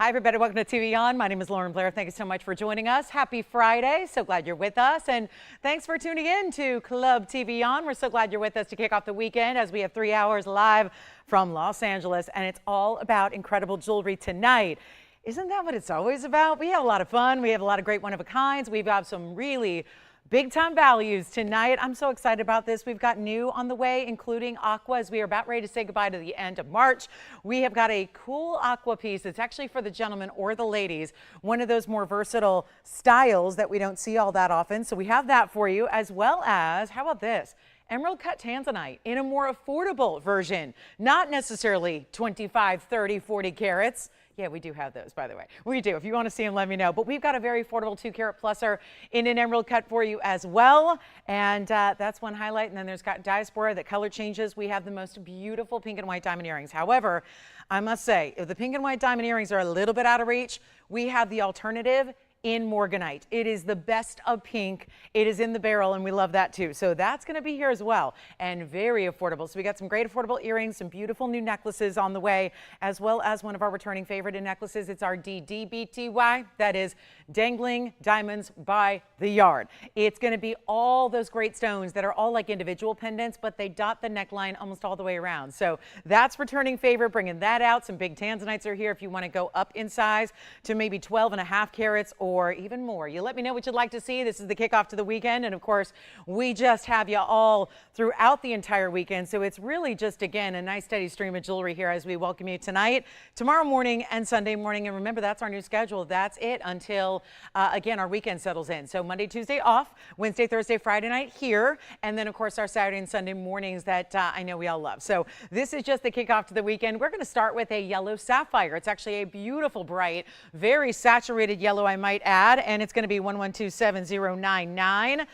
Hi, everybody. Welcome to TVON. My name is Blair. Thank you so much for joining us. Happy Friday. So glad you're with us. And thanks for tuning in to Club TVON. We're so glad you're with us to kick off the weekend as we have 3 hours live from Los Angeles. And it's all about incredible jewelry tonight. Isn't that what it's always about? We have a lot of fun. We have a lot of great one-of-a-kinds. We've got some really big time values tonight. I'm so excited about this. We've got new on the way, including aqua, as we are about ready to say goodbye to the end of March. We have got a cool aqua piece. It's actually for the gentlemen or the ladies, one of those more versatile styles that we don't see all that often. So we have that for you, as well as, how about this? Emerald cut Tanzanite in a more affordable version, not necessarily 25, 30, 40 carats. Yeah, we do have those, by the way. We do. If you want to see them, let me know. But we've got a very affordable 2-carat pluser in an emerald cut for you as well. And that's one highlight. And then there's got Diaspore that color changes. We have the most beautiful pink and white diamond earrings. However, I must say, if the pink and white diamond earrings are a little bit out of reach, we have the alternative in Morganite. It is the best of pink. It is in the barrel, and we love that too. So that's going to be here as well, and very affordable. So we got some great affordable earrings, some beautiful new necklaces on the way, as well as one of our returning favorite in necklaces. It's our DDBTY. That is dangling diamonds by the yard. It's going to be all those great stones that are all like individual pendants, but they dot the neckline almost all the way around. So that's returning favorite, bringing that out. Some big Tanzanites are here if you want to go up in size to maybe 12.5 carats or even more. You let me know what you'd like to see. This is the kickoff to the weekend. And of course, we just have you all throughout the entire weekend. So it's really just, again, a nice steady stream of jewelry here as we welcome you tonight, tomorrow morning, and Sunday morning. And remember, that's our new schedule. That's it until, again, our weekend settles in. So Monday, Tuesday off, Wednesday, Thursday, Friday night here. And then, of course, our Saturday and Sunday mornings that I know we all love. So this is just the kickoff to the weekend. We're going to start with a yellow sapphire. It's actually a beautiful, bright, very saturated yellow, I might add, and it's going to be 1127099.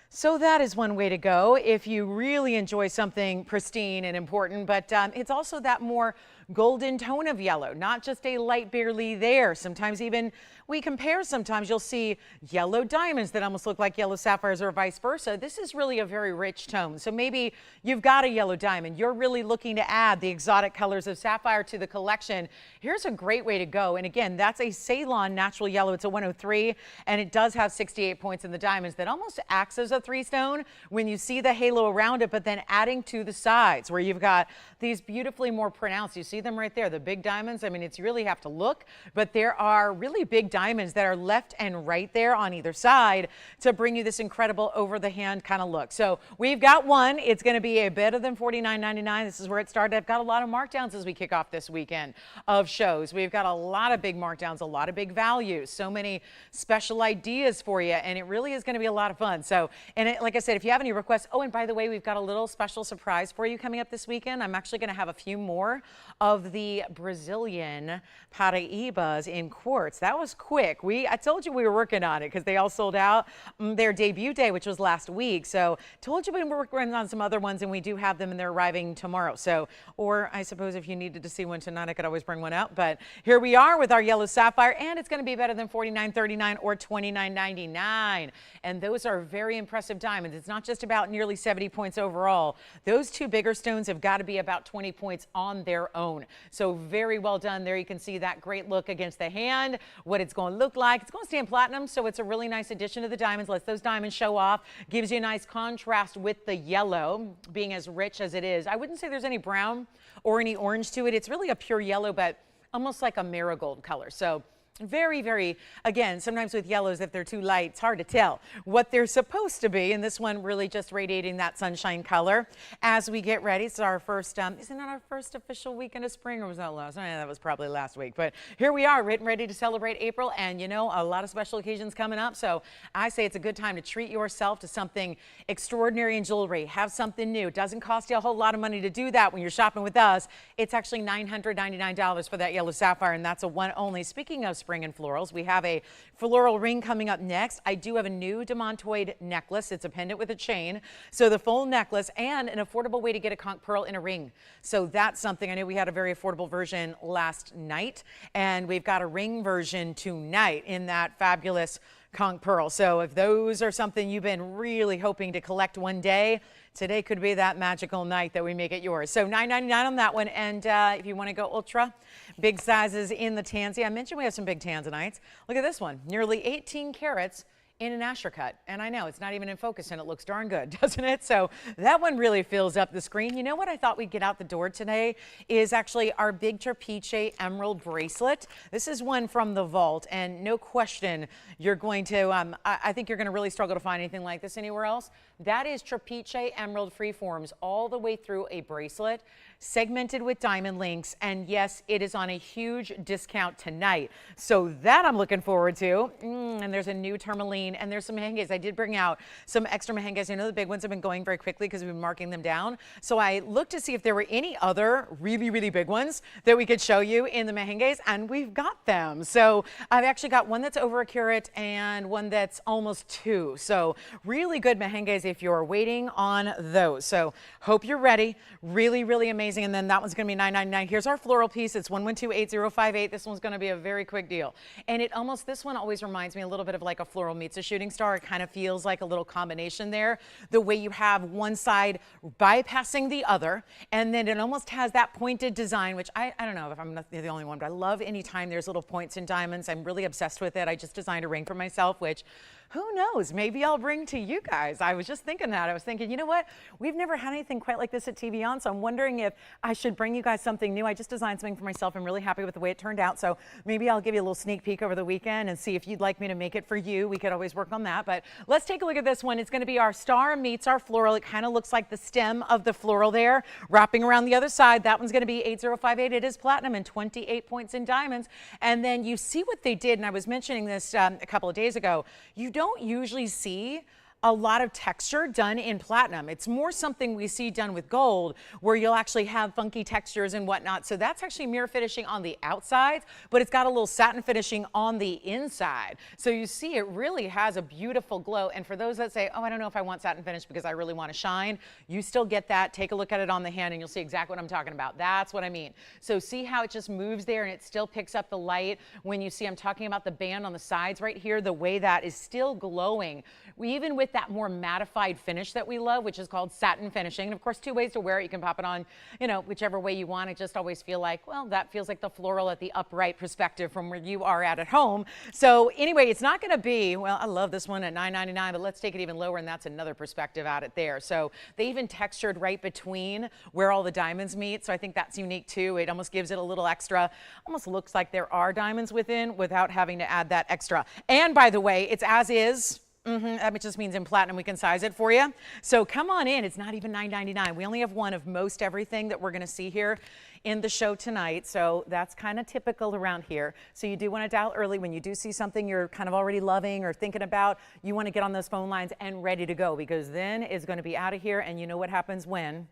So that is one way to go if you really enjoy something pristine and important, but it's also that more golden tone of yellow, not just a light barely there. Sometimes even we compare, sometimes you'll see yellow diamonds that almost look like yellow sapphires or vice versa. This is really a very rich tone. So maybe you've got a yellow diamond. You're really looking to add the exotic colors of sapphire to the collection. Here's a great way to go. And again, that's a Ceylon natural yellow. It's a 103, and it does have 68 points in the diamonds that almost acts as a 3-stone when you see the halo around it, but then adding to the sides where you've got these beautifully more pronounced. You see them right there, the big diamonds. I mean, it's really have to look, but there are really big diamonds that are left and right there on either side to bring you this incredible over the hand kind of look. So we've got one. It's going to be a better than $49.99. This is where it started. I've got a lot of markdowns as we kick off this weekend of shows. We've got a lot of big markdowns, a lot of big values, so many special ideas for you, and it really is going to be a lot of fun. So, and like I said, if you have any requests, oh, and by the way, we've got a little special surprise for you coming up this weekend. I'm actually going to have a few more of the Brazilian Paraibas in quartz. That was quick. I told you we were working on it because they all sold out their debut day, which was last week. So told you we were working on some other ones, and we do have them, and they're arriving tomorrow. So, or I suppose if you needed to see one tonight, I could always bring one out. But here we are with our yellow sapphire, and it's going to be better than $49.39 or $29.99. And those are very impressive diamonds. It's not just about nearly 70 points overall. Those two bigger stones have got to be about 20 points on their own. So very well done there. You can see that great look against the hand, what it's going to look like. It's going to stand platinum, so it's a really nice addition to the diamonds. Lets those diamonds show off. Gives you a nice contrast with the yellow being as rich as it is. I wouldn't say there's any brown or any orange to it. It's really a pure yellow, but almost like a marigold color. So very, very, again, sometimes with yellows, if they're too light, it's hard to tell what they're supposed to be. And this one really just radiating that sunshine color as we get ready. It's our first, isn't that our first official weekend of spring, or was that last? That was probably last week. But here we are, ready to celebrate April. And, you know, a lot of special occasions coming up. So I say it's a good time to treat yourself to something extraordinary in jewelry. Have something new. It doesn't cost you a whole lot of money to do that when you're shopping with us. It's actually $999 for that yellow sapphire, and that's a one only. Speaking of spring and florals, we have a floral ring coming up next. I do have a new Demantoid necklace. It's a pendant with a chain, so the full necklace, and an affordable way to get a conch pearl in a ring. So that's something. I know we had a very affordable version last night, and we've got a ring version tonight in that fabulous conch pearl. So if those are something you've been really hoping to collect one day, today could be that magical night that we make it yours. So $9.99 on that one. And if you want to go ultra, big sizes in the tansy. I mentioned we have some big tanzanites. Look at this one, nearly 18 carats in an asher cut. And I know it's not even in focus and it looks darn good, doesn't it? So that one really fills up the screen. You know what I thought we'd get out the door today is actually our big Trapiche emerald bracelet. This is one from the vault, and no question you're going to, I think you're going to really struggle to find anything like this anywhere else. That is Trapiche emerald freeforms all the way through a bracelet, segmented with diamond links, and yes, it is on a huge discount tonight. So that I'm looking forward to. And there's a new tourmaline, and there's some Mahenges. I did bring out some extra Mahenges. I know the big ones have been going very quickly because we've been marking them down. So I looked to see if there were any other really, really big ones that we could show you in the Mahenges, and we've got them. So I've actually got one that's over a carat and one that's almost 2. So really good Mahenges if you're waiting on those. So hope you're ready. Really, really amazing. And then that one's going to be $9.99. Here's our floral piece. It's 1128058. This one's going to be a very quick deal. And it almost, this one always reminds me a little bit of like a floral meets a shooting star. It kind of feels like a little combination there. The way you have one side bypassing the other, and then it almost has that pointed design, which I don't know if I'm not the only one, but I love anytime there's little points in diamonds. I'm really obsessed with it. I just designed a ring for myself, which who knows, maybe I'll bring to you guys. I was just thinking that. I was thinking, you know what? We've never had anything quite like this at TVON, so I'm wondering if I should bring you guys something new. I just designed something for myself. I'm really happy with the way it turned out, so maybe I'll give you a little sneak peek over the weekend and see if you'd like me to make it for you. We could always work on that, but let's take a look at this one. It's going to be our star meets our floral. It kind of looks like the stem of the floral there, wrapping around the other side. That one's going to be 8058. It is platinum and 28 points in diamonds. And then you see what they did, and I was mentioning this a couple of days ago. You don't usually see a lot of texture done in platinum. It's more something we see done with gold, where you'll actually have funky textures and whatnot. So that's actually mirror finishing on the outside, but it's got a little satin finishing on the inside. So you see it really has a beautiful glow. And for those that say, oh, I don't know if I want satin finish because I really want to shine, you still get that. Take a look at it on the hand and you'll see exactly what I'm talking about. That's what I mean. So see how it just moves there and it still picks up the light. When you see, I'm talking about the band on the sides right here, the way that is still glowing. Even with that more mattified finish that we love, which is called satin finishing. And of course, 2 ways to wear it. You can pop it on, you know, whichever way you want. I just always feel like, well, that feels like the floral at the upright perspective from where you are at home. So anyway, it's not going to be, well, I love this one at $9.99, but let's take it even lower, and that's another perspective at it there. So they even textured right between where all the diamonds meet. So I think that's unique too. It almost gives it a little extra, almost looks like there are diamonds within without having to add that extra. And by the way, it's as is. That just means in platinum we can size it for you. So come on in. It's not even $9.99. We only have one of most everything that we're going to see here in the show tonight. So that's kind of typical around here. So you do want to dial early when you do see something you're kind of already loving or thinking about. You want to get on those phone lines and ready to go, because then it's going to be out of here. And you know what happens when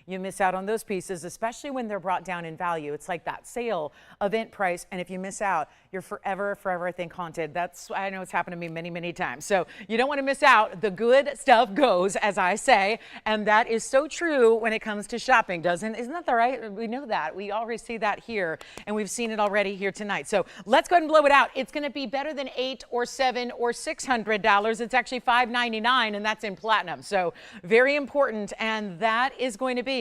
you miss out on those pieces, especially when they're brought down in value. It's like that sale event price, and if you miss out, you're forever, I think, haunted. That's, I know it's happened to me many, many times. So you don't want to miss out. The good stuff goes, as I say, and that is so true when it comes to shopping, isn't that right? We know that. We already see that here, and we've seen it already here tonight. So let's go ahead and blow it out. It's going to be better than $800 or $700 or $600. It's actually $599, and that's in platinum. So very important, and that is going to be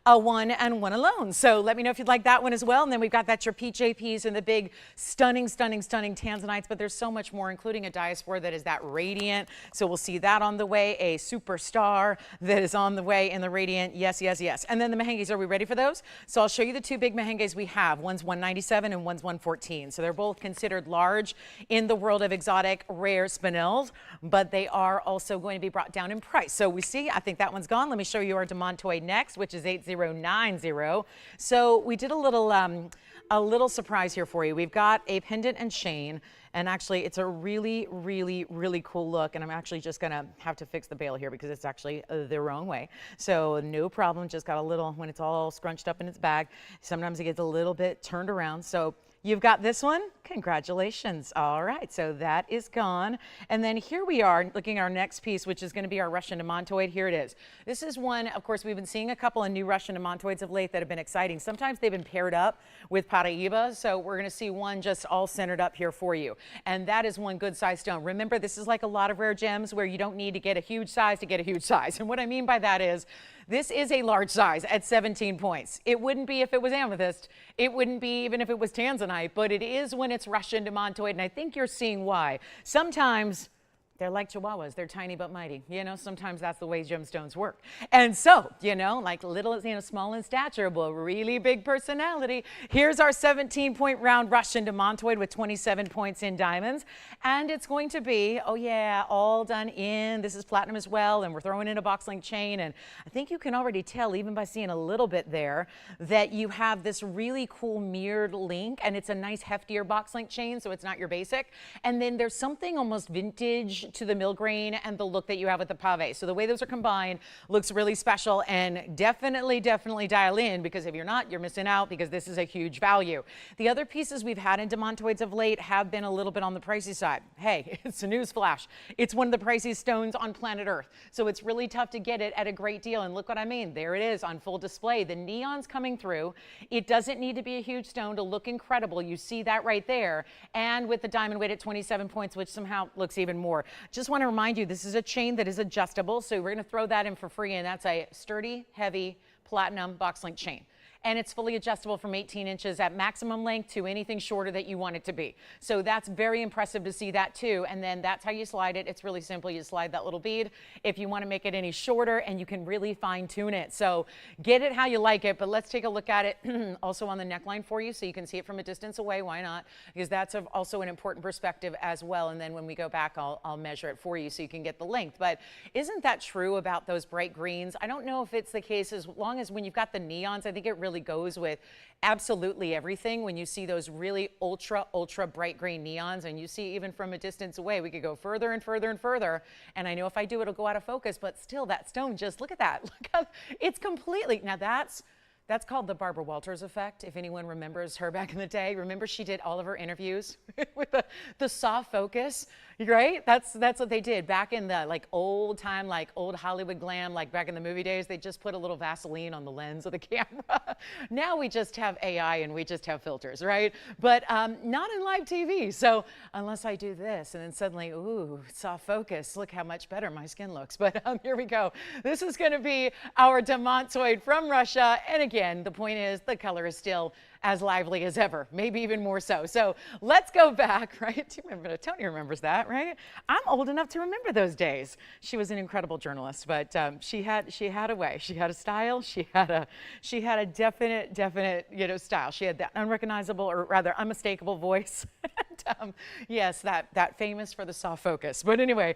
a one and one alone. So let me know if you'd like that one as well. And then we've got that Trapiche piece and the big stunning Tanzanites, but there's so much more, including a Diaspore that is that radiant. So we'll see that on the way, a superstar that is on the way in the radiant. Yes, yes, yes. And then the Mahenges, are we ready for those? So I'll show you the 2 big Mahenges we have. One's 197 and one's 114. So they're both considered large in the world of exotic rare spinels, but they are also going to be brought down in price. So we see, I think that one's gone. Let me show you our Demantoid next, which is 8090. So we did a little surprise here for you. We've got a pendant and chain, and actually it's a really, really, really cool look. And I'm actually just gonna have to fix the bail here because it's actually the wrong way. So no problem, just got a little, when it's all scrunched up in its bag, sometimes it gets a little bit turned around. So You've got this one? Congratulations. All right, so that is gone. And then here we are looking at our next piece, which is going to be our Russian Demantoid. Here it is. This is one, of course, we've been seeing a couple of new Russian Demantoids of late that have been exciting. Sometimes they've been paired up with Paraiba, so we're going to see one just all centered up here for you. And that is one good size stone. Remember, this is like a lot of rare gems where you don't need to get a huge size to get a huge size. And what I mean by that is, this is a large size at 17 points. It wouldn't be if it was amethyst. It wouldn't be even if it was Tanzanite, but it is when it's Russian Demantoid, and I think you're seeing why. Sometimes they're like chihuahuas. They're tiny but mighty. You know, sometimes that's the way gemstones work. And so, you know, like little, you know, small in stature, but really big personality. Here's our 17-point round Russian Demantoid with 27 points in diamonds. And it's going to be, oh yeah, all done in. This is platinum as well, and we're throwing in a box link chain. And I think you can already tell, even by seeing a little bit there, that you have this really cool mirrored link, and it's a nice heftier box link chain, so it's not your basic. And then there's something almost vintage to the mill grain and the look that you have with the pave. So the way those are combined looks really special, and definitely dial in, because if you're not, you're missing out, because this is a huge value. The other pieces we've had in Demantoids of late have been a little bit on the pricey side. Hey, it's a news flash. It's one of the priciest stones on planet Earth. So it's really tough to get it at a great deal. And look what I mean. There it is on full display. The neon's coming through. It doesn't need to be a huge stone to look incredible. You see that right there. And with the diamond weight at 27 points, which somehow looks even more. Just want to remind you, this is a chain that is adjustable, so we're going to throw that in for free, and that's a sturdy, heavy, platinum box link chain. And it's fully adjustable from 18 inches at maximum length to anything shorter that you want it to be. So that's very impressive to see that too. And then that's how you slide it. It's really simple. You slide that little bead if you want to make it any shorter, and you can really fine tune it. So get it how you like it, but let's take a look at it also on the neckline for you so you can see it from a distance away. Why not? Because that's also an important perspective as well. And then when we go back, I'll measure it for you so you can get the length. But isn't that true about those bright greens? I don't know if it's the case as long as when you've got the neons, I think it really goes with absolutely everything. When you see those really ultra bright green neons, and you see even from a distance away, we could go further and further and further. And I know if I do, it'll go out of focus, but still that stone, just look at that. Look how it's completely, now that's called the Barbara Walters effect. If anyone remembers her back in the day, remember she did all of her interviews with the soft focus, right? That's what they did back in the like old time, like old Hollywood glam, like back in the movie days. They just put a little Vaseline on the lens of the camera. Now we just have AI and we just have filters, right? But not in live TV. So unless I do this and then suddenly, ooh, soft focus, look how much better my skin looks. But here we go. This is going to be our Demantoid from Russia. And again, the point is the color is still as lively as ever, maybe even more so. So let's go back, right? Do you remember? Tony remembers that, right? I'm old enough to remember those days. She was an incredible journalist, but she had a way. She had a style. She had a definite style. She had that unrecognizable, or rather unmistakable voice. And, yes, that famous for the soft focus. But anyway,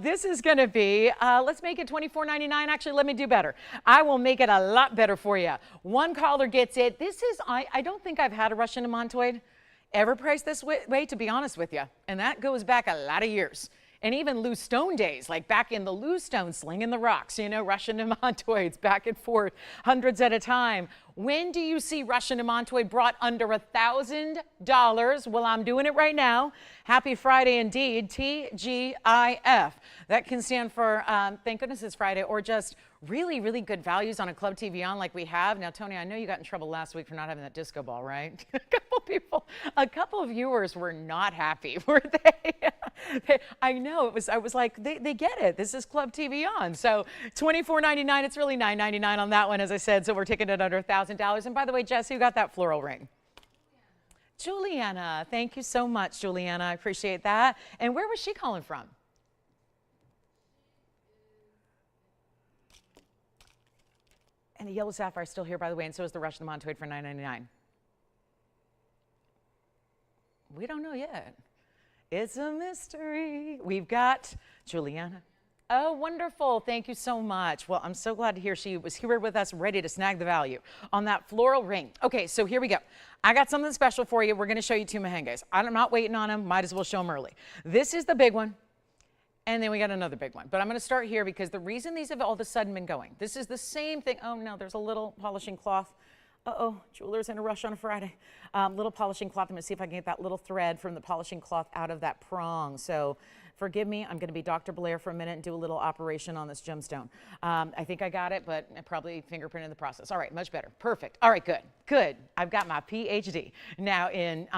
this is going to be, let's make it $24.99. Actually, let me do better. I will make it a lot better for you. One caller gets it. This is, I don't think I've had a Russian Demantoid ever priced this way, to be honest with you. And that goes back a lot of years. And even loose stone days, like back in the loose stone, slinging the rocks, Russian Demantoids back and forth, hundreds at a time. When do you see Russian Demantoid brought under $1,000? Well, I'm doing it right now. Happy Friday indeed, TGIF. That can stand for thank goodness it's Friday, or just really good values on a Club TVON like we have. Now, Tony, I know you got in trouble last week for not having that disco ball, right? A couple of viewers were not happy, were they? I know, I was like, they get it. This is Club TVON. So $24.99, it's really $9.99 on that one, as I said, so we're taking it under $1,000. And by the way, Jess, who got that floral ring? Juliana. Thank you so much, Juliana. I appreciate that. And where was she calling from? And the yellow sapphire is still here, by the way, and so is the Russian Demantoid for $9.99. We don't know yet. It's a mystery. We've got Juliana. Oh, wonderful. Thank you so much. Well, I'm so glad to hear she was here with us, ready to snag the value on that floral ring. Okay, so here we go. I got something special for you. We're going to show you two Mahenges. I'm not waiting on them. Might as well show them early. This is the big one. And then we got another big one. But I'm going to start here because the reason these have all of a sudden been going, this is the same thing. Oh, no, there's a little polishing cloth Uh-oh, jeweler's in a rush on a Friday. Little polishing cloth. I'm going to see if I can get that little thread from the polishing cloth out of that prong. So forgive me, I'm going to be Dr. Blair for a minute and do a little operation on this gemstone. I think I got it, but I probably fingerprinted in the process. All right, much better. Perfect. All right, good. Good. I've got my PhD now in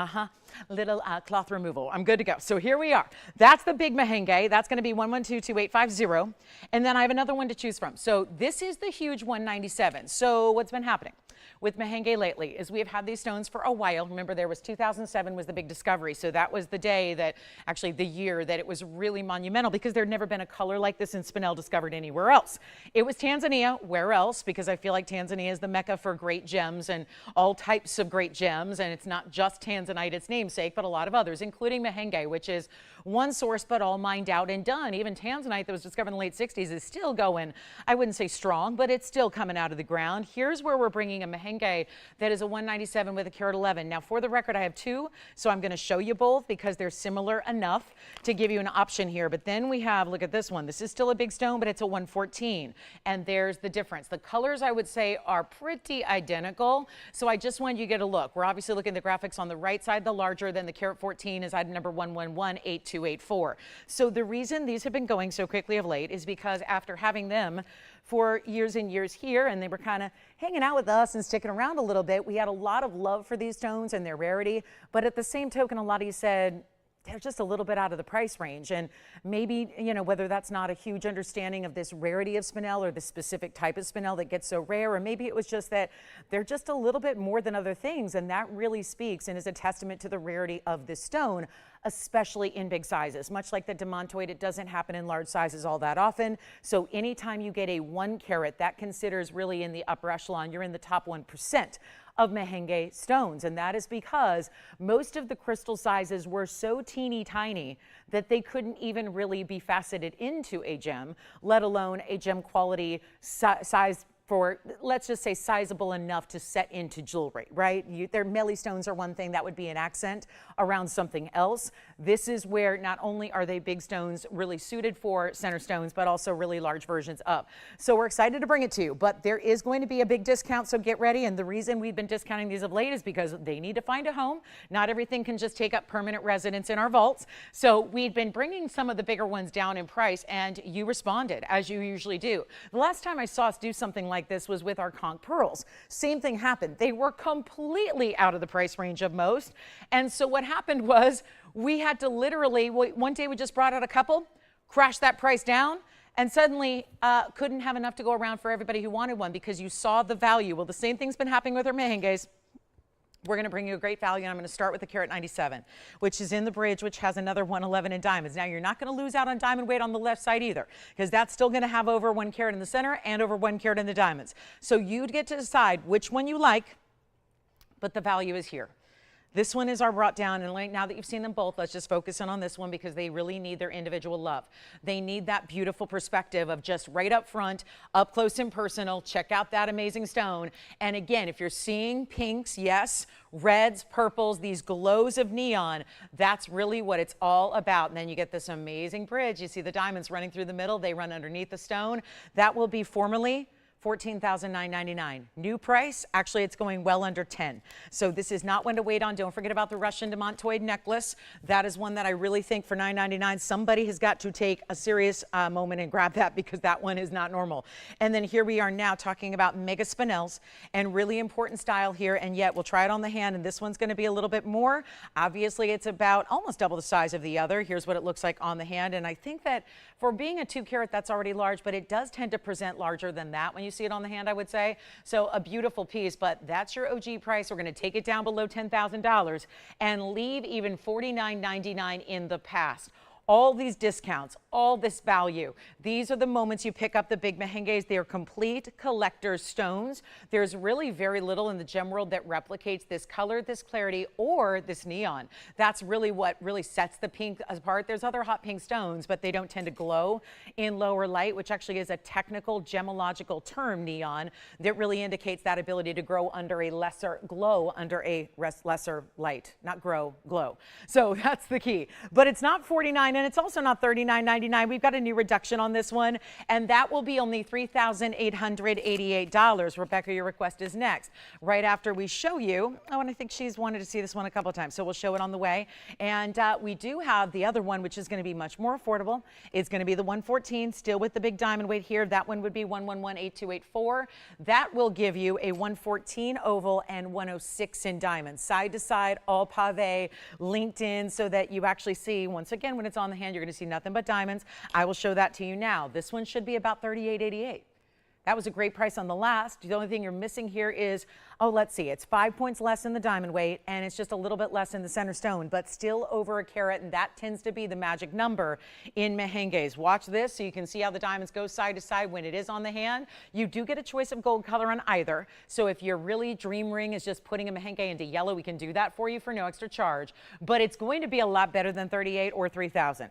little cloth removal. I'm good to go. So here we are. That's the big Mahenge. That's going to be 1122850. And then I have another one to choose from. So this is the huge 197. So what's been happening with Mahenge lately is we have had these stones for a while. Remember, there was 2007 was the big discovery. So that was the day that, actually the year that it was really monumental, because there'd never been a color like this in spinel discovered anywhere else. It was Tanzania. Where else? Because I feel like Tanzania is the mecca for great gems and all types of great gems. And it's not just Tanzanite, its namesake, but a lot of others, including Mahenge, which is one source, but all mined out and done. Even Tanzanite that was discovered in the late 60s is still going, I wouldn't say strong, but it's still coming out of the ground. Here's where we're bringing a Mahenge that is a 197 with a carat 11. Now, for the record, I have two, so I'm going to show you both because they're similar enough to give you an option here. But then we have, look at this one. This is still a big stone, but it's a 114. And there's the difference. The colors, I would say, are pretty identical. So I just want you to get a look. We're obviously looking at the graphics on the right side. The larger than the carat 14 is item number 1118284. So the reason these have been going so quickly of late is because after having them for years and years here, and they were kind of hanging out with us and sticking around a little bit, we had a lot of love for these stones and their rarity. But at the same token, a lot of you said, they're just a little bit out of the price range. And maybe, you know, whether that's not a huge understanding of this rarity of spinel or the specific type of spinel that gets so rare, or maybe it was just that they're just a little bit more than other things. And that really speaks and is a testament to the rarity of this stone, especially in big sizes. Much like the Demantoid, it doesn't happen in large sizes all that often. So anytime you get a 1 carat, that considers really in the upper echelon, you're in the top 1% of Mahenge stones. And that is because most of the crystal sizes were so teeny tiny that they couldn't even really be faceted into a gem, let alone a gem quality size for, let's just say, sizable enough to set into jewelry, right? Their melee stones are one thing that would be an accent around something else. This is where not only are they big stones really suited for center stones, but also really large versions of. So we're excited to bring it to you, but there is going to be a big discount, so get ready. And the reason we've been discounting these of late is because they need to find a home. Not everything can just take up permanent residence in our vaults. So we've been bringing some of the bigger ones down in price, and you responded, as you usually do. The last time I saw us do something like this was with our Conch pearls. Same thing happened. They were completely out of the price range of most. And so what happened was we had to literally, one day we just brought out a couple, crashed that price down, and suddenly couldn't have enough to go around for everybody who wanted one because you saw the value. Well, the same thing's been happening with our Mahenges. We're going to bring you a great value, and I'm going to start with the carat 97, which is in the bridge, which has another 111 in diamonds. Now, you're not going to lose out on diamond weight on the left side either, because that's still going to have over 1 carat in the center and over 1 carat in the diamonds. So you'd get to decide which one you like, but the value is here. This one is our brought down, and now that you've seen them both, let's just focus in on this one because they really need their individual love. They need that beautiful perspective of just right up front, up close and personal, check out that amazing stone. And again, if you're seeing pinks, yes, reds, purples, these glows of neon, that's really what it's all about. And then you get this amazing bridge. You see the diamonds running through the middle. They run underneath the stone. That will be formerly $14,999. New price, actually it's going well under 10. So this is not one to wait on. Don't forget about the Russian Demantoid necklace. That is one that I really think for $9.99, somebody has got to take a serious moment and grab that because that one is not normal. And then here we are now talking about mega spinels and really important style here, and yet we'll try it on the hand, and this one's going to be a little bit more. Obviously it's about almost double the size of the other. Here's what it looks like on the hand, and I think that for being a 2 carat, that's already large, but it does tend to present larger than that when you see it on the hand, I would say. So a beautiful piece, but that's your OG price. We're going to take it down below $10,000 and leave even $49.99 in the past. All these discounts, all this value. These are the moments you pick up the big Mahenges. They are complete collector's stones. There's really very little in the gem world that replicates this color, this clarity, or this neon. That's really what really sets the pink apart. There's other hot pink stones, but they don't tend to glow in lower light, which actually is a technical gemological term, neon, that really indicates that ability to grow under a lesser glow, under a lesser light, not grow, glow. So that's the key. But it's not $49.99. and it's also not $39.99. We've got a new reduction on this one, and that will be only $3,888. Rebecca, your request is next. Right after we show you, oh, and I think she's wanted to see this one a couple of times, so we'll show it on the way. And we do have the other one, which is going to be much more affordable. It's going to be the 114, still with the big diamond weight here. That one would be 1118284. That will give you a 114 oval and 106 in diamonds, side to side, all pave, linked in, so that you actually see, once again, when it's on the hand, you're going to see nothing but diamonds. I will show that to you now. This one should be about $38.88. That was a great price on the last. The only thing you're missing here is, oh, let's see, it's 5 points less in the diamond weight, and it's just a little bit less in the center stone, but still over a carat, and that tends to be the magic number in Mahenges. Watch this so you can see how the diamonds go side to side when it is on the hand. You do get a choice of gold color on either, so if your really dream ring is just putting a Mahenge into yellow, we can do that for you for no extra charge, but it's going to be a lot better than $38 or $3,000,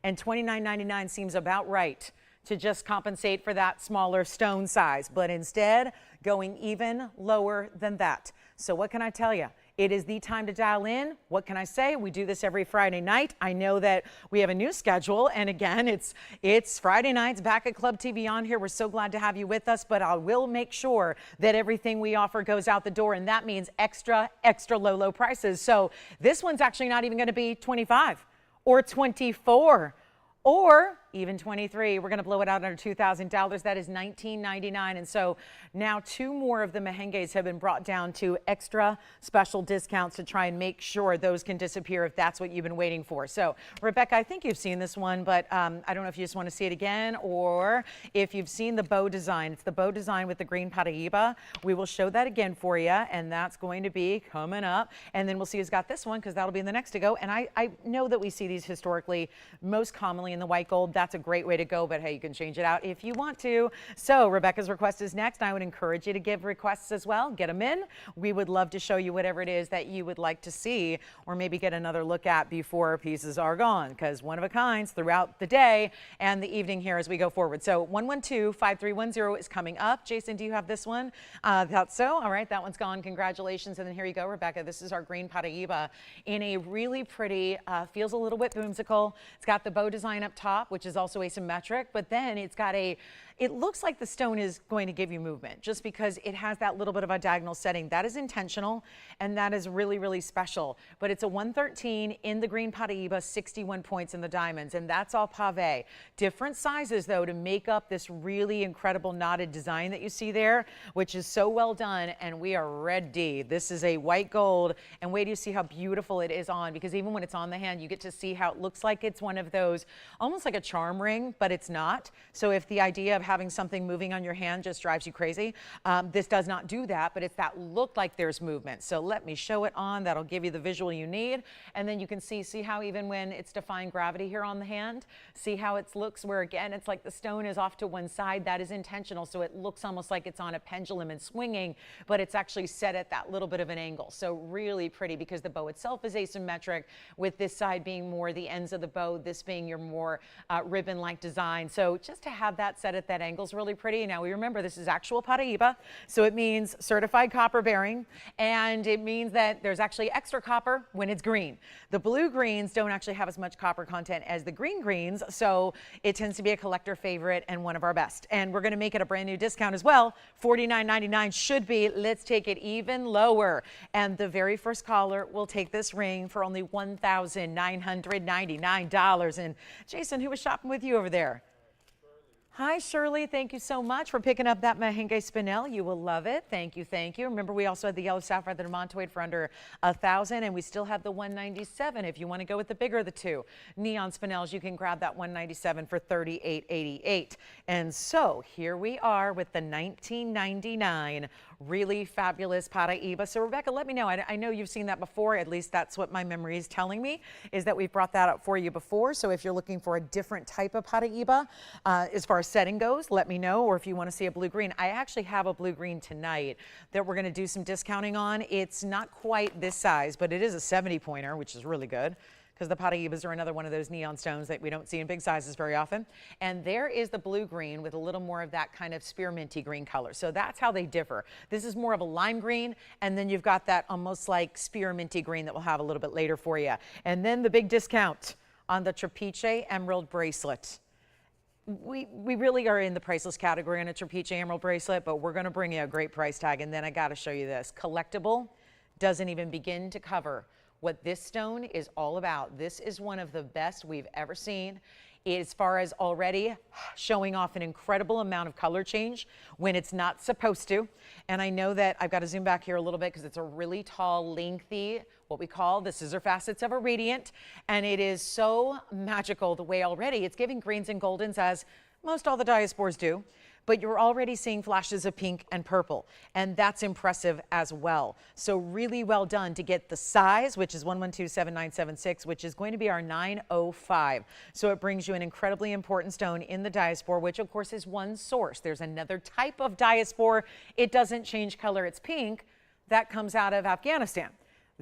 and $29.99 seems about right to just compensate for that smaller stone size, but instead going even lower than that. So what can I tell you? It is the time to dial in. What can I say? We do this every Friday night. I know that we have a new schedule, and again, it's Friday nights back at Club TVON here. We're so glad to have you with us, but I will make sure that everything we offer goes out the door, and that means extra low prices. So this one's actually not even going to be 25 or 24 or even 23. We're going to blow it out under $2,000. That is $19.99. And so now 2 more of the Mahenges have been brought down to extra special discounts to try and make sure those can disappear if that's what you've been waiting for. So Rebecca, I think you've seen this one, but I don't know if you just want to see it again or if you've seen the bow design. It's the bow design with the green Paraiba. We will show that again for you, and that's going to be coming up. And then we'll see who's got this one, because that'll be the next to go. And I know that we see these historically most commonly in the white gold. That's a great way to go, but hey, you can change it out if you want to. So Rebecca's request is next. I would encourage you to give requests as well. Get them in. We would love to show you whatever it is that you would like to see, or maybe get another look at before pieces are gone, because one of a kinds throughout the day and the evening here as we go forward. So 112-5310 is coming up. Jason, do you have this one? Thought so. All right, that one's gone. Congratulations. And then here you go, Rebecca. This is our green Paraiba in a really pretty, feels a little bit whimsical. It's got the bow design up top, which is also asymmetric, but then it's got it looks like the stone is going to give you movement just because it has that little bit of a diagonal setting. That is intentional, and that is really special. But it's a 113 in the green Paraiba, 61 points in the diamonds, and that's all pave. Different sizes, though, to make up this really incredible knotted design that you see there, which is so well done, and we are ready. This is a white gold, and wait till you see how beautiful it is on, because even when it's on the hand, you get to see how it looks like it's one of those, almost like a charm ring, but it's not. So if the idea of having something moving on your hand just drives you crazy, this does not do that, but it's that look like there's movement. So let me show it on. That'll give you the visual you need. And then you can see how even when it's defying gravity here on the hand, see how it looks where, again, it's like the stone is off to one side. That is intentional. So it looks almost like it's on a pendulum and swinging, but it's actually set at that little bit of an angle. So really pretty, because the bow itself is asymmetric, with this side being more the ends of the bow, this being your more ribbon-like design. So just to have that set at that angle is really pretty. Now we remember this is actual Paraiba, so it means certified copper bearing, and it means that there's actually extra copper when it's green. The blue greens don't actually have as much copper content as the green greens, so it tends to be a collector favorite and one of our best. And we're going to make it a brand new discount as well. $49.99 should be. Let's take it even lower, and the very first caller will take this ring for only $1,999. And Jason, who was shopping with you over there? Hi, Shirley. Thank you so much for picking up that Mahenge spinel. You will love it. Thank you. Thank you. Remember, we also had the yellow sapphire, the Demantoid, for under $1,000, and we still have the 197 if you want to go with the bigger of the two. Neon spinels, you can grab that 197 for $38.88. And so here we are with the $19.99 really fabulous Paraiba. So Rebecca, let me know. I know you've seen that before. At least that's what my memory is telling me, is that we've brought that up for you before. So if you're looking for a different type of Paraiba, as far as setting goes, let me know. Or if you want to see a blue-green, I actually have a blue-green tonight that we're going to do some discounting on. It's not quite this size, but it is a 70-pointer, which is really good, because the Paraibas are another one of those neon stones that we don't see in big sizes very often. And there is the blue-green with a little more of that kind of spearminty green color. So that's how they differ. This is more of a lime green, and then you've got that almost like spearminty green that we'll have a little bit later for you. And then the big discount on the Trapiche emerald bracelet. We really are in the priceless category on a Trapiche emerald bracelet, but we're going to bring you a great price tag. And then I got to show you this. Collectible doesn't even begin to cover what this stone is all about. This is one of the best we've ever seen as far as already showing off an incredible amount of color change when it's not supposed to. And I know that I've got to zoom back here a little bit because it's a really tall, lengthy, what we call the scissor facets of a radiant. And it is so magical the way already it's giving greens and goldens, as most all the Diaspores do. But you're already seeing flashes of pink and purple, and that's impressive as well. So really well done to get the size, which is 1127976, which is going to be our 905. So it brings you an incredibly important stone in the Diaspore, which of course is one source. There's another type of Diaspore. It doesn't change color. It's pink. That comes out of Afghanistan.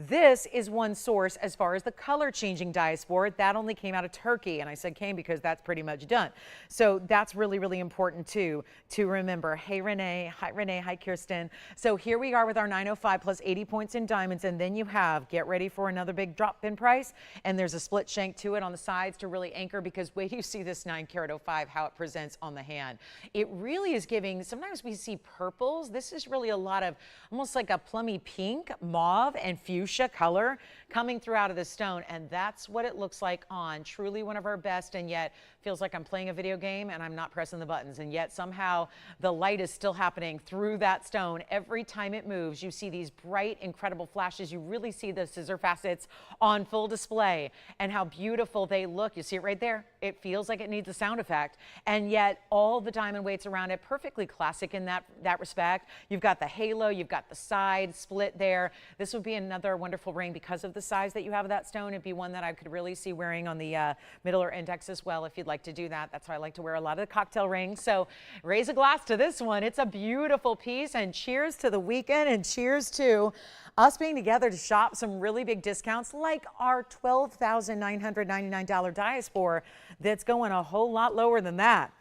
This is one source as far as the color changing Diaspore. That only came out of Turkey, and I said came because that's pretty much done. So that's really, really important too to remember. Hey Renee, hi Kirsten. So here we are with our 905 plus 80 points in diamonds, and then you have, get ready for another big drop in price, and there's a split shank to it on the sides to really anchor, because wait, you see this 9 carat 05, how it presents on the hand. It really is giving, sometimes we see purples. This is really a lot of almost like a plummy pink, mauve, and fuchsia color coming through out of the stone, and that's what it looks like on. Truly one of our best, and yet feels like I'm playing a video game and I'm not pressing the buttons, and yet somehow the light is still happening through that stone. Every time it moves, you see these bright, incredible flashes. You really see the scissor facets on full display and how beautiful they look. You see it right there. It feels like it needs a sound effect, and yet all the diamond weights around it, perfectly classic in that respect. You've got the halo, you've got the side split there. This would be another wonderful ring because of the size that you have of that stone. It'd be one that I could really see wearing on the middle or index as well if you'd like to do that. That's how I like to wear a lot of the cocktail rings. So raise a glass to this one. It's a beautiful piece, and cheers to the weekend, and cheers to us being together to shop some really big discounts like our $12,999 Diaspore that's going a whole lot lower than that.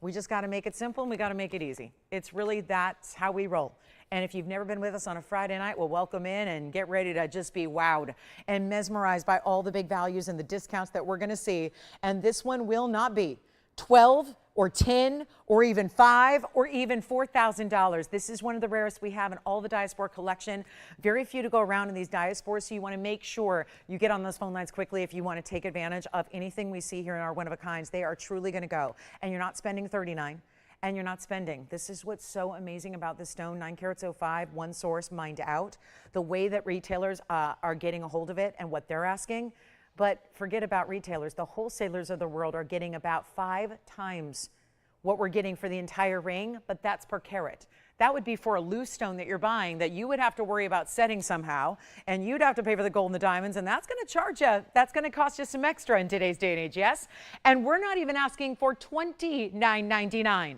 We just got to make it simple, and we got to make it easy. It's really, that's how we roll. And if you've never been with us on a Friday night, well, welcome in and get ready to just be wowed and mesmerized by all the big values and the discounts that we're going to see. And this one will not be 12 or 10 or even 5 or even $4,000. This is one of the rarest we have in all the Diaspore collection. Very few to go around in these Diaspores, so you want to make sure you get on those phone lines quickly if you want to take advantage of anything we see here in our one-of-a-kinds. They are truly going to go. And you're not spending $39. And you're not spending. This is what's so amazing about this stone, 9 carats 05, one source, mined out. The way that retailers are getting a hold of it and what they're asking. But forget about retailers. The wholesalers of the world are getting about 5 times what we're getting for the entire ring, but that's per carat. That would be for a loose stone that you're buying that you would have to worry about setting somehow, and you'd have to pay for the gold and the diamonds, and that's going to charge you. That's going to cost you some extra in today's day and age, yes? And we're not even asking for $29.99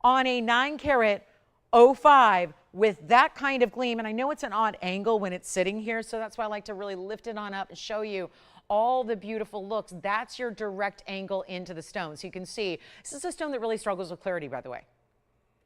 on a 9 carat 05 with that kind of gleam. And I know it's an odd angle when it's sitting here, so that's why I like to really lift it on up and show you all the beautiful looks. That's your direct angle into the stone. So you can see, this is a stone that really struggles with clarity, by the way.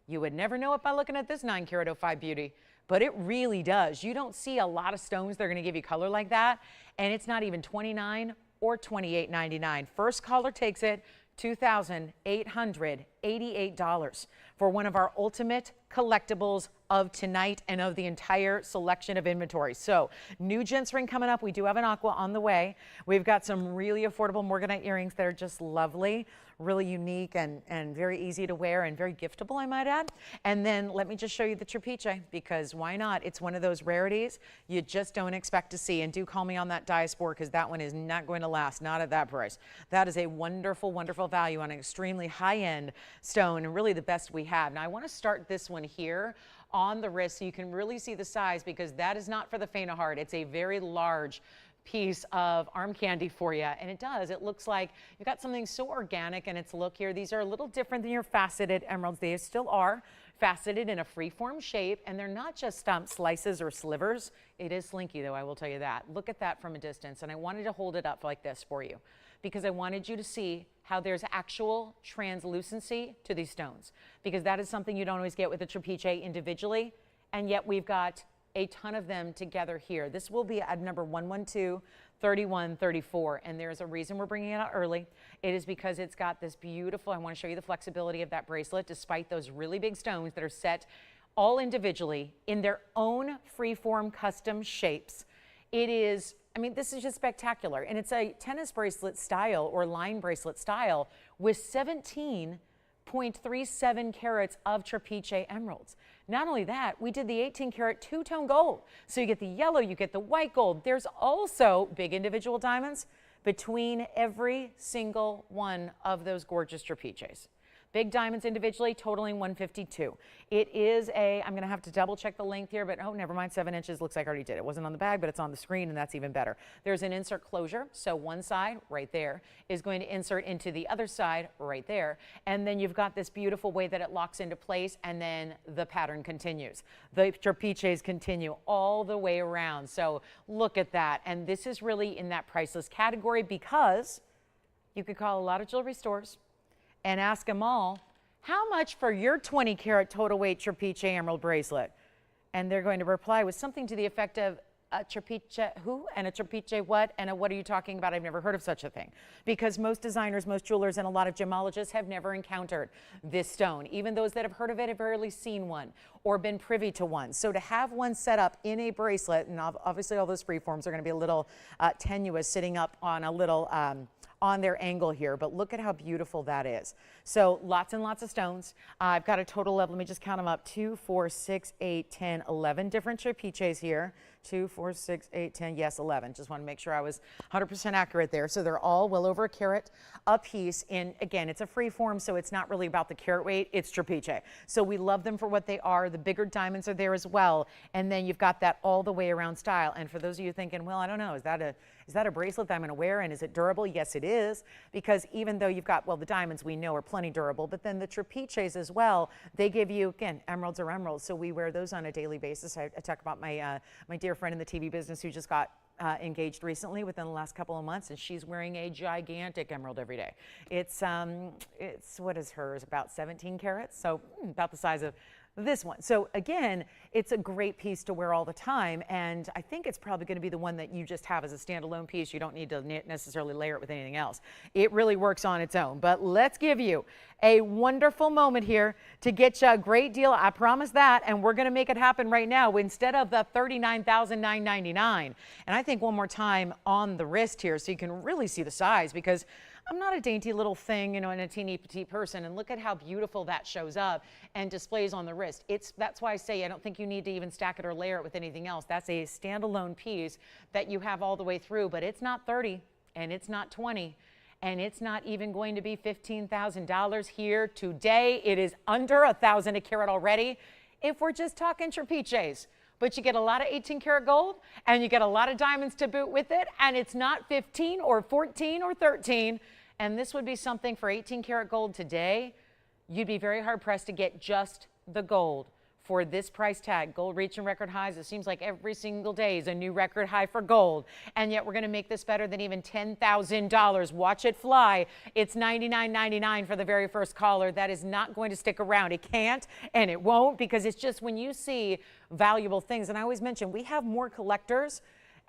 You would never know it by looking at this 9 carat 05 beauty, but it really does. You don't see a lot of stones that are going to give you color like that, and it's not even $29 or $28.99. First caller takes it, $2,888 for one of our ultimate collectibles of tonight and of the entire selection of inventory. So new gents ring coming up. We do have an aqua on the way. We've got some really affordable Morganite earrings that are just lovely, really unique and very easy to wear and very giftable, I might add. And then let me just show you the Trapiche, because why not? It's one of those rarities you just don't expect to see. And do call me on that Diaspore, because that one is not going to last, not at that price. That is a wonderful, wonderful value on an extremely high-end stone, and really the best we have. Now I want to start this one here on the wrist so you can really see the size, because that is not for the faint of heart. It's a very large piece of arm candy for you, and it does. It looks like you've got something so organic in its look here. These are a little different than your faceted emeralds. They still are faceted in a free-form shape, and they're not just slices or slivers. It is slinky, though, I will tell you that. Look at that from a distance, and I wanted to hold it up like this for you because I wanted you to see how there's actual translucency to these stones, because that is something you don't always get with the Trapiche individually, and yet we've got a ton of them together here. This will be at number 31, 34, and there's a reason we're bringing it out early. It is because it's got this beautiful, I want to show you the flexibility of that bracelet, despite those really big stones that are set all individually in their own freeform custom shapes. It is, I mean, this is just spectacular, and it's a tennis bracelet style or line bracelet style with 17.37 carats of Trapiche emeralds. Not only that, we did the 18 karat two-tone gold. So you get the yellow, you get the white gold. There's also big individual diamonds between every single one of those gorgeous Trapiches. Big diamonds individually totaling 152. It is I'm going to have to double check the length here, but oh, never mind, 7 inches. Looks like I already did. It wasn't on the bag, but it's on the screen, and that's even better. There's an insert closure. So one side right there is going to insert into the other side right there. And then you've got this beautiful way that it locks into place, and then the pattern continues. The Trapiches continue all the way around. So look at that. And this is really in that priceless category because you could call a lot of jewelry stores and ask them all, how much for your 20 karat total weight Trapiche emerald bracelet? And they're going to reply with something to the effect of a Trapiche who and a Trapiche what and a what are you talking about? I've never heard of such a thing. Because most designers, most jewelers, and a lot of gemologists have never encountered this stone. Even those that have heard of it have rarely seen one or been privy to one. So to have one set up in a bracelet, and obviously all those freeforms are going to be a little tenuous sitting up on a little on their angle here, but look at how beautiful that is. So lots and lots of stones. I've got a total of, let me just count them up, 2, 4, 6, 8, 10, 11 different Trapiches here. 2, 4, 6, 8, 10, yes, 11. Just want to make sure I was 100% accurate there. So they're all well over a carat a piece. And again, it's a free form, so it's not really about the carat weight, it's Trapiche. So we love them for what they are. The bigger diamonds are there as well. And then you've got that all the way around style. And for those of you thinking, well, I don't know, is that a bracelet that I'm going to wear, and is it durable? Yes, it is, because even though you've got, well, the diamonds we know are plenty durable, but then the Trapiches as well, they give you, again, emeralds are emeralds, so we wear those on a daily basis. I talk about my my dear friend in the TV business who just got engaged recently within the last couple of months, and she's wearing a gigantic emerald every day. It's what is hers, about 17 carats, so about the size of this one. So again, it's a great piece to wear all the time, and I think it's probably going to be the one that you just have as a standalone piece. You don't need to necessarily layer it with anything else. It really works on its own. But let's give you a wonderful moment here to get you a great deal. I promise that, and we're going to make it happen right now instead of the $39,999. And I think one more time on the wrist here so you can really see the size, because I'm not a dainty little thing, you know, and a teeny petite person, and look at how beautiful that shows up and displays on the wrist. That's why I say I don't think you need to even stack it or layer it with anything else. That's a standalone piece that you have all the way through, but it's not 30 and it's not 20 and it's not even going to be $15,000 here today. It is under $1,000 a carat already if we're just talking Trapiches. But you get a lot of 18 karat gold and you get a lot of diamonds to boot with it, and it's not 15 or 14 or 13. And this would be something for 18 karat gold today. You'd be very hard pressed to get just the gold for this price tag. Gold reaching record highs. It seems like every single day is a new record high for gold. And yet we're going to make this better than even $10,000. Watch it fly. It's $99.99 for the very first caller. That is not going to stick around. It can't and it won't, because it's just when you see valuable things. And I always mention we have more collectors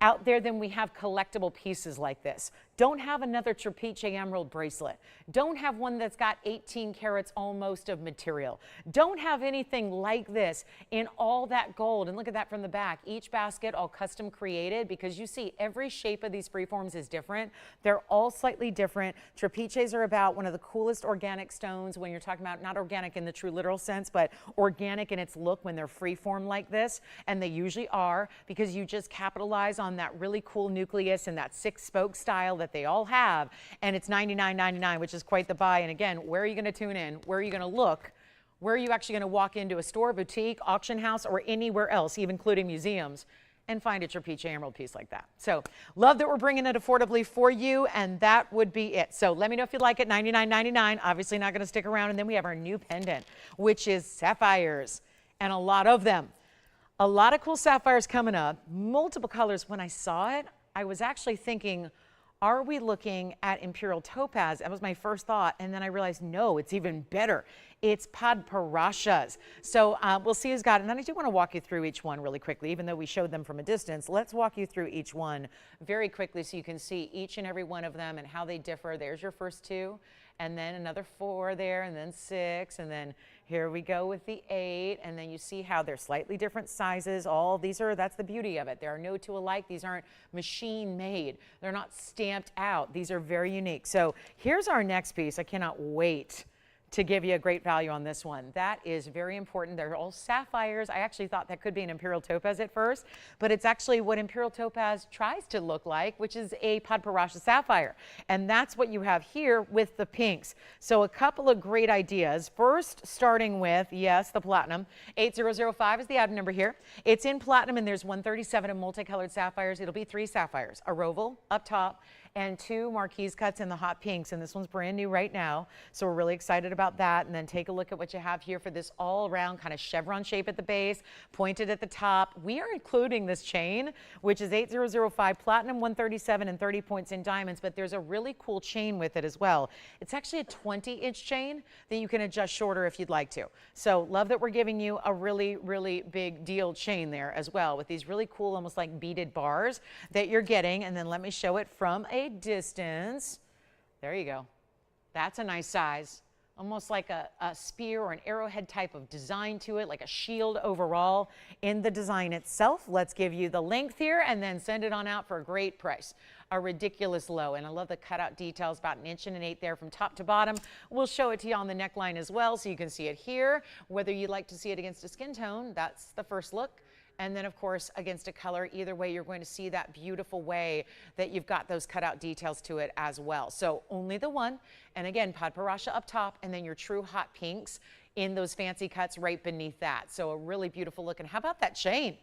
out there than we have collectible pieces like this. Don't have another Trapiche emerald bracelet. Don't have one that's got 18 carats almost of material. Don't have anything like this in all that gold. And look at that from the back. Each basket all custom created, because you see every shape of these freeforms is different. They're all slightly different. Trapiches are about one of the coolest organic stones when you're talking about, not organic in the true literal sense, but organic in its look when they're freeform like this. And they usually are, because you just capitalize on that really cool nucleus and that 6-spoke style that they all have. And it's $99.99, which is quite the buy. And again, where are you going to tune in? Where are you going to look? Where are you actually going to walk into a store, boutique, auction house, or anywhere else, even including museums, and find a Trapiche emerald piece like that? So love that we're bringing it affordably for you, and that would be it. So let me know if you like it. $99.99, obviously not going to stick around. And then we have our new pendant, which is sapphires, and a lot of them. A lot of cool sapphires coming up, multiple colors. When I saw it, I was actually thinking, Are we looking at imperial topaz? That was my first thought, and then I realized no, it's even better. It's Paraiba. So we'll see who's got it. And then I do want to walk you through each one really quickly, even though we showed them from a distance. Let's walk you through each one very quickly so you can see each and every one of them and how they differ. There's your first 2, and then another 4 there, and then 6, and then here we go with the 8, and then you see how they're slightly different sizes. All these are, that's the beauty of it. There are no 2 alike. These aren't machine made. They're not stamped out. These are very unique. So here's our next piece. I cannot wait to give you a great value on this one. That is very important. They're all sapphires. I actually thought that could be an imperial topaz at first, but it's actually what imperial topaz tries to look like, which is a Paraiba sapphire. And that's what you have here with the pinks. So a couple of great ideas. First, starting with, yes, the platinum. 8005 is the item number here. It's in platinum, and there's 137 of multicolored sapphires. It'll be 3 sapphires, a roval up top, and 2 marquise cuts in the hot pinks, and this one's brand new right now, so we're really excited about that. And then take a look at what you have here for this all-around kind of chevron shape at the base, pointed at the top. We are including this chain, which is 8005 platinum, 137 and 30 points in diamonds, but there's a really cool chain with it as well. It's actually a 20-inch chain that you can adjust shorter if you'd like to. So love that we're giving you a really, really big deal chain there as well, with these really cool, almost like beaded bars that you're getting. And then let me show it from a distance. There you go. That's a nice size. Almost like a spear or an arrowhead type of design to it, like a shield overall in the design itself. Let's give you the length here and then send it on out for a great price. A ridiculous low. And I love the cutout details, about 1 1/8 inches there from top to bottom. We'll show it to you on the neckline as well, so you can see it here. Whether you'd like to see it against a skin tone, that's the first look. And then, of course, against a color, either way, you're going to see that beautiful way that you've got those cutout details to it as well. So only the one. And again, Paraiba up top, and then your true hot pinks in those fancy cuts right beneath that. So a really beautiful look. And how about that chain?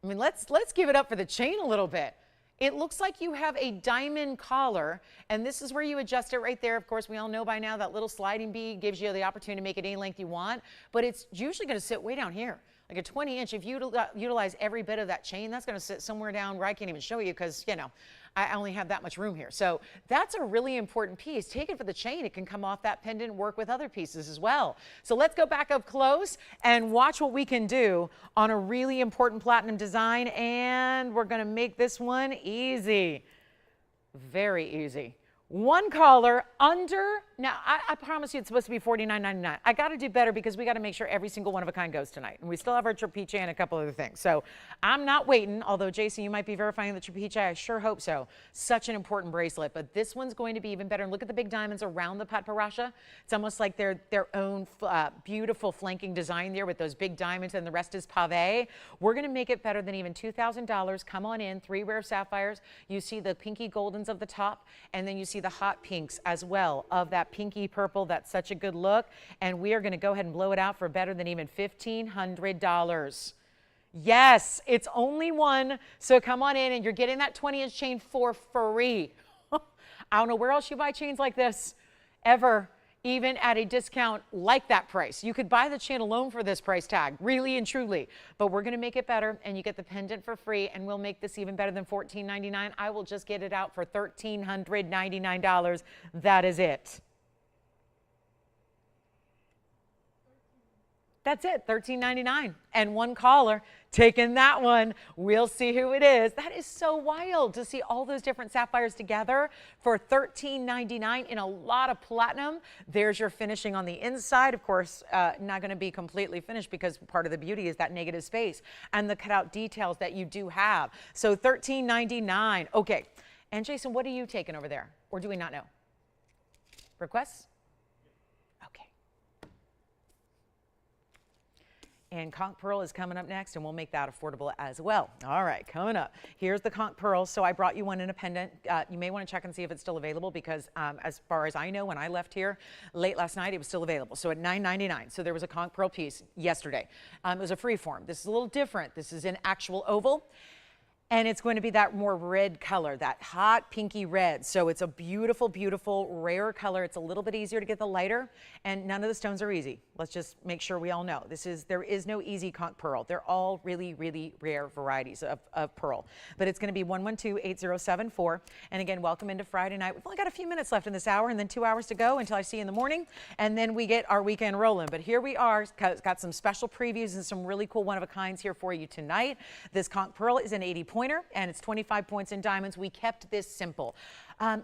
I mean, let's give it up for the chain a little bit. It looks like you have a diamond collar, and this is where you adjust it right there. Of course, we all know by now that little sliding bead gives you the opportunity to make it any length you want, but it's usually going to sit way down here. Like a 20-inch, if you utilize every bit of that chain, that's going to sit somewhere down where I can't even show you because, you know, I only have that much room here. So that's a really important piece. Take it for the chain. It can come off that pendant and work with other pieces as well. So let's go back up close and watch what we can do on a really important platinum design. And we're going to make this one easy. Very easy. One collar under, now I promise you it's supposed to be $49.99. I got to do better because we got to make sure every single one of a kind goes tonight. And we still have our Trapiche and a couple other things. So I'm not waiting, although Jason, you might be verifying the Trapiche. I sure hope so. Such an important bracelet, but this one's going to be even better. And look at the big diamonds around the Paraiba. It's almost like their own beautiful flanking design there with those big diamonds, and the rest is pave. We're going to make it better than even $2,000. Come on in, 3 rare sapphires. You see the pinky goldens of the top, and then you see the hot pinks as well of that pinky purple. That's such a good look. And we are going to go ahead and blow it out for better than even $1,500. Yes, it's only one. So come on in, and you're getting that 20-inch chain for free. I don't know where else you buy chains like this ever, even at a discount like that price. You could buy the chain alone for this price tag, really and truly. But we're going to make it better, and you get the pendant for free, and we'll make this even better than $14.99. I will just get it out for $1,399. That is it. That's it, $13.99. And one caller taking that one. We'll see who it is. That is so wild to see all those different sapphires together for $13.99 in a lot of platinum. There's your finishing on the inside. Of course, not going to be completely finished because part of the beauty is that negative space and the cutout details that you do have. So $13.99. Okay. And Jason, what are you taking over there? Or do we not know? Requests? And Conch Pearl is coming up next, and we'll make that affordable as well. All right, coming up. Here's the Conch Pearl. So I brought you one in a pendant. You may want to check and see if it's still available because as far as I know, when I left here late last night, it was still available. So at $9.99. So there was a Conch Pearl piece yesterday. It was a free form. This is a little different. This is an actual oval. And it's going to be that more red color, that hot pinky red. So it's a beautiful, beautiful, rare color. It's a little bit easier to get the lighter, and none of the stones are easy. Let's just make sure we all know. There is no easy conch pearl. They're all really, really rare varieties of pearl. But it's going to be 112-8074. And again, welcome into Friday night. We've only got a few minutes left in this hour, and then 2 hours to go until I see you in the morning. And then we get our weekend rolling. But here we are. Got some special previews and some really cool one-of-a-kinds here for you tonight. This conch pearl is an 80-pointer, and it's 25 points in diamonds. We kept this simple.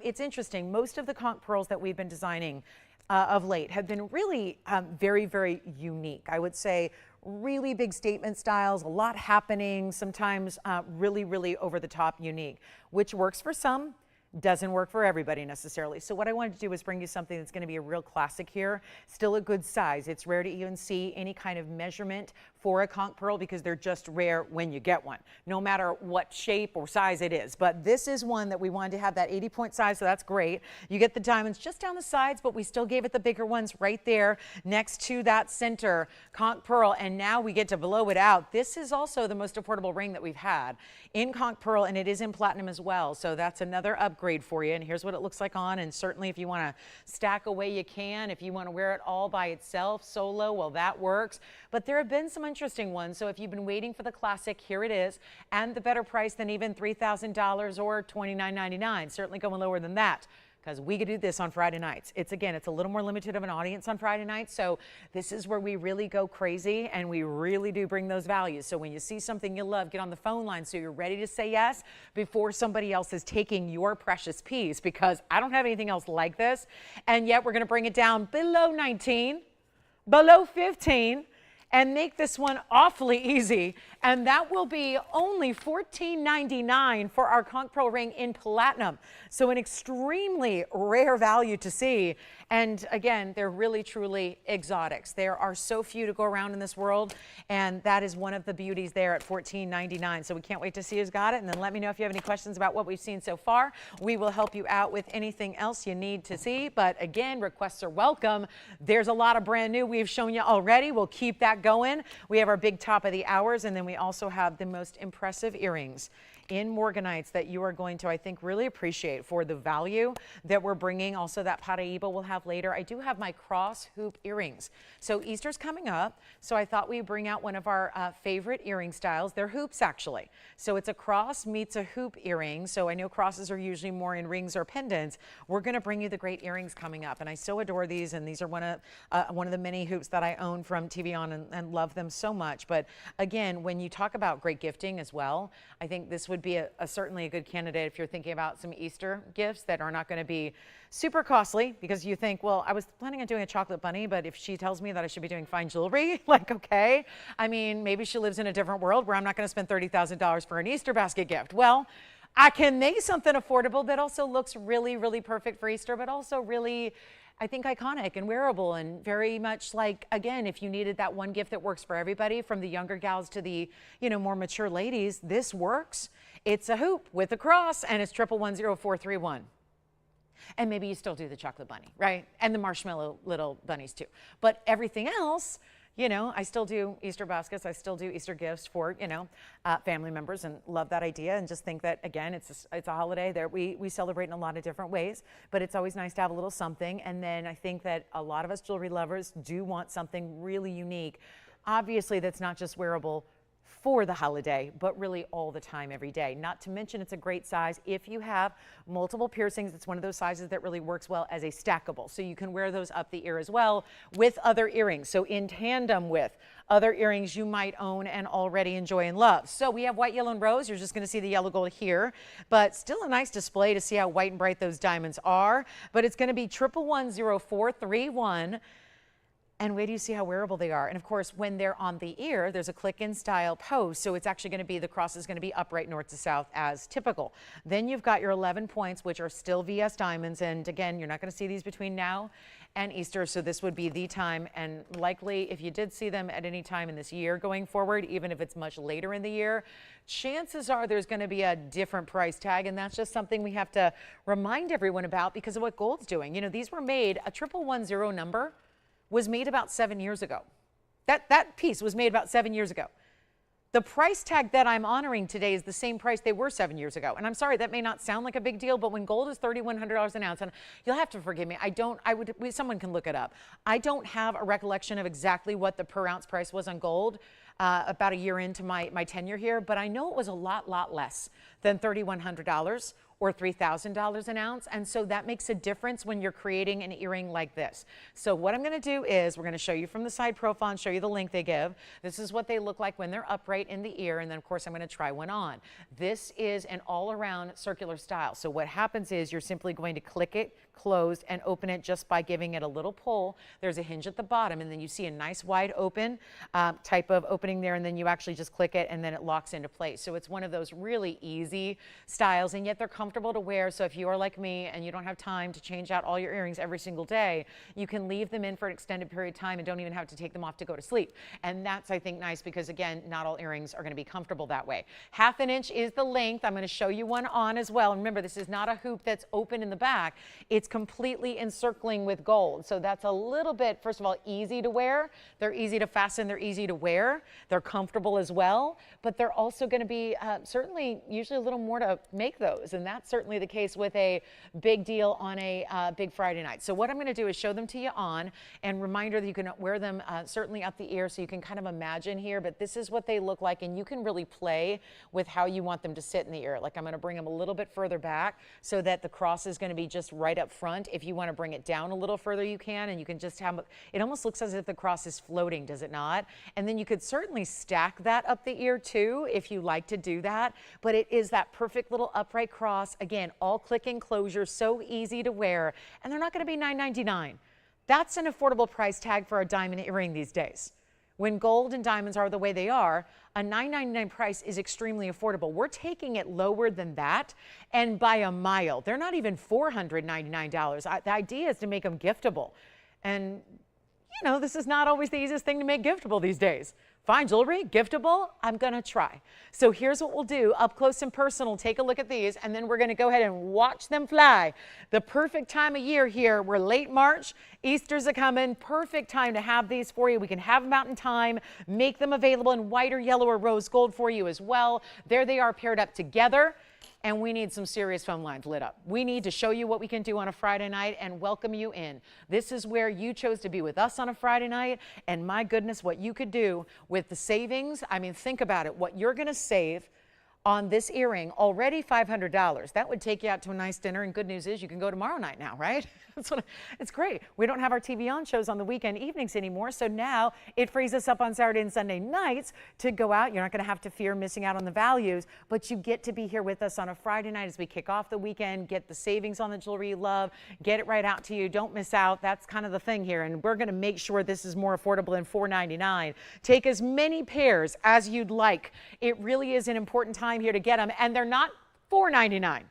It's interesting. Most of the conch pearls that we've been designing of late have been really very, very unique. I would say really big statement styles, a lot happening, sometimes really, really over the top unique, which works for some, doesn't work for everybody necessarily. So what I wanted to do was bring you something that's going to be a real classic here, still a good size. It's rare to even see any kind of measurement for a conch pearl because they're just rare when you get one, no matter what shape or size it is. But this is one that we wanted to have that 80-point size, so that's great. You get the diamonds just down the sides, but we still gave it the bigger ones right there next to that center conch pearl, and now we get to blow it out. This is also the most affordable ring that we've had in conch pearl, and it is in platinum as well, so that's another upgrade for you. And here's what it looks like on, and certainly if you want to stack away, you can. If you want to wear it all by itself, solo, well, that works. But there have been some interesting ones, so if you've been waiting for the classic, here it is, and the better price than even $3,000 or $29.99, certainly going lower than that, because we could do this on Friday nights. It's a little more limited of an audience on Friday nights, so this is where we really go crazy and we really do bring those values. So when you see something you love, get on the phone line so you're ready to say yes before somebody else is taking your precious piece, because I don't have anything else like this, and yet we're going to bring it down below 19, below 15, and make this one awfully easy. And that will be only $14.99 for our conch pearl ring in platinum. So an extremely rare value to see. And again, they're really, truly exotics. There are so few to go around in this world, and that is one of the beauties there at $14.99. So we can't wait to see who's got it. And then let me know if you have any questions about what we've seen so far. We will help you out with anything else you need to see. But again, requests are welcome. There's a lot of brand new we've shown you already. We'll keep that going. We have our big top of the hours, and then we also have the most impressive earrings in Morganites that you are going to, I think, really appreciate for the value that we're bringing. Also, that Paraiba we'll have later. I do have my cross hoop earrings. So Easter's coming up, so I thought we'd bring out one of our favorite earring styles. They're hoops, actually. So it's a cross meets a hoop earring. So I know crosses are usually more in rings or pendants. We're going to bring you the great earrings coming up, and I so adore these, and these are one of the many hoops that I own from TVON and love them so much. But again, when you talk about great gifting as well, I think this would be certainly a good candidate if you're thinking about some Easter gifts that are not going to be super costly, because you think, well, I was planning on doing a chocolate bunny, but if she tells me that I should be doing fine jewelry, like, okay, I mean, maybe she lives in a different world where I'm not going to spend $30,000 for an Easter basket gift. Well, I can make something affordable that also looks really, really perfect for Easter, but also really, I think, iconic and wearable, and very much like, again, if you needed that one gift that works for everybody, from the younger gals to the, more mature ladies, this works. It's a hoop with a cross, and it's 1110431. And maybe you still do the chocolate bunny, right? And the marshmallow little bunnies too. But everything else, I still do Easter baskets. I still do Easter gifts for, family members, and love that idea. And just think that, again, it's a holiday that we celebrate in a lot of different ways, but it's always nice to have a little something. And then I think that a lot of us jewelry lovers do want something really unique. Obviously, that's not just wearable for the holiday, but really all the time, every day. Not to mention, it's a great size. If you have multiple piercings, it's one of those sizes that really works well as a stackable. So you can wear those up the ear as well with other earrings. So in tandem with other earrings you might own and already enjoy and love. So we have white, yellow, and rose. You're just going to see the yellow gold here, but still a nice display to see how white and bright those diamonds are. But it's going to be 1110431. And wait till you see how wearable they are. And of course, when they're on the ear, there's a click-in style post. So it's actually going to be, the cross is going to be upright north to south as typical. Then you've got your 11 points, which are still VS diamonds. And again, you're not going to see these between now and Easter. So this would be the time. And likely, if you did see them at any time in this year going forward, even if it's much later in the year, chances are there's going to be a different price tag. And that's just something we have to remind everyone about because of what gold's doing. These were made, a 1110 number was made about 7 years ago. That piece was made about 7 years ago. The price tag that I'm honoring today is the same price they were 7 years ago. And I'm sorry, that may not sound like a big deal, but when gold is $3,100 an ounce, and you'll have to forgive me, someone can look it up. I don't have a recollection of exactly what the per ounce price was on gold about a year into my tenure here, but I know it was a lot less than $3,100 or $3,000 an ounce. And so that makes a difference when you're creating an earring like this. So what I'm going to do is we're going to show you from the side profile and show you the length they give. This is what they look like when they're upright in the ear. And then of course I'm going to try one on. This is an all around circular style. So what happens is you're simply going to click it closed and open it just by giving it a little pull. There's a hinge at the bottom, and then you see a nice wide open type of opening there, and then you actually just click it and then it locks into place. So it's one of those really easy styles, and yet they're comfortable to wear. So if you are like me and you don't have time to change out all your earrings every single day, you can leave them in for an extended period of time and don't even have to take them off to go to sleep. And that's, I think, nice because again, not all earrings are going to be comfortable that way. 1/2 inch is the length. I'm going to show you one on as well. And remember, this is not a hoop that's open in the back. It's completely encircling with gold. So that's a little bit, first of all, easy to wear. They're easy to fasten. They're easy to wear. They're comfortable as well, but they're also going to be certainly usually a little more to make those. And that's certainly the case with a big deal on a big Friday night. So what I'm going to do is show them to you on, and reminder that you can wear them certainly up the ear, so you can kind of imagine here, but this is what they look like, and you can really play with how you want them to sit in the ear. Like I'm going to bring them a little bit further back so that the cross is going to be just right up front. If you want to bring it down a little further, you can, and you can just have, it almost looks as if the cross is floating, does it not? And then you could certainly stack that up the ear too, if you like to do that, but it is that perfect little upright cross. Again, all click enclosure, so easy to wear, and they're not going to be $9.99. That's an affordable price tag for a diamond earring these days. When gold and diamonds are the way they are, a $9.99 price is extremely affordable. We're taking it lower than that, and by a mile. They're not even $499. The idea is to make them giftable. And, you know, this is not always the easiest thing to make giftable these days. Fine jewelry, giftable, I'm going to try. So here's what we'll do, up close and personal, take a look at these, and then we're going to go ahead and watch them fly. The perfect time of year here, we're late March, Easter's a coming, perfect time to have these for you. We can have them out in time, make them available in white or yellow or rose gold for you as well. There they are paired up together. And we need some serious phone lines lit up. We need to show you what we can do on a Friday night and welcome you in. This is where you chose to be with us on a Friday night, and my goodness, what you could do with the savings. I mean, think about it, what you're gonna save on this earring, already $500. That would take you out to a nice dinner, and good news is you can go tomorrow night now, right? It's great. We don't have our TVON shows on the weekend evenings anymore, so now it frees us up on Saturday and Sunday nights to go out. You're not going to have to fear missing out on the values, but you get to be here with us on a Friday night as we kick off the weekend, get the savings on the jewelry you love, get it right out to you. Don't miss out. That's kind of the thing here, and we're going to make sure this is more affordable than $4.99. Take as many pairs as you'd like. It really is an important time here to get them, and they're not $4.99.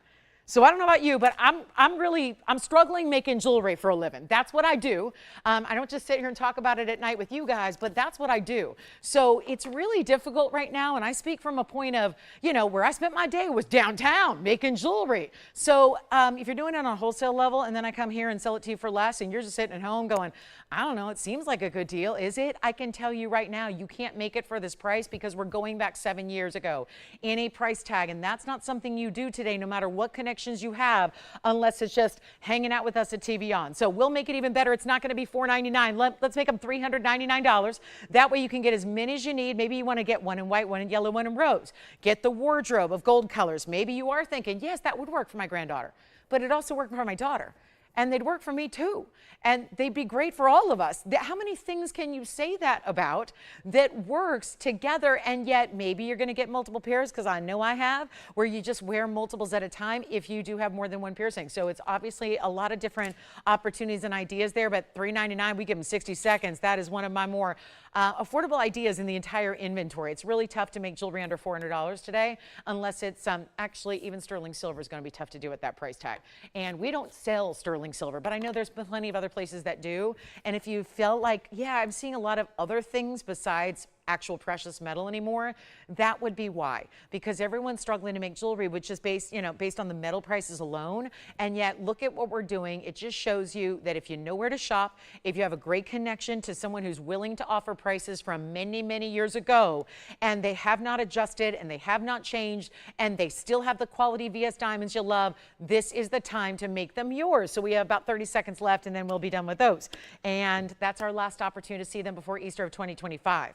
So I don't know about you, but I'm struggling making jewelry for a living. That's what I do. I don't just sit here and talk about it at night with you guys, but that's what I do. So it's really difficult right now, and I speak from a point of, you know, where I spent my day was downtown making jewelry. So if you're doing it on a wholesale level, and then I come here and sell it to you for less, and you're just sitting at home going, I don't know, it seems like a good deal. Is it? I can tell you right now, you can't make it for this price because we're going back 7 years ago in a price tag, and that's not something you do today, no matter what connections you have, unless it's just hanging out with us at TVON. So we'll make it even better. It's not going to be $4.99. Let's make them $399. That way you can get as many as you need. Maybe you want to get one in white, one in yellow, one in rose. Get the wardrobe of gold colors. Maybe you are thinking, yes, that would work for my granddaughter, but it also worked for my daughter. And they'd work for me too. And they'd be great for all of us. How many things can you say that about that works together, and yet maybe you're gonna get multiple pairs, because I know I have, where you just wear multiples at a time if you do have more than one piercing. So it's obviously a lot of different opportunities and ideas there, but $3.99, we give them 60 seconds. That is one of my more affordable ideas in the entire inventory. It's really tough to make jewelry under $400 today, unless it's actually even sterling silver is going to be tough to do at that price tag. And we don't sell sterling silver, but I know there's plenty of other places that do. And if you felt like, yeah, I'm seeing a lot of other things besides actual precious metal anymore, that would be why. Because everyone's struggling to make jewelry, which is based, based on the metal prices alone. And yet, look at what we're doing. It just shows you that if you know where to shop, if you have a great connection to someone who's willing to offer prices from many, many years ago, and they have not adjusted and they have not changed, and they still have the quality VS diamonds you love, this is the time to make them yours. So we have about 30 seconds left, and then we'll be done with those. And that's our last opportunity to see them before Easter of 2025.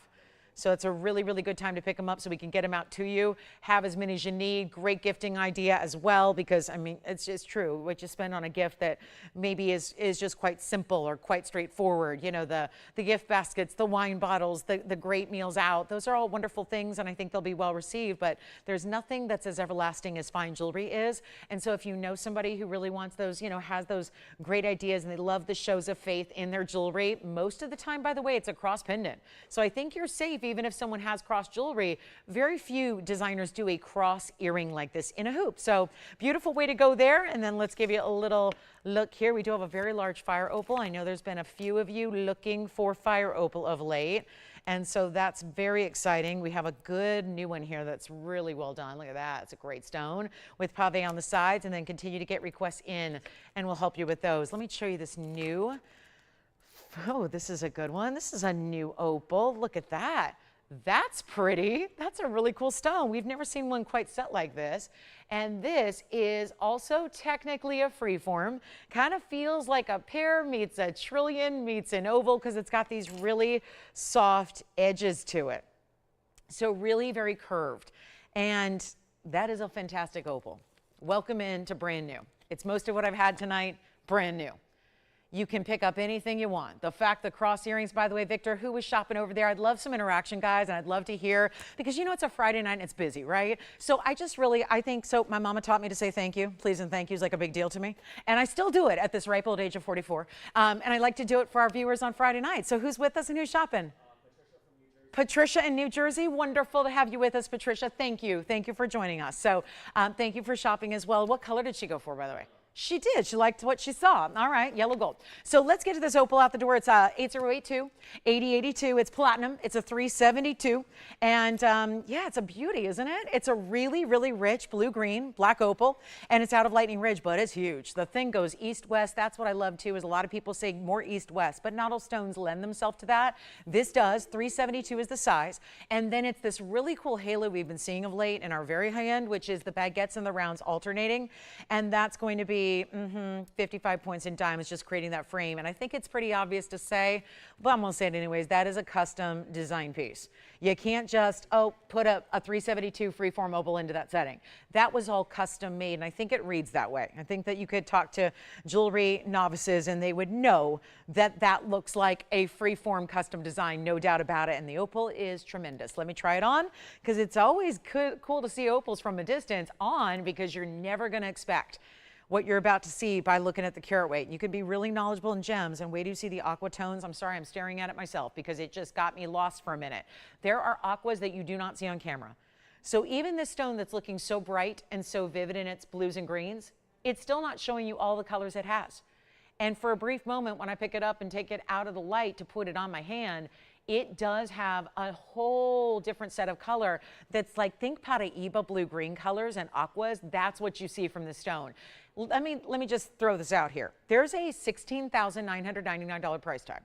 So it's a really, really good time to pick them up so we can get them out to you. Have as many as you need. Great gifting idea as well, because I mean, it's just true. What you spend on a gift that maybe is just quite simple or quite straightforward. You know, the gift baskets, the wine bottles, the great meals out. Those are all wonderful things, and I think they'll be well received, but there's nothing that's as everlasting as fine jewelry is. And so if you know somebody who really wants those, has those great ideas and they love the shows of faith in their jewelry, most of the time, by the way, it's a cross pendant. So I think you're safe. Even if someone has cross jewelry, very few designers do a cross earring like this in a hoop. So beautiful way to go there. And then let's give you a little look here. We do have a very large fire opal. I know there's been a few of you looking for fire opal of late. And so that's very exciting. We have a good new one here that's really well done. Look at that. It's a great stone with pave on the sides, and then continue to get requests in and we'll help you with those. Let me show you this new. Oh, this is a good one. This is a new opal. Look at that. That's pretty. That's a really cool stone. We've never seen one quite set like this. And this is also technically a freeform. Kind of feels like a pear meets a trillion meets an oval because it's got these really soft edges to it. So really very curved. And that is a fantastic opal. Welcome into brand new. It's most of what I've had tonight, brand new. You can pick up anything you want. The fact the cross earrings, by the way, Victor, who was shopping over there? I'd love some interaction, guys, and I'd love to hear, because it's a Friday night and it's busy, right? So I think, so my mama taught me to say thank you. Please and thank you is like a big deal to me. And I still do it at this ripe old age of 44. And I like to do it for our viewers on Friday night. So who's with us and who's shopping? Patricia in New Jersey. Wonderful to have you with us, Patricia. Thank you. Thank you for joining us. So thank you for shopping as well. What color did she go for, by the way? She did. She liked what she saw. All right, yellow gold. So let's get to this opal out the door. It's 8082, 8082. It's platinum. It's a 372. And yeah, it's a beauty, isn't it? It's a really, really rich blue-green, black opal. And it's out of Lightning Ridge, but it's huge. The thing goes east-west. That's what I love, too, is a lot of people say more east-west. But not all stones lend themselves to that. This does. 372 is the size. And then it's this really cool halo we've been seeing of late in our very high end, which is the baguettes and the rounds alternating. And that's going to be 55 points in diamonds, just creating that frame. And I think it's pretty obvious to say, but I'm going to say it anyways, that is a custom design piece. You can't just, put a 372 freeform opal into that setting. That was all custom made, and I think it reads that way. I think that you could talk to jewelry novices and they would know that that looks like a freeform custom design, no doubt about it. And the opal is tremendous. Let me try it on, because it's always cool to see opals from a distance on, because you're never going to expect what you're about to see by looking at the carat weight. You could be really knowledgeable in gems and wait till you see the aqua tones. I'm sorry, I'm staring at it myself because it just got me lost for a minute. There are aquas that you do not see on camera. So even this stone that's looking so bright and so vivid in its blues and greens, it's still not showing you all the colors it has. And for a brief moment, when I pick it up and take it out of the light to put it on my hand, it does have a whole different set of color that's like, think Paraiba blue-green colors and aquas. That's what you see from the stone. Let me just throw this out here. There's a $16,999 price tag.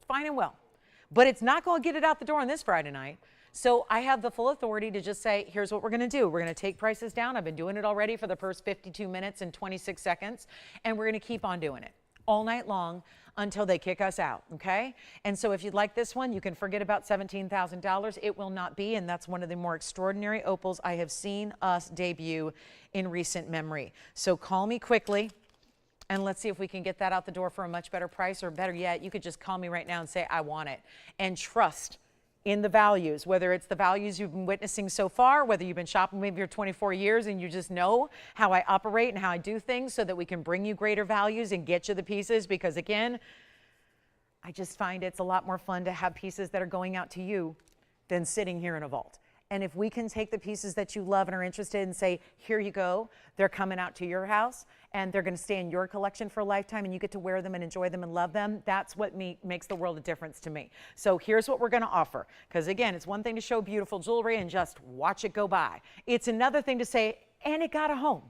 Fine and well. But it's not going to get it out the door on this Friday night. So I have the full authority to just say, here's what we're going to do. We're going to take prices down. I've been doing it already for the first 52 minutes and 26 seconds. And we're going to keep on doing it all night long until they kick us out, okay? And so if you'd like this one, you can forget about $17,000. It will not be, and that's one of the more extraordinary opals I have seen us debut in recent memory. So call me quickly, and let's see if we can get that out the door for a much better price, or better yet, you could just call me right now and say, I want it. And trust in the values, whether it's the values you've been witnessing so far, whether you've been shopping maybe for 24 years and you just know how I operate and how I do things so that we can bring you greater values and get you the pieces, because again, I just find it's a lot more fun to have pieces that are going out to you than sitting here in a vault. And if we can take the pieces that you love and are interested in and say, here you go, they're coming out to your house and they're going to stay in your collection for a lifetime and you get to wear them and enjoy them and love them, that's what makes the world a difference to me. So here's what we're going to offer. Because again, it's one thing to show beautiful jewelry and just watch it go by. It's another thing to say, and it got a home.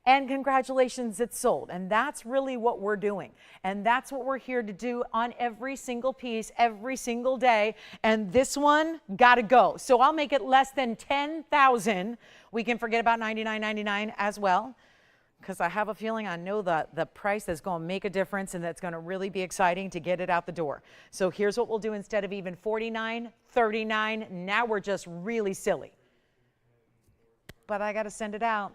And congratulations, it's sold. And that's really what we're doing. And that's what we're here to do on every single piece, every single day. And this one got to go. So I'll make it less than $10,000. We can forget about $99.99 as well, because I have a feeling I know the price that's going to make a difference and that's going to really be exciting to get it out the door. So here's what we'll do instead of even $49, $39. Now we're just really silly. But I got to send it out.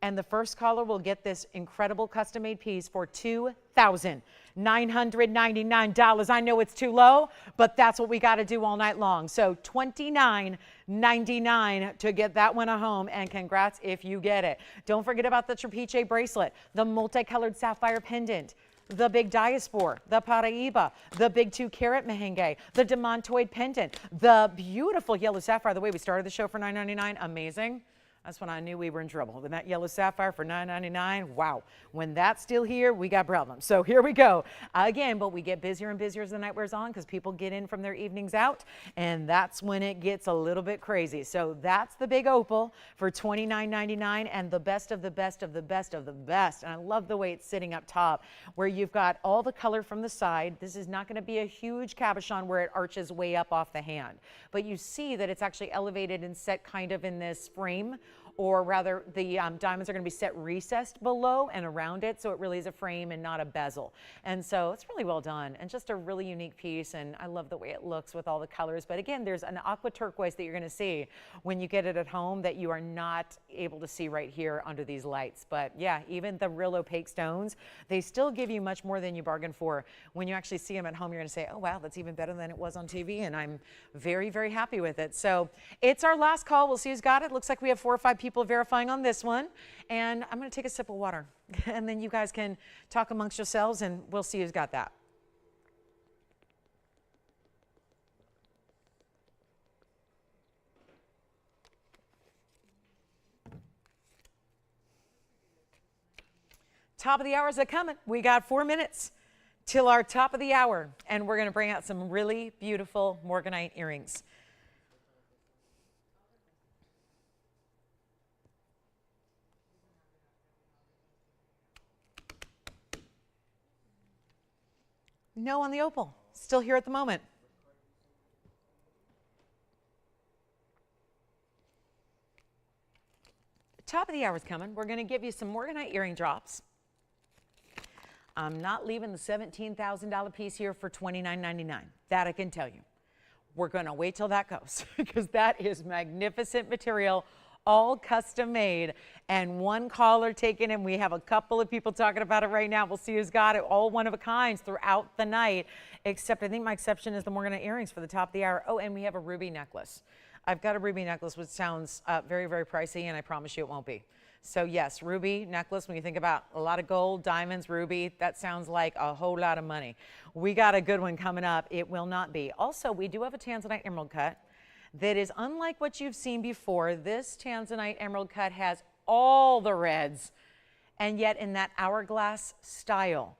And the first caller will get this incredible custom-made piece for $2,999. I know it's too low, but that's what we got to do all night long. So $29.99 to get that one a home, and congrats if you get it. Don't forget about the Trapiche bracelet, the multicolored sapphire pendant, the big Diaspore, the Paraiba, the big 2-carat Mahenge, the Demantoid pendant, the beautiful yellow sapphire. The way we started the show for $9.99, amazing. That's when I knew we were in trouble. When that yellow sapphire for $9.99, wow. When that's still here, we got problems. So here we go. Again, but we get busier and busier as the night wears on because people get in from their evenings out, and that's when it gets a little bit crazy. So that's the big opal for $29.99, and the best of the best of the best of the best. And I love the way it's sitting up top where you've got all the color from the side. This is not going to be a huge cabochon where it arches way up off the hand, but you see that it's actually elevated and set kind of in this frame, or rather the diamonds are going to be set recessed below and around it, so it really is a frame and not a bezel. And so it's really well done and just a really unique piece, and I love the way it looks with all the colors. But again, there's an aqua turquoise that you're going to see when you get it at home that you are not able to see right here under these lights. But yeah, even the real opaque stones, they still give you much more than you bargained for. When you actually see them at home, you're going to say, oh wow, that's even better than it was on TV, and I'm very, very happy with it. So it's our last call. We'll see who's got it. Looks like we have 4 or 5 people verifying on this one, and I'm going to take a sip of water and then you guys can talk amongst yourselves and we'll see who's got that. Top of the hours are coming. We got 4 minutes till our top of the hour, and we're going to bring out some really beautiful Morganite earrings. No on the opal. Still here at the moment. Top of the hour's coming. We're going to give you some Morganite earring drops. I'm not leaving the $17,000 piece here for $29.99. That I can tell you. We're going to wait till that goes because that is magnificent material, all custom made, and one caller taken, and we have a couple of people talking about it right now. We'll see who's got it. All one of a kinds throughout the night, except I think my exception is the Morganite earrings for the top of the hour. Oh, and we have a ruby necklace. I've got a ruby necklace, which sounds very, very pricey, and I promise you it won't be. So yes, ruby necklace, when you think about a lot of gold, diamonds, ruby, that sounds like a whole lot of money. We got a good one coming up. It will not be. Also, we do have a Tanzanite emerald cut that is unlike what you've seen before. This Tanzanite emerald cut has all the reds, and yet in that hourglass style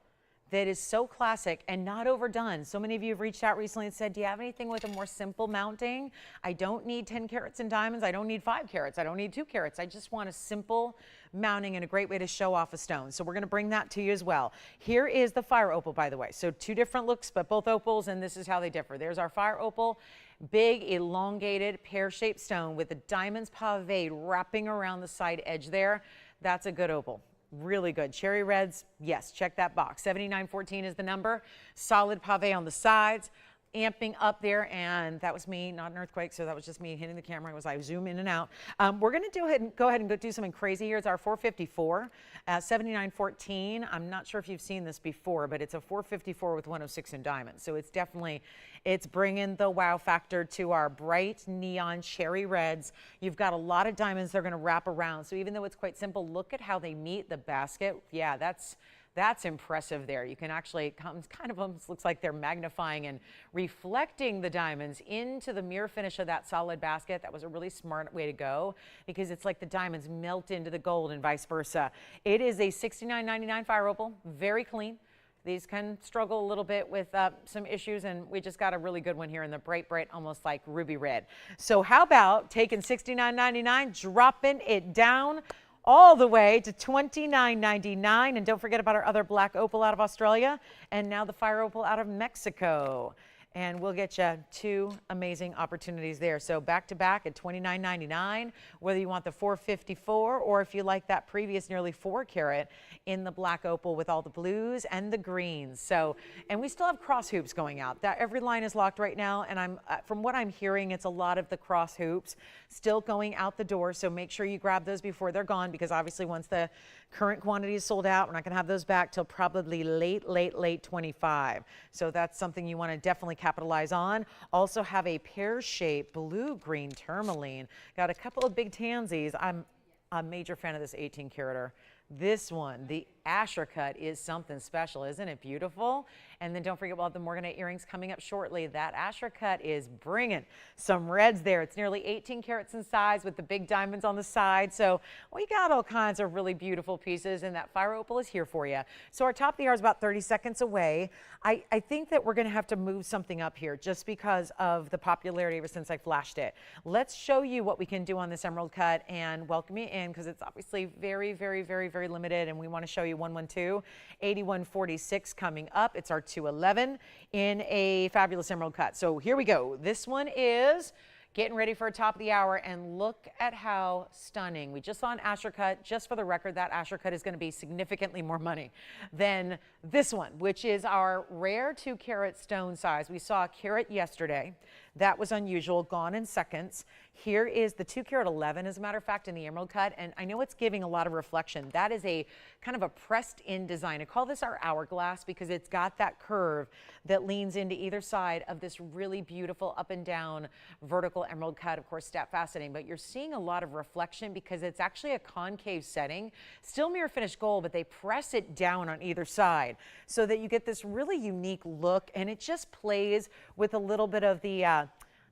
that is so classic and not overdone. So many of you have reached out recently and said, do you have anything with a more simple mounting? I don't need 10 carats in diamonds. I don't need 5 carats. I don't need 2 carats. I just want a simple mounting and a great way to show off a stone. So we're going to bring that to you as well. Here is the fire opal, by the way. So 2 different looks, but both opals, and this is how they differ. There's our fire opal. Big, elongated, pear-shaped stone with the diamonds paved wrapping around the side edge there. That's a good opal. Really good. Cherry reds, yes, check that box. 7914 is the number. Solid pave on the sides, amping up there, and that was me, not an earthquake, so that was just me hitting the camera as I zoom in and out. We're going to go ahead and go do something crazy here. It's our 454, 7914. I'm not sure if you've seen this before, but it's a 454 with 106 in diamonds. So it's definitely, it's bringing the wow factor to our bright neon cherry reds. You've got a lot of diamonds they're going to wrap around. So even though it's quite simple, look at how they meet the basket. Yeah, that's That's impressive there. You can actually kind of almost looks like they're magnifying and reflecting the diamonds into the mirror finish of that solid basket. That was a really smart way to go because it's like the diamonds melt into the gold and vice versa. It is a $69.99 fire opal, very clean. These can struggle a little bit with some issues, and we just got a really good one here in the bright, almost like ruby red. So how about taking $69.99, dropping it down all the way to $29.99. And don't forget about our other black opal out of Australia, and now the fire opal out of Mexico. And we'll get you 2 amazing opportunities there. So back to back at $29.99, whether you want the 454 or if you like that previous nearly 4 carat in the black opal with all the blues and the greens. So, and we still have cross hoops going out. That every line is locked right now, and from what I'm hearing, it's a lot of the cross hoops still going out the door. So make sure you grab those before they're gone, because obviously once the current quantity is sold out, we're not going to have those back till probably late 25. So that's something you want to definitely capitalize on. Also have a pear-shaped blue-green tourmaline. Got a couple of big tansies. I'm a major fan of this 18 carater. This one, the Asher cut, is something special. Isn't it beautiful? And then don't forget about the Morganite earrings coming up shortly. That Asher cut is bringing some reds there. It's nearly 18 carats in size with the big diamonds on the side. So we got all kinds of really beautiful pieces, and that fire opal is here for you. So our top of the hour is about 30 seconds away. I think that we're going to have to move something up here just because of the popularity ever since I flashed it. Let's show you what we can do on this emerald cut and welcome you in, because it's obviously very limited, and we want to show you 112 8146 coming up. It's our 211 in a fabulous emerald cut. So here we go. This one is getting ready for a top of the hour, and look at how stunning. We just saw an Asher cut. Just for the record, that Asher cut is going to be significantly more money than this one, which is our rare 2 carat stone size. We saw a carat yesterday. That was unusual, gone in seconds. Here is the 2 carat 11, as a matter of fact, in the emerald cut, and I know it's giving a lot of reflection. That is a kind of a pressed in design. I call this our hourglass because it's got that curve that leans into either side of this really beautiful up and down vertical emerald cut, of course, stat faceting, but you're seeing a lot of reflection because it's actually a concave setting, still mirror finished gold, but they press it down on either side so that you get this really unique look, and it just plays with a little bit of the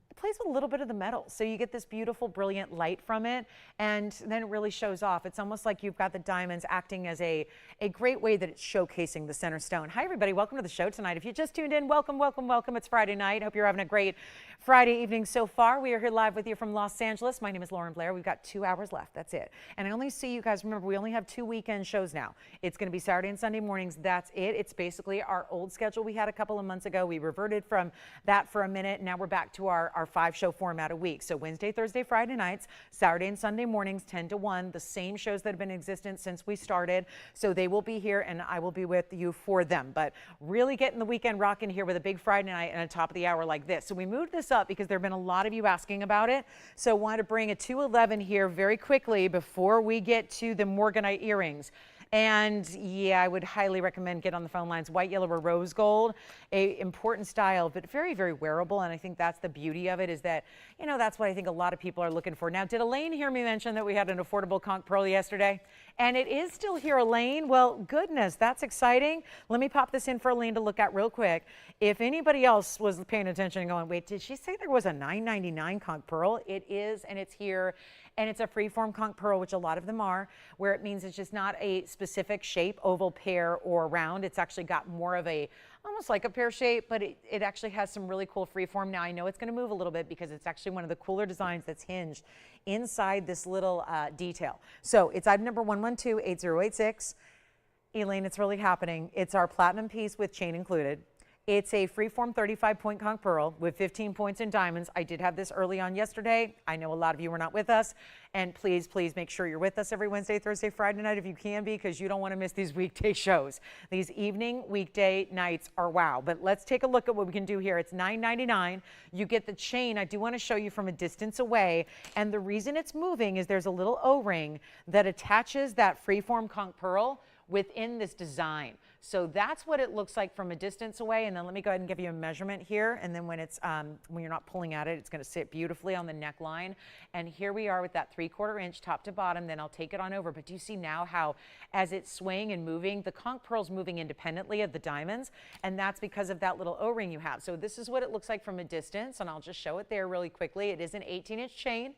it plays with a little bit of the metal. So you get this beautiful, brilliant light from it, and then it really shows off. It's almost like you've got the diamonds acting as a great way that it's showcasing the center stone. Hi, everybody. Welcome to the show tonight. If you just tuned in, welcome. It's Friday night. Hope you're having a great Friday evening so far. We are here live with you from Los Angeles. My name is Lauren Blair. We've got 2 hours left. That's it. And I only see you guys, remember, we only have 2 weekend shows now. It's going to be Saturday and Sunday mornings. That's it. It's basically our old schedule we had a couple of months ago. We reverted from that for a minute. Now we're back to our 5-show format a week. So Wednesday, Thursday, Friday nights, Saturday and Sunday mornings, 10 to 1, the same shows that have been in existence since we started. So they will be here, and I will be with you for them. But really getting the weekend rocking here with a big Friday night and a top of the hour like this. So we moved this up because there have been a lot of you asking about it. So wanted to bring a 211 here very quickly before we get to the Morganite earrings. And yeah, I would highly recommend get on the phone lines. White, yellow, or rose gold, a important style, but very wearable. And I think that's the beauty of it, is that, you know, that's what I think a lot of people are looking for. Now, did Elaine hear me mention that we had an affordable conch pearl yesterday? And it is still here, Elaine. Well, goodness, that's exciting. Let me pop this in for Elaine to look at real quick. If anybody else was paying attention and going, wait, did she say there was a $9.99 conch pearl? It is, and it's here. And it's a freeform conch pearl, which a lot of them are, where it means it's just not a specific shape, oval, pear, or round. It's actually got more of a, almost like a pear shape, but it actually has some really cool freeform. Now, I know it's going to move a little bit because it's actually one of the cooler designs that's hinged inside this little detail. So it's item number 112-8086. Elaine, it's really happening. It's our platinum piece with chain included. It's a freeform 35-point conch pearl with 15 points in diamonds. I did have this early on yesterday. I know a lot of you were not with us. And please make sure you're with us every Wednesday, Thursday, Friday night if you can be, because you don't want to miss these weekday shows. These evening, weekday nights are wow. But let's take a look at what we can do here. It's $9.99. You get the chain. I do want to show you from a distance away. And the reason it's moving is there's a little O-ring that attaches that freeform conch pearl within this design. So that's what it looks like from a distance away. And then let me go ahead and give you a measurement here. And then when it's when you're not pulling at it, it's going to sit beautifully on the neckline. And here we are with that 3/4 inch top to bottom. Then I'll take it on over. But do you see now how as it's swaying and moving, the conch pearl's moving independently of the diamonds, and that's because of that little O-ring you have. So this is what it looks like from a distance, and I'll just show it there really quickly. It is an 18-inch chain,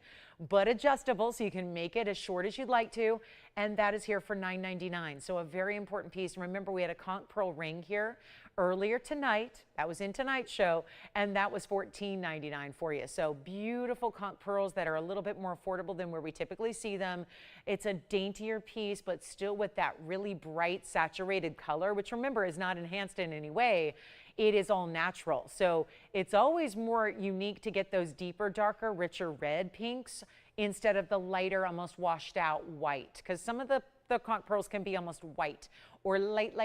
but adjustable, so you can make it as short as you'd like to, and that is here for $9.99. So a very important piece. Remember, we had a conch pearl ring here earlier tonight. That was in tonight's show, and that was $14.99 for you. So beautiful conch pearls that are a little bit more affordable than where we typically see them. It's a daintier piece, but still with that really bright saturated color, which remember is not enhanced in any way. It is all natural. So it's always more unique to get those deeper, darker, richer red pinks instead of the lighter, almost washed out white, because some of the conch pearls can be almost white or light,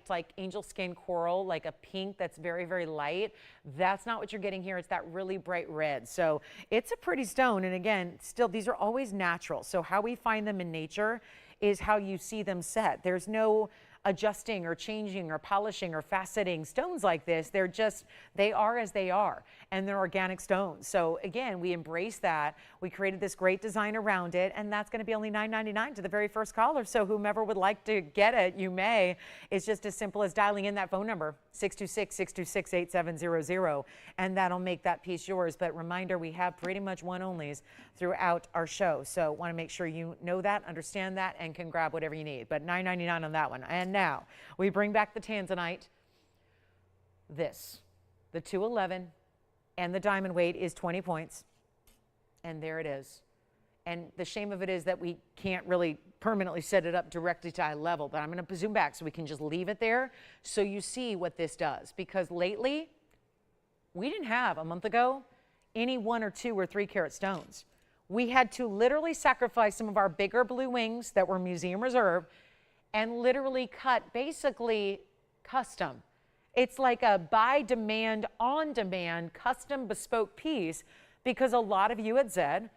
like angel skin coral, like a pink that's very, very light. That's not what you're getting here. It's that really bright red. So it's a pretty stone. And again, still, these are always natural. So how we find them in nature is how you see them set. There's no adjusting or changing or polishing or faceting stones like this. They're just, they are as they are, and they're organic stones. So again, we embrace that. We created this great design around it, and that's going to be only $9.99 to the very first caller. So whomever would like to get it, you may. It's just as simple as dialing in that phone number, 626-626-8700, and that'll make that piece yours. But reminder, we have pretty much one-onlys throughout our show. So want to make sure you know that, understand that, and can grab whatever you need. But $9.99 on that one. And now we bring back the Tanzanite. This, the 211, and the diamond weight is 20 points. And there it is. And the shame of it is that we can't really permanently set it up directly to eye level, but I'm going to zoom back so we can just leave it there so you see what this does. Because lately, we didn't have, a month ago, any 1 or 2 or 3 carat stones. We had to literally sacrifice some of our bigger blue wings that were museum reserve and literally cut basically custom. It's like a by demand, on demand, custom bespoke piece, because a lot of you had said,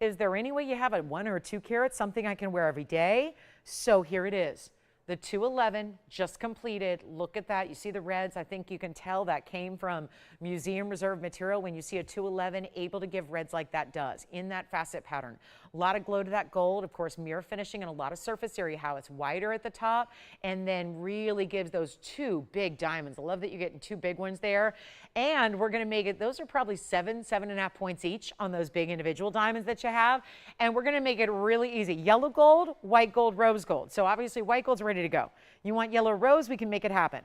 is there any way you have a 1 or 2 carat, something I can wear every day? So here it is. The 211 just completed. Look at that. You see the reds. I think you can tell that came from museum reserve material. When you see a 211 able to give reds like that does in that facet pattern. A lot of glow to that gold, of course, mirror finishing and a lot of surface area, how it's wider at the top and then really gives those 2 big diamonds. I love that you're getting 2 big ones there. And we're going to make it, those are probably 7.5 points each on those big individual diamonds that you have. And we're going to make it really easy. Yellow gold, white gold, rose gold. So obviously white gold's ready to go. You want yellow rose, we can make it happen.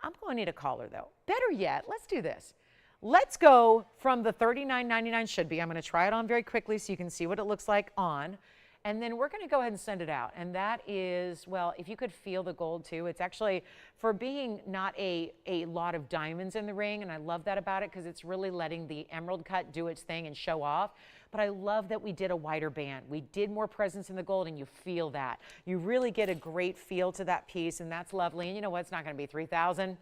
I'm going to need a caller though. Better yet, let's do this. Let's go from the $39.99 should be. I'm going to try it on very quickly so you can see what it looks like on. And then we're going to go ahead and send it out. And that is, well, if you could feel the gold too, it's actually, for being not a lot of diamonds in the ring, and I love that about it because it's really letting the emerald cut do its thing and show off. But I love that we did a wider band. We did more presence in the gold, and you feel that. You really get a great feel to that piece, and that's lovely. And you know what? It's not going to be $3,000.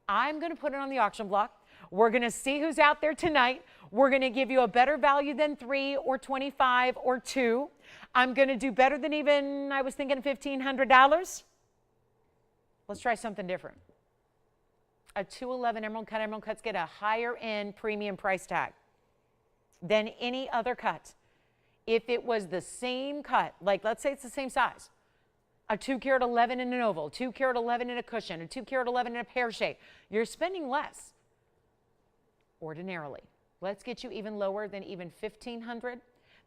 I'm going to put it on the auction block. We're going to see who's out there tonight. We're going to give you a better value than 3 or 25 or 2. I'm going to do better than even, I was thinking $1,500. Let's try something different. A 211 emerald cuts get a higher end premium price tag than any other cut. If it was the same cut, like let's say it's the same size, a 2 carat 11 in an oval, 2 carat 11 in a cushion, a 2 carat 11 in a pear shape, you're spending less ordinarily. Let's get you even lower than even $1,500,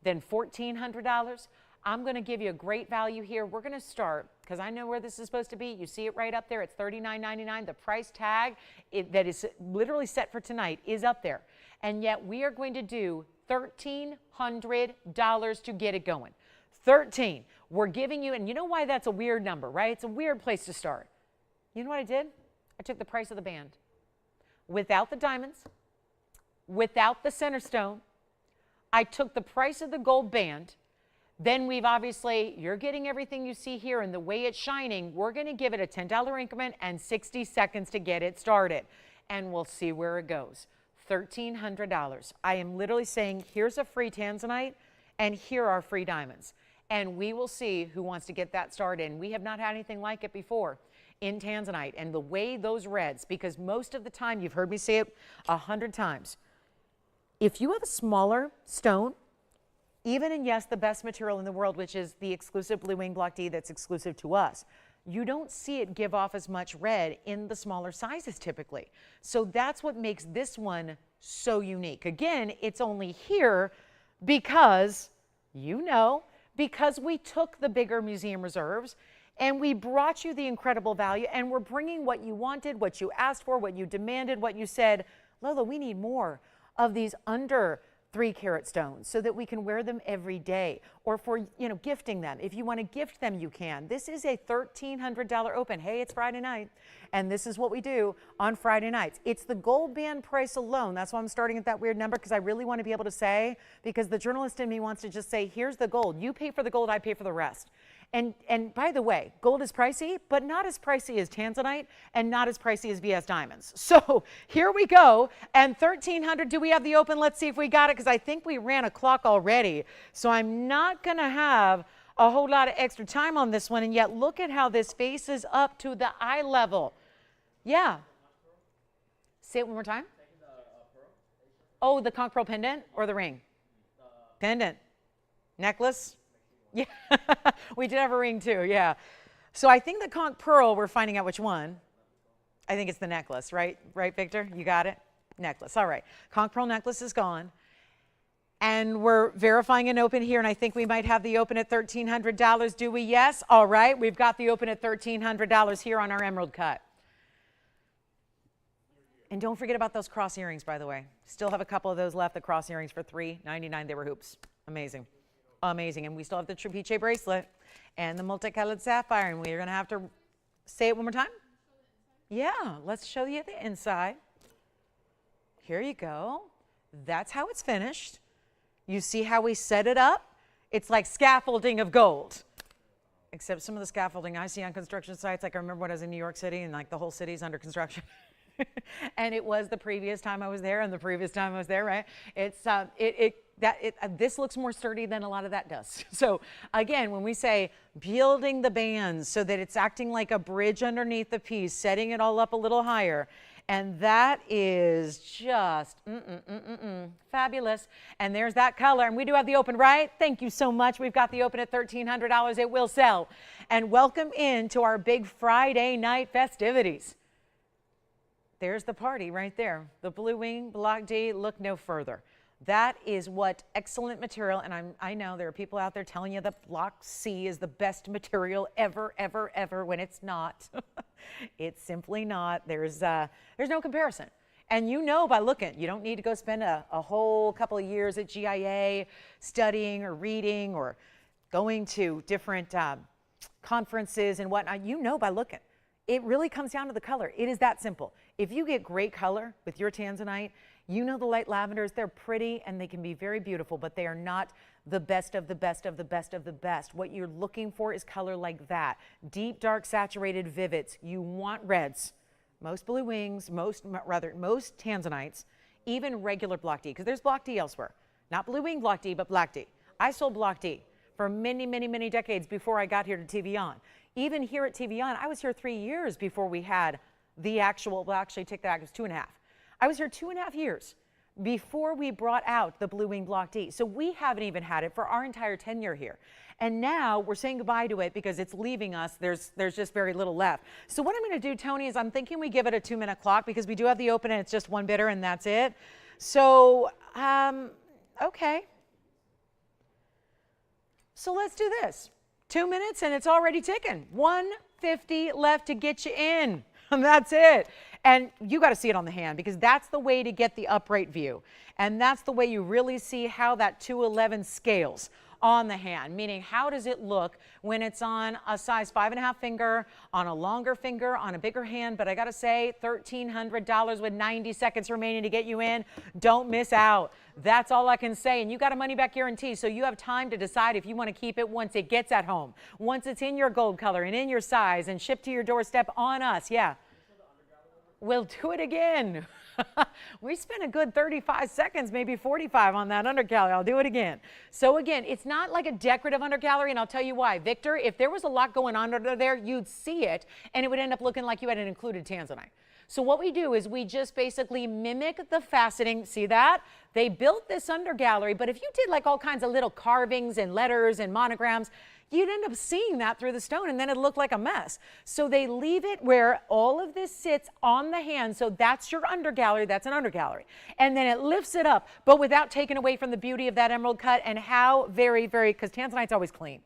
then $1,400. I'm going to give you a great value here. We're going to start, because I know where this is supposed to be. You see it right up there. It's $39.99. The price tag that is literally set for tonight is up there. And yet we are going to do $1,300 to get it going. 13. We're giving you, and you know why that's a weird number, right? It's a weird place to start. You know what I did? I took the price of the band. Without the diamonds, without the center stone, I took the price of the gold band. Then we've obviously, you're getting everything you see here and the way it's shining. We're going to give it a $10 increment and 60 seconds to get it started. And we'll see where it goes. $1,300. I am literally saying, here's a free Tanzanite and here are free diamonds. And we will see who wants to get that started. And we have not had anything like it before. in Tanzanite. And the way those reds, because most of the time, you've heard me say it 100 times, if you have a smaller stone, even in, yes, the best material in the world, which is the exclusive Blue Wing Block D that's exclusive to us, you don't see it give off as much red in the smaller sizes typically. So that's what makes this one so unique. Again, it's only here because, you know, because we took the bigger museum reserves and we brought you the incredible value, and we're bringing what you wanted, what you asked for, what you demanded, what you said, Lola, we need more of these under 3-carat stones so that we can wear them every day, or for, you know, gifting them. If you want to gift them, you can. This is a $1,300 open. Hey, it's Friday night, and this is what we do on Friday nights. It's the gold band price alone. That's why I'm starting at that weird number, because I really want to be able to say, because the journalist in me wants to just say, here's the gold. You pay for the gold, I pay for the rest. And by the way, gold is pricey, but not as pricey as Tanzanite and not as pricey as VS diamonds. So here we go. And 1,300, do we have the open? Let's see if we got it, because I think we ran a clock already. So I'm not going to have a whole lot of extra time on this one. And yet look at how this faces up to the eye level. Yeah. Say it one more time. Oh, the conch pearl pendant or the ring? Pendant. Necklace? Yeah, we did have a ring too, yeah. So I think the conch pearl, we're finding out which one. I think it's the necklace, right? Right, Victor? You got it? Necklace, all right. Conch pearl necklace is gone. And we're verifying an open here, and I think we might have the open at $1,300. Do we? Yes? All right, we've got the open at $1,300 here on our emerald cut. And don't forget about those cross earrings, by the way. Still have a couple of those left, the cross earrings for $3.99. They were hoops. Amazing. Amazing. And we still have the Trapiche bracelet and the multicolored sapphire, and we're going to have to say it one more time. Yeah, let's show you the inside. Here you go. That's how it's finished. You see how we set it up? It's like scaffolding of gold. Except some of the scaffolding I see on construction sites, like I remember when I was in New York City and like the whole city's under construction. And it was the previous time I was there and the previous time I was there, right? It's this looks more sturdy than a lot of that does. So again, when we say building the bands so that it's acting like a bridge underneath the piece, setting it all up a little higher, and that is just fabulous. And there's that color. And we do have the open, right? Thank you so much. We've got the open at $1,300. It will sell. And welcome into our big Friday night festivities. There's the party right there. The Blue Wing Block D, look no further. That is what excellent material, and I know there are people out there telling you that Block C is the best material ever, ever, ever, when it's not. It's simply not. There's no comparison. And you know by looking, you don't need to go spend a whole couple of years at GIA studying or reading or going to different conferences and whatnot. You know by looking. It really comes down to the color. It is that simple. If you get great color with your Tanzanite, you know the light lavenders, they're pretty and they can be very beautiful, but they are not the best of the best of the best of the best. What you're looking for is color like that. Deep, dark, saturated, vivids. You want reds. Most Blue Wings, most Tanzanites, even regular Block D, because there's Block D elsewhere. Not Blue Wing Block D, but Block D. I sold Block D for many, many, many decades before I got here to TVON. Even here at TVON, I was here 3 years before we had the actual, well, actually take that, it was 2.5. I was here 2.5 years before we brought out the Blue Wing Block D. So we haven't even had it for our entire tenure here. And now we're saying goodbye to it because it's leaving us. There's just very little left. So what I'm going to do, Tony, is I'm thinking we give it a 2-minute clock because we do have the open and it's just one bidder and that's it. So, okay. So let's do this. 2 minutes and it's already ticking. 150 left to get you in. And that's it. And you got to see it on the hand because that's the way to get the upright view. And that's the way you really see how that 211 scales on the hand, meaning how does it look when it's on a size 5.5 finger, on a longer finger, on a bigger hand. But I got to say, $1,300 with 90 seconds remaining to get you in. Don't miss out. That's all I can say. And you got a money back guarantee, so you have time to decide if you want to keep it once it gets at home, once it's in your gold color and in your size and shipped to your doorstep on us. Yeah. We'll do it again. We spent a good 35 seconds, maybe 45 on that undergallery. I'll do it again. So again, it's not like a decorative undergallery, and I'll tell you why. Victor, if there was a lot going on under there, you'd see it, and it would end up looking like you had an included Tanzanite. So what we do is we just basically mimic the faceting. See that? They built this undergallery, but if you did like all kinds of little carvings and letters and monograms, you'd end up seeing that through the stone, and then it'd look like a mess. So they leave it where all of this sits on the hand. So that's your undergallery. That's an undergallery. And then it lifts it up, but without taking away from the beauty of that emerald cut and how very, because Tanzanite's always clean.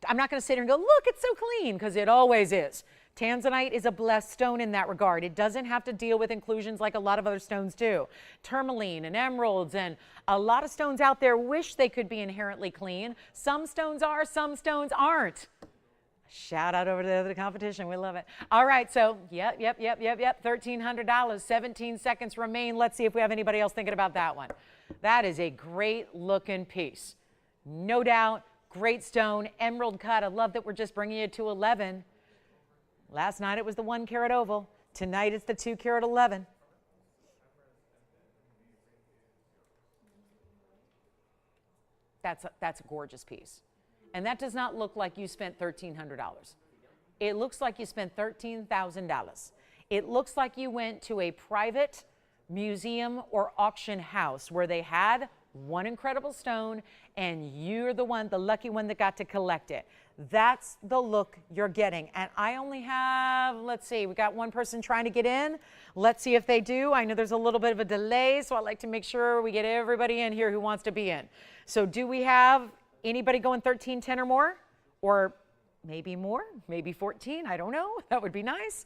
I'm not going to sit here and go, look, it's so clean, because it always is. Tanzanite is a blessed stone in that regard. It doesn't have to deal with inclusions like a lot of other stones do. Tourmaline and emeralds and a lot of stones out there wish they could be inherently clean. Some stones are, some stones aren't. Shout out over to the competition. We love it. All right, so yep. $1,300, 17 seconds remain. Let's see if we have anybody else thinking about that one. That is a great looking piece. No doubt, great stone, emerald cut. I love that we're just bringing it to 11. Last night it was the 1 carat oval. Tonight it's the 2 carat 11. That's a gorgeous piece. And that does not look like you spent $1,300. It looks like you spent $13,000. It looks like you went to a private museum or auction house where they had one incredible stone and you're the lucky one that got to collect it. That's the look you're getting. And I only have, let's see, we got one person trying to get in. Let's see if they do. I know there's a little bit of a delay, so I'd like to make sure we get everybody in here who wants to be in. So do we have anybody going 13, 10 or more? Or maybe more, maybe 14, I don't know. That would be nice.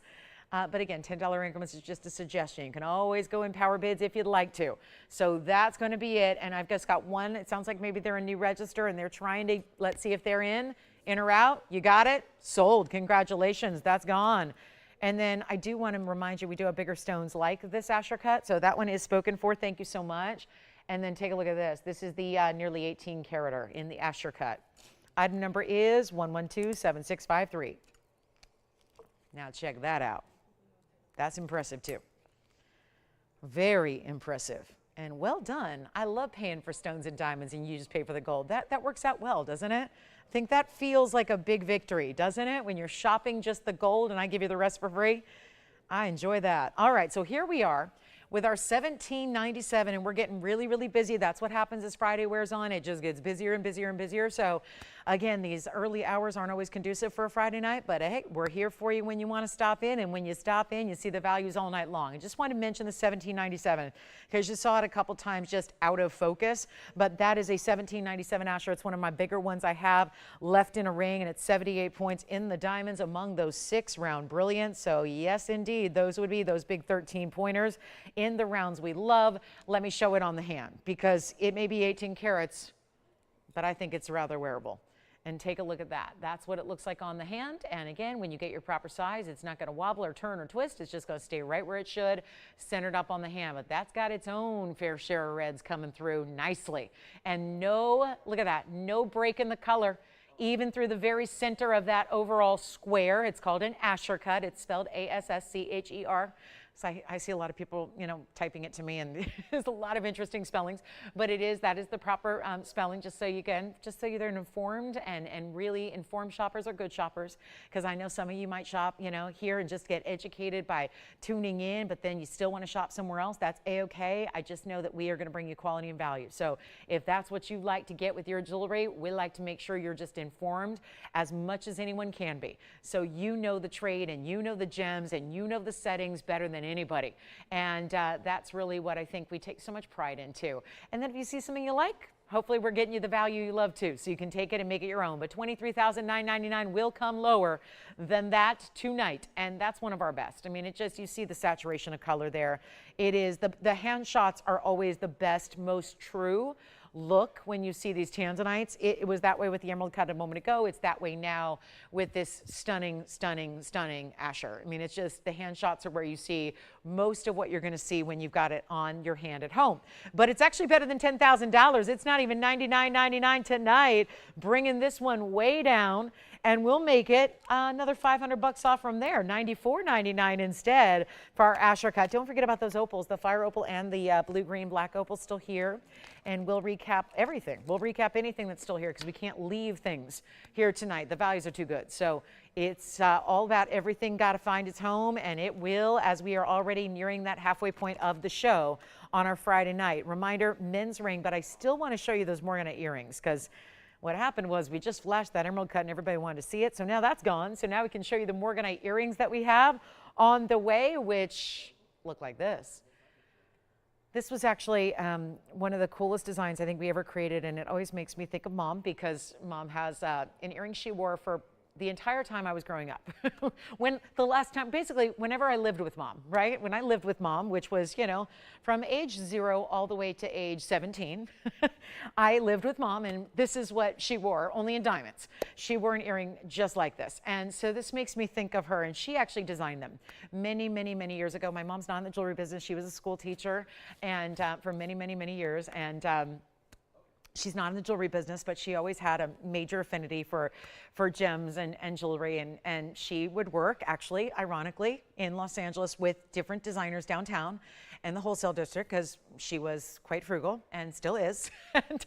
But again, $10 increments is just a suggestion. You can always go in power bids if you'd like to. So that's going to be it. And I've just got one. It sounds like maybe they're a new register and they're trying to, let's see if they're in or out. You got it? Sold. Congratulations. That's gone. And then I do want to remind you, we do have bigger stones like this Asher cut. So that one is spoken for. Thank you so much. And then take a look at this. This is the nearly 18 carater in the Asher cut. Item number is 1127653. Now check that out. That's impressive too. Very impressive and well done. I love paying for stones and diamonds and you just pay for the gold. That works out well, doesn't it? I think that feels like a big victory, doesn't it? When you're shopping just the gold and I give you the rest for free. I enjoy that. All right, so here we are with our $17.97 and we're getting really, really busy. That's what happens as Friday wears on. It just gets busier and busier and busier. So again, these early hours aren't always conducive for a Friday night, but hey, we're here for you when you want to stop in. And when you stop in, you see the values all night long. I just want to mention the $17.97 because you saw it a couple times just out of focus, but that is a $17.97 Asher. It's one of my bigger ones I have left in a ring and it's 78 points in the diamonds among those 6 round brilliants. So yes, indeed, those would be those big 13 pointers in the rounds we love. Let me show it on the hand because it may be 18 carats, but I think it's rather wearable. And take a look at that. That's what it looks like on the hand. And again, when you get your proper size, it's not going to wobble or turn or twist. It's just going to stay right where it should, centered up on the hand. But that's got its own fair share of reds coming through nicely. And no, look at that, no break in the color. Even through the very center of that overall square. It's called an Asher cut. It's spelled A-S-S-C-H-E-R. So I see a lot of people, you know, typing it to me, and there's a lot of interesting spellings, but that is the proper spelling, just so you're informed, and really informed shoppers are good shoppers, because I know some of you might shop, you know, here and just get educated by tuning in, but then you still want to shop somewhere else. That's a-okay. I just know that we are going to bring you quality and value. So if that's what you like to get with your jewelry, we like to make sure you're just informed as much as anyone can be. So you know the trade, and you know the gems, and you know the settings better than anybody. And that's really what I think we take so much pride into. And then if you see something you like, hopefully we're getting you the value you love too, so you can take it and make it your own. But $23,999 will come lower than that tonight, and that's one of our best. I mean, it just, you see the saturation of color there. It is, the hand shots are always the best, most true look when you see these Tanzanites. It was that way with the emerald cut a moment ago. It's that way now with this stunning, stunning, stunning Asher. I mean, it's just the hand shots are where you see most of what you're going to see when you've got it on your hand at home. But it's actually better than $10,000. It's not even $99.99 tonight, bringing this one way down. And we'll make it another $500 off from there, $94.99 instead for our Asher cut. Don't forget about those opals, the fire opal and the blue, green, black opal still here. And we'll recap everything. We'll recap anything that's still here because we can't leave things here tonight. The values are too good. So it's all about everything got to find its home, and it will, as we are already nearing that halfway point of the show on our Friday night. Reminder, men's ring, but I still want to show you those Morganite earrings because what happened was we just flashed that emerald cut and everybody wanted to see it. So now that's gone. So now we can show you the Morganite earrings that we have on the way, which look like this. This was actually one of the coolest designs I think we ever created. And it always makes me think of Mom because Mom has an earring she wore for the entire time I was growing up. When the last time, basically whenever I lived with Mom, right? When I lived with Mom, which was, you know, from age 0 all the way to age 17, I lived with Mom, and this is what she wore, only in diamonds. She wore an earring just like this. And so this makes me think of her, and she actually designed them many, many, many years ago. My mom's not in the jewelry business. She was a school teacher and for many, many, many years. And she's not in the jewelry business, but she always had a major affinity for gems and jewelry. And she would work, actually, ironically, in Los Angeles with different designers downtown in the wholesale district because she was quite frugal and still is. And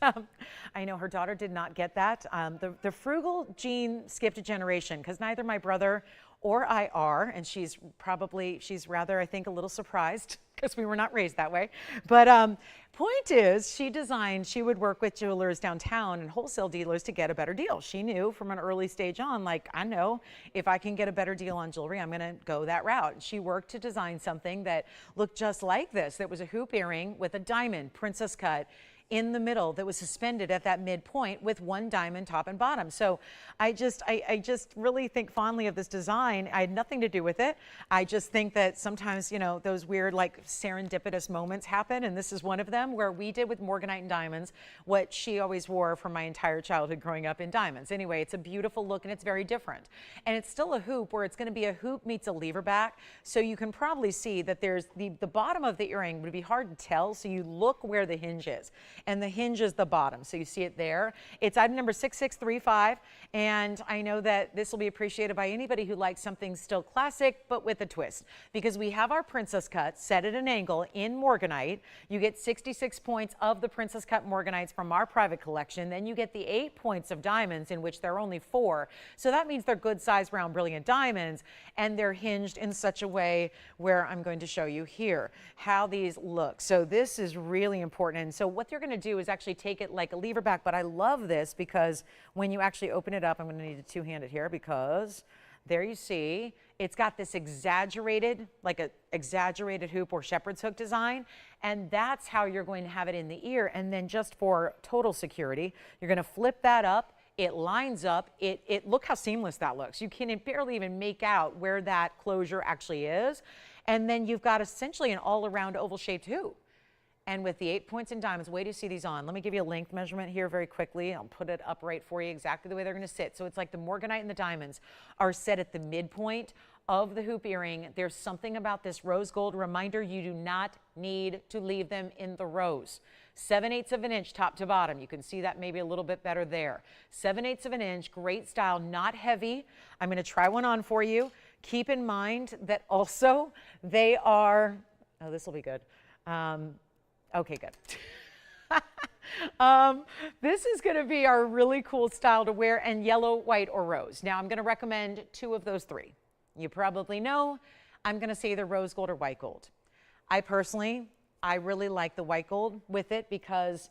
I know her daughter did not get that. The frugal gene skipped a generation because neither my brother or I are, and she's rather, I think, a little surprised because we were not raised that way. But point is, she would work with jewelers downtown and wholesale dealers to get a better deal. She knew from an early stage on, like, I know if I can get a better deal on jewelry, I'm gonna go that route. She worked to design something that looked just like this. That was a hoop earring with a diamond princess cut in the middle that was suspended at that midpoint with one diamond top and bottom. So I just really think fondly of this design. I had nothing to do with it. I just think that sometimes, you know, those weird like serendipitous moments happen, and this is one of them where we did with Morganite and diamonds what she always wore for my entire childhood growing up in diamonds. Anyway, it's a beautiful look and it's very different. And it's still a hoop where it's going to be a hoop meets a lever back. So you can probably see that there's the bottom of the earring would be hard to tell. So you look where the hinge is. And the hinge is the bottom, so you see it there. It's item number 6635, and I know that this will be appreciated by anybody who likes something still classic, but with a twist, because we have our princess cut set at an angle in Morganite. You get 66 points of the princess cut Morganites from our private collection. Then you get the 8 points of diamonds, in which there are only 4. So that means they're good size, round, brilliant diamonds, and they're hinged in such a way where I'm going to show you here how these look. So this is really important. And so what you're going to do is actually take it like a lever back, but I love this because when you actually open it up, I'm going to need to two-hand it here because there you see it's got this exaggerated, like a exaggerated hoop or shepherd's hook design, and that's how you're going to have it in the ear. And then just for total security, you're going to flip that up. It lines up. Look how seamless that looks. You can barely even make out where that closure actually is. And then you've got essentially an all-around oval-shaped hoop. And with the 8 points in diamonds, wait to see these on. Let me give you a length measurement here very quickly. I'll put it upright for you exactly the way they're going to sit. So it's like the Morganite and the diamonds are set at the midpoint of the hoop earring. There's something about this rose gold reminder. You do not need to leave them in the rows. 7/8 of an inch top to bottom. You can see that maybe a little bit better there. 7/8 of an inch, great style, not heavy. I'm going to try one on for you. Keep in mind that also they are, oh, this will be good. Okay, good. This is going to be our really cool style to wear, and yellow, white, or rose. Now, I'm going to recommend 2 of those 3. You probably know I'm going to say either rose gold or white gold. I really like the white gold with it because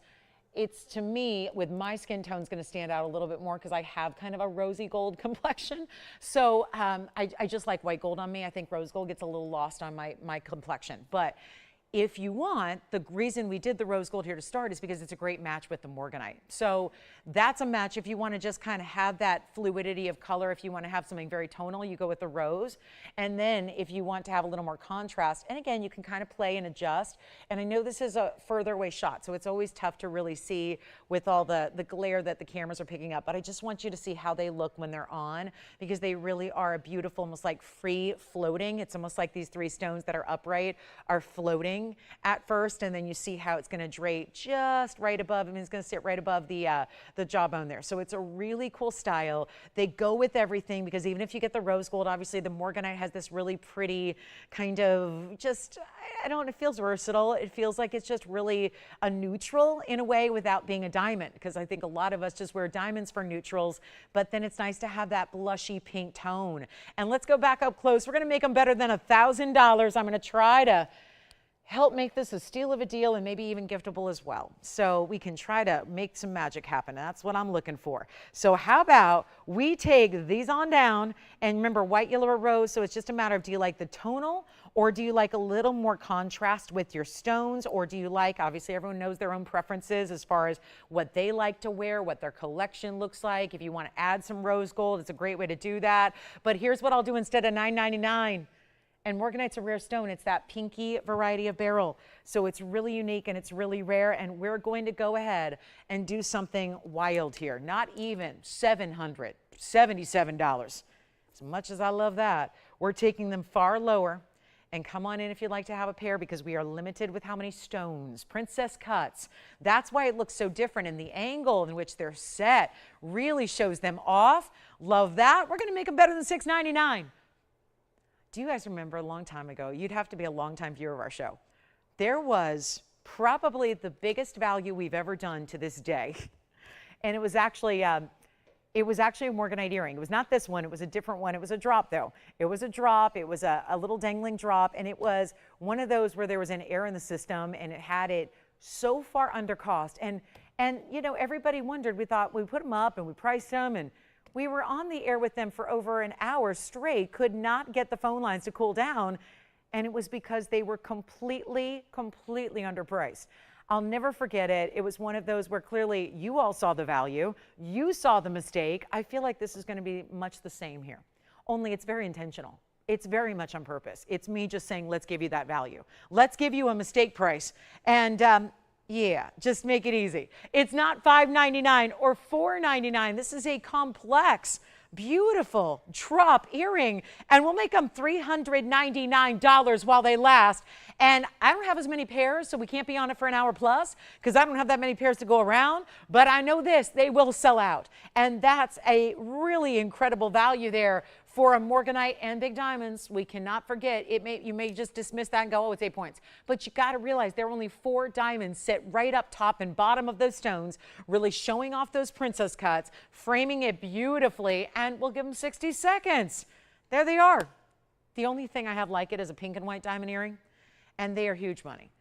it's, to me, with my skin tone, is going to stand out a little bit more because I have kind of a rosy gold complexion. So I just like white gold on me. I think rose gold gets a little lost on my complexion. But if you want, the reason we did the rose gold here to start is because it's a great match with the Morganite. So that's a match if you want to just kind of have that fluidity of color. If you want to have something very tonal, you go with the rose. And then if you want to have a little more contrast, and again, you can kind of play and adjust. And I know this is a further away shot, so it's always tough to really see with all the glare that the cameras are picking up. But I just want you to see how they look when they're on, because they really are a beautiful, almost like free floating. It's almost like these three stones that are upright are floating at first, and then you see how it's going to drape just right above. I mean, it's going to sit right above the jawbone there. So it's a really cool style. They go with everything, because even if you get the rose gold, obviously the Morganite has this really pretty kind of just, I don't know, it feels versatile. It feels like it's just really a neutral in a way without being a diamond, because I think a lot of us just wear diamonds for neutrals, but then it's nice to have that blushy pink tone. And let's go back up close. We're going to make them better than $1,000. I'm going to try to help make this a steal of a deal and maybe even giftable as well. So we can try to make some magic happen. That's what I'm looking for. So how about we take these on down, and remember, white, yellow, or rose. So it's just a matter of, do you like the tonal, or do you like a little more contrast with your stones, or do you like, obviously everyone knows their own preferences as far as what they like to wear, what their collection looks like. If you want to add some rose gold, it's a great way to do that. But here's what I'll do instead of $9.99. And Morganite's a rare stone. It's that pinky variety of beryl. So it's really unique and it's really rare. And we're going to go ahead and do something wild here. Not even $777. As much as I love that, we're taking them far lower. And come on in if you'd like to have a pair, because we are limited with how many stones. Princess cuts. That's why it looks so different. And the angle in which they're set really shows them off. Love that. We're going to make them better than $6.99. Do you guys remember a long time ago? You'd have to be a longtime viewer of our show. There was probably the biggest value we've ever done to this day. And it was actually a Morganite earring. It was not this one. It was a different one. It was a drop, though. It was a drop. It was a little dangling drop. And it was one of those where there was an error in the system, and it had it so far under cost. And you know, everybody wondered. We thought, we put them up and we priced them, and we were on the air with them for over an hour straight, could not get the phone lines to cool down, and it was because they were completely underpriced. I'll never forget it. It was one of those where clearly you all saw the value, you saw the mistake. I feel like this is going to be much the same here, only it's very intentional. It's very much on purpose. It's me just saying, let's give you that value. Let's give you a mistake price. And yeah, just make it easy. It's not $5.99 or $4.99. This is a complex, beautiful drop earring, and we'll make them $399 while they last. And I don't have as many pairs, so we can't be on it for an hour plus, because I don't have that many pairs to go around. But I know this, they will sell out. And that's a really incredible value there for a Morganite and big diamonds. We cannot forget, you may just dismiss that and go, oh, it's 8 points. But you got to realize there are only 4 diamonds set right up top and bottom of those stones, really showing off those princess cuts, framing it beautifully, and we'll give them 60 seconds. There they are. The only thing I have like it is a pink and white diamond earring, and they are huge money.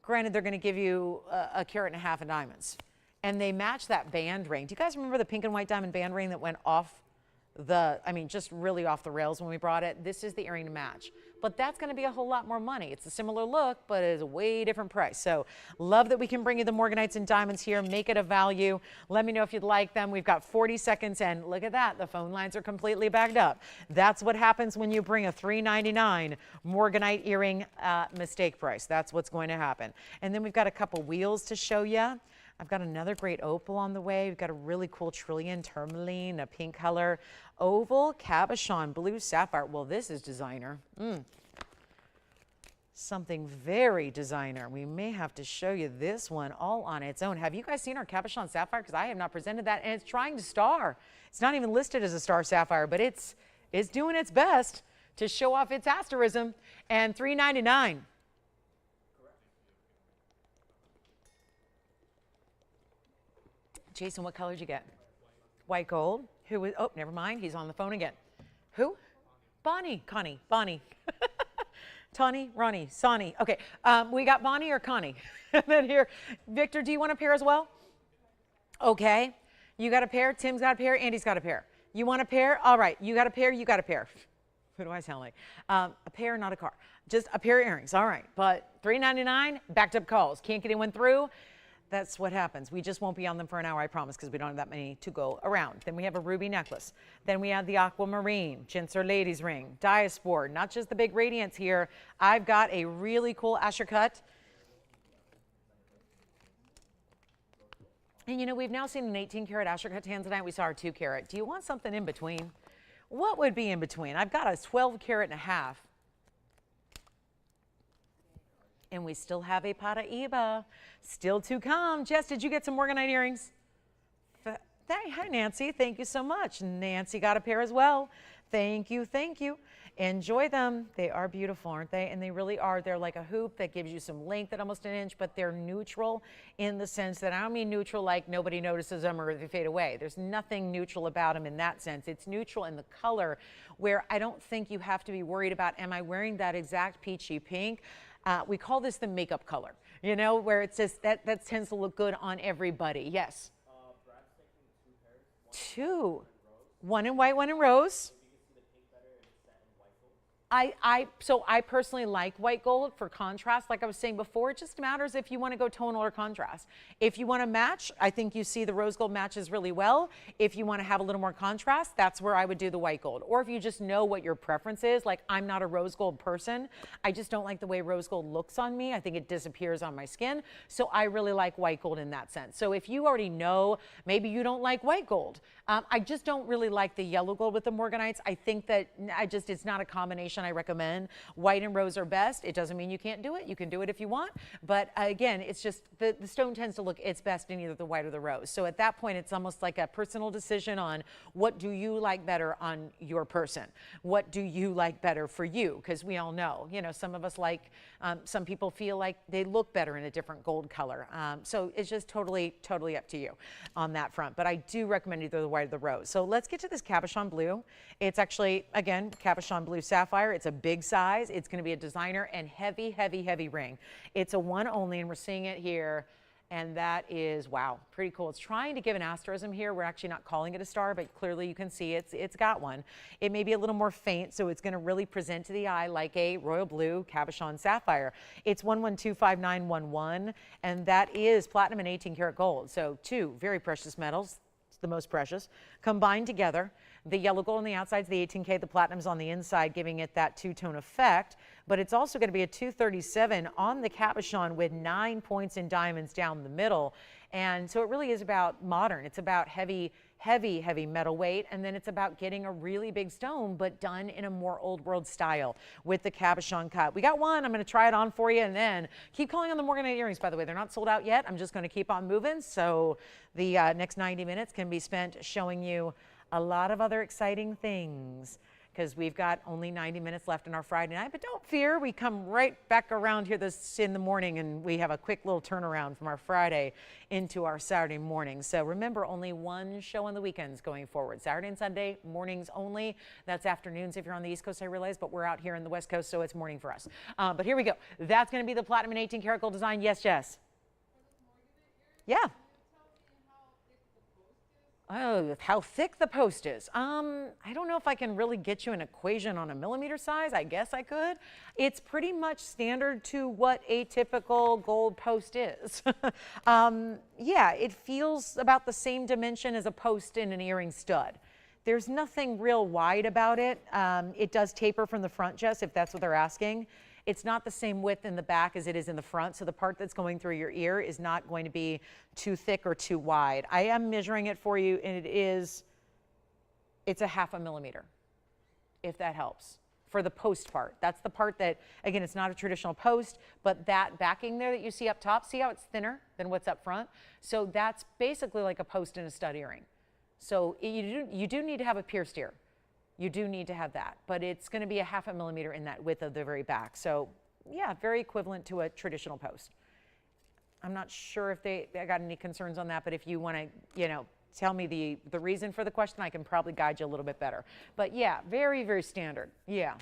Granted, they're going to give you a carat and a half of diamonds, and they match that band ring. Do you guys remember the pink and white diamond band ring that went off just really off the rails when we brought it? This is the earring to match. But that's going to be a whole lot more money. It's a similar look, but it is a way different price. So love that we can bring you the Morganites and diamonds here, make it a value. Let me know if you'd like them. We've got 40 seconds, and look at that. The phone lines are completely backed up. That's what happens when you bring a $3.99 Morganite earring mistake price. That's what's going to happen. And then we've got a couple wheels to show you. I've got another great opal on the way. We've got a really cool trillion tourmaline, a pink color, oval, cabochon, blue sapphire. Well, this is designer. Something very designer. We may have to show you this one all on its own. Have you guys seen our cabochon sapphire? Because I have not presented that, and it's trying to star. It's not even listed as a star sapphire, but it's doing its best to show off its asterism. And $3.99. Jason, what color did you get? White gold. Who was, oh, never mind. He's on the phone again. Who? Bonnie. Connie. Bonnie. Tawny, Ronnie, Sonny. Okay, we got Bonnie or Connie? And then here, Victor, do you want a pair as well? Okay, you got a pair, Tim's got a pair, Andy's got a pair. You want a pair? All right, you got a pair, you got a pair. Who do I sound like? A pair, not a car. Just a pair of earrings. All right. But $3.99, backed up calls. Can't get anyone through. That's what happens. We just won't be on them for an hour, I promise, because we don't have that many to go around. Then we have a ruby necklace. Then we have the aquamarine, gents or ladies ring, Diaspore, not just the big radiance here. I've got a really cool Asher cut. And you know, we've now seen an 18 karat Asher cut Tanzanite. We saw our 2 carat. Do you want something in between? What would be in between? I've got a 12 carat and a half. And we still have a Paraiba still to come. Jess, did you get some Morganite earrings? Hi, Nancy. Thank you so much. Nancy got a pair as well. Thank you. Thank you. Enjoy them. They are beautiful, aren't they? And they really are. They're like a hoop that gives you some length at almost an inch, but they're neutral in the sense that I don't mean neutral like nobody notices them or they fade away. There's nothing neutral about them in that sense. It's neutral in the color where I don't think you have to be worried about, am I wearing that exact peachy pink? We call this the makeup color, you know, where it's just that tends to look good on everybody. Yes. Brad's taking 2 pairs. 2. One in white, one in rose. So I personally like white gold for contrast. Like I was saying before, it just matters if you want to go tonal or contrast. If you want to match, I think you see the rose gold matches really well. If you want to have a little more contrast, that's where I would do the white gold. Or if you just know what your preference is, like I'm not a rose gold person. I just don't like the way rose gold looks on me. I think it disappears on my skin. So I really like white gold in that sense. So if you already know, maybe you don't like white gold. I just don't really like the yellow gold with the Morganites. I think that it's not a combination I recommend. White and rose are best. It doesn't mean you can't do it. You can do it if you want. But again, it's just the stone tends to look its best in either the white or the rose. So at that point, it's almost like a personal decision on what do you like better on your person? What do you like better for you? Because we all know, you know, some of us like, some people feel like they look better in a different gold color. So it's just totally up to you on that front. But I do recommend either the white or the rose. So let's get to this Cabochon blue. It's actually, again, Cabochon blue sapphire. It's a big size. It's going to be a designer and heavy ring. It's a 1 only, and we're seeing it here. And that is, wow, pretty cool. It's trying to give an asterism here. We're actually not calling it a star, but clearly you can see it's got one. It may be a little more faint, so it's going to really present to the eye like a royal blue Cabochon sapphire. It's 1125,911, and that is platinum and 18 karat gold. So 2 very precious metals. The most precious, combined together. The yellow gold on the outside is the 18K, the platinum's on the inside, giving it that 2-tone effect. But it's also going to be a 237 on the Cabochon with 9 points in diamonds down the middle. And so it really is about modern. It's about heavy metal weight, and then it's about getting a really big stone, but done in a more old world style with the Cabochon cut. We got one. I'm going to try it on for you, and then keep calling on the Morganite earrings, by the way. They're not sold out yet. I'm just going to keep on moving. So the next 90 minutes can be spent showing you a lot of other exciting things, because we've got only 90 minutes left in our Friday night. But don't fear, we come right back around here in the morning, and we have a quick little turnaround from our Friday into our Saturday morning. So remember, only one show on the weekends going forward. Saturday and Sunday, mornings only. That's afternoons if you're on the East Coast, I realize, but we're out here in the West Coast, so it's morning for us. But here we go. That's going to be the platinum and 18 karat gold design. Yes, Jess? Yeah. Oh, how thick the post is. I don't know if I can really get you an equation on a millimeter size. I guess I could. It's pretty much standard to what a typical gold post is. Yeah, it feels about the same dimension as a post in an earring stud. There's nothing real wide about it. It does taper from the front, Jess, if that's what they're asking. It's not the same width in the back as it is in the front, so the part that's going through your ear is not going to be too thick or too wide. I am measuring it for you, and it's a 0.5 millimeter, if that helps, for the post part. That's the part that, again, it's not a traditional post, but that backing there that you see up top, see how it's thinner than what's up front? So that's basically like a post in a stud earring. So you do need to have a pierced ear. You do need to have that, but it's going to be a 0.5 millimeter in that width of the very back. So yeah, very equivalent to a traditional post. I'm not sure if I got any concerns on that, but if you want to, tell me the reason for the question, I can probably guide you a little bit better. But yeah, very standard. Yeah.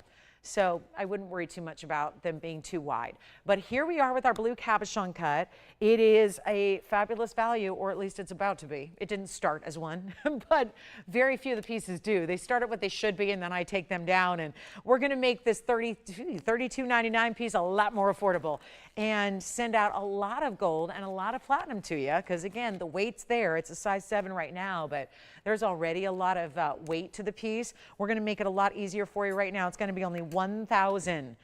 So I wouldn't worry too much about them being too wide. But here we are with our blue cabochon cut. It is a fabulous value, or at least it's about to be. It didn't start as one, but very few of the pieces do. They start at what they should be, and then I take them down, and we're gonna make this $32.99 piece a lot more affordable and send out a lot of gold and a lot of platinum to you, because again, the weight's there. It's a size 7 right now, but there's already a lot of weight to the piece. We're gonna make it a lot easier for you right now. It's gonna be only $1,019.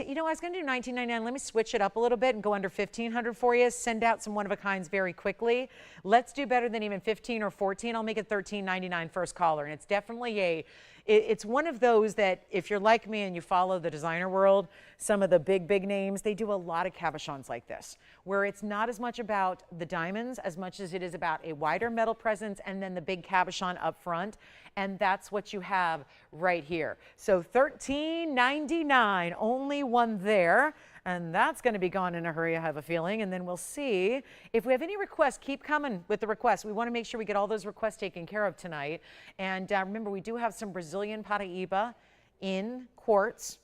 You know, I was going to do $19.99. Let me switch it up a little bit and go under $1,500 for you. Send out some one-of-a-kinds very quickly. Let's do better than even $15 or $14. I'll make it $13.99 first caller. And it's definitely it's one of those that if you're like me and you follow the designer world, some of the big names, they do a lot of cabochons like this, where it's not as much about the diamonds as much as it is about a wider metal presence and then the big cabochon up front. And that's what you have right here. So $13.99, only one there. And that's going to be gone in a hurry, I have a feeling. And then we'll see if we have any requests. Keep coming with the requests. We want to make sure we get all those requests taken care of tonight. And remember, we do have some Brazilian Paraiba in quartz.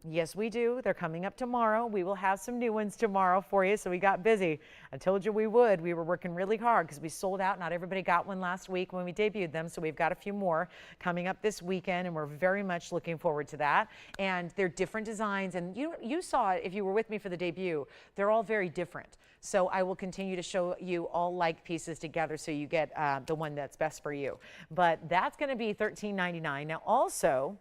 Yes, we do. They're coming up tomorrow. We will have some new ones tomorrow for you. So we got busy. I told you we would. We were working really hard because we sold out. Not everybody got one last week when we debuted them. So we've got a few more coming up this weekend, and we're very much looking forward to that. And they're different designs. And you saw it if you were with me for the debut. They're all very different. So I will continue to show you all like pieces together so you get the one that's best for you. But that's going to be $13.99. Now also,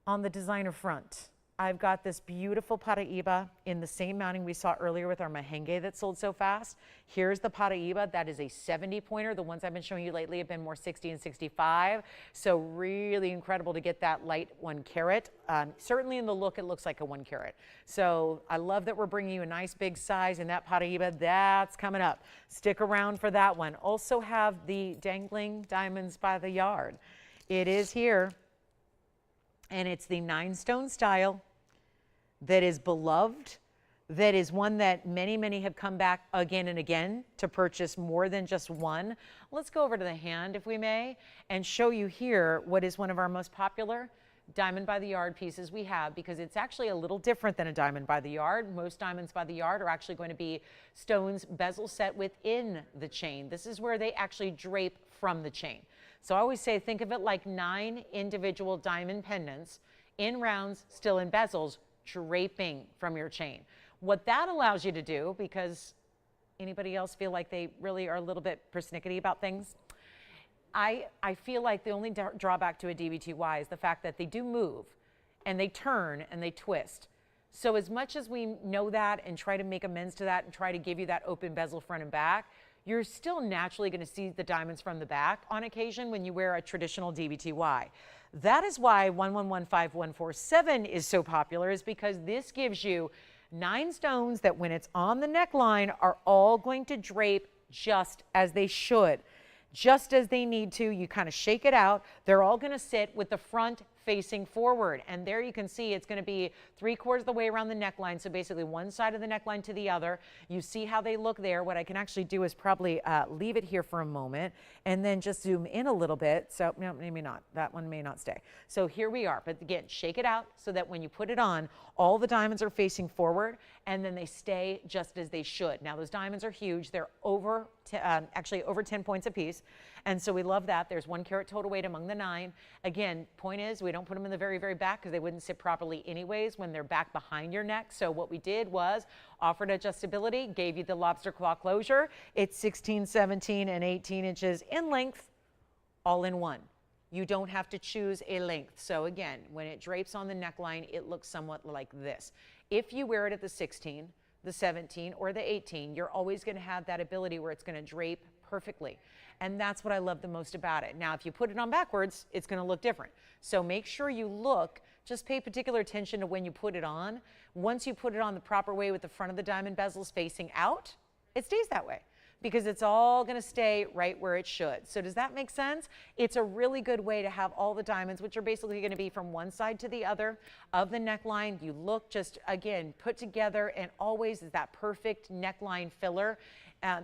on the designer front, I've got this beautiful Paraiba in the same mounting we saw earlier with our Mahenge that sold so fast. Here's the Paraiba. That is a 70 pointer. The ones I've been showing you lately have been more 60 and 65. So really incredible to get that light 1 carat. Certainly in the look, it looks like a 1 carat. So I love that we're bringing you a nice big size in that Paraiba. That's coming up. Stick around for that one. Also have the dangling diamonds by the yard. It is here. And it's the 9-stone style that is beloved, that is one that many have come back again and again to purchase more than just one. Let's go over to the hand, if we may, and show you here what is one of our most popular diamond by the yard pieces we have, because it's actually a little different than a diamond by the yard. Most diamonds by the yard are actually going to be stones bezel set within the chain. This is where they actually drape from the chain. So I always say, think of it like 9 individual diamond pendants in rounds, still in bezels, draping from your chain. What that allows you to do, because anybody else feel like they really are a little bit persnickety about things? I feel like the only drawback to a DBTY is the fact that they do move and they turn and they twist. So as much as we know that and try to make amends to that and try to give you that open bezel front and back, you're still naturally going to see the diamonds from the back on occasion when you wear a traditional DBTY. That is why 1115-147 is so popular, is because this gives you 9 stones that when it's on the neckline are all going to drape just as they should, just as they need to. You kind of shake it out. They're all going to sit with the front facing forward. And there you can see it's going to be 3/4 of the way around the neckline. So basically one side of the neckline to the other. You see how they look there. What I can actually do is probably leave it here for a moment and then just zoom in a little bit. So no, maybe not. That one may not stay. So here we are. But again, shake it out so that when you put it on, all the diamonds are facing forward and then they stay just as they should. Now those diamonds are huge. They're actually over 10 points a piece. And so we love that. There's 1 carat total weight among the 9. Again, point is we don't put them in the very back because they wouldn't sit properly anyways when they're back behind your neck. So what we did was offered adjustability, gave you the lobster claw closure. It's 16, 17, and 18 inches in length, all in one. You don't have to choose a length. So again, when it drapes on the neckline, it looks somewhat like this. If you wear it at the 16, the 17, or the 18, you're always going to have that ability where it's going to drape perfectly. And that's what I love the most about it. Now, if you put it on backwards, it's going to look different. So make sure you look, just pay particular attention to when you put it on. Once you put it on the proper way with the front of the diamond bezels facing out, it stays that way because it's all going to stay right where it should. So does that make sense? It's a really good way to have all the diamonds, which are basically going to be from one side to the other of the neckline. You look just, again, put together, and always is that perfect neckline filler.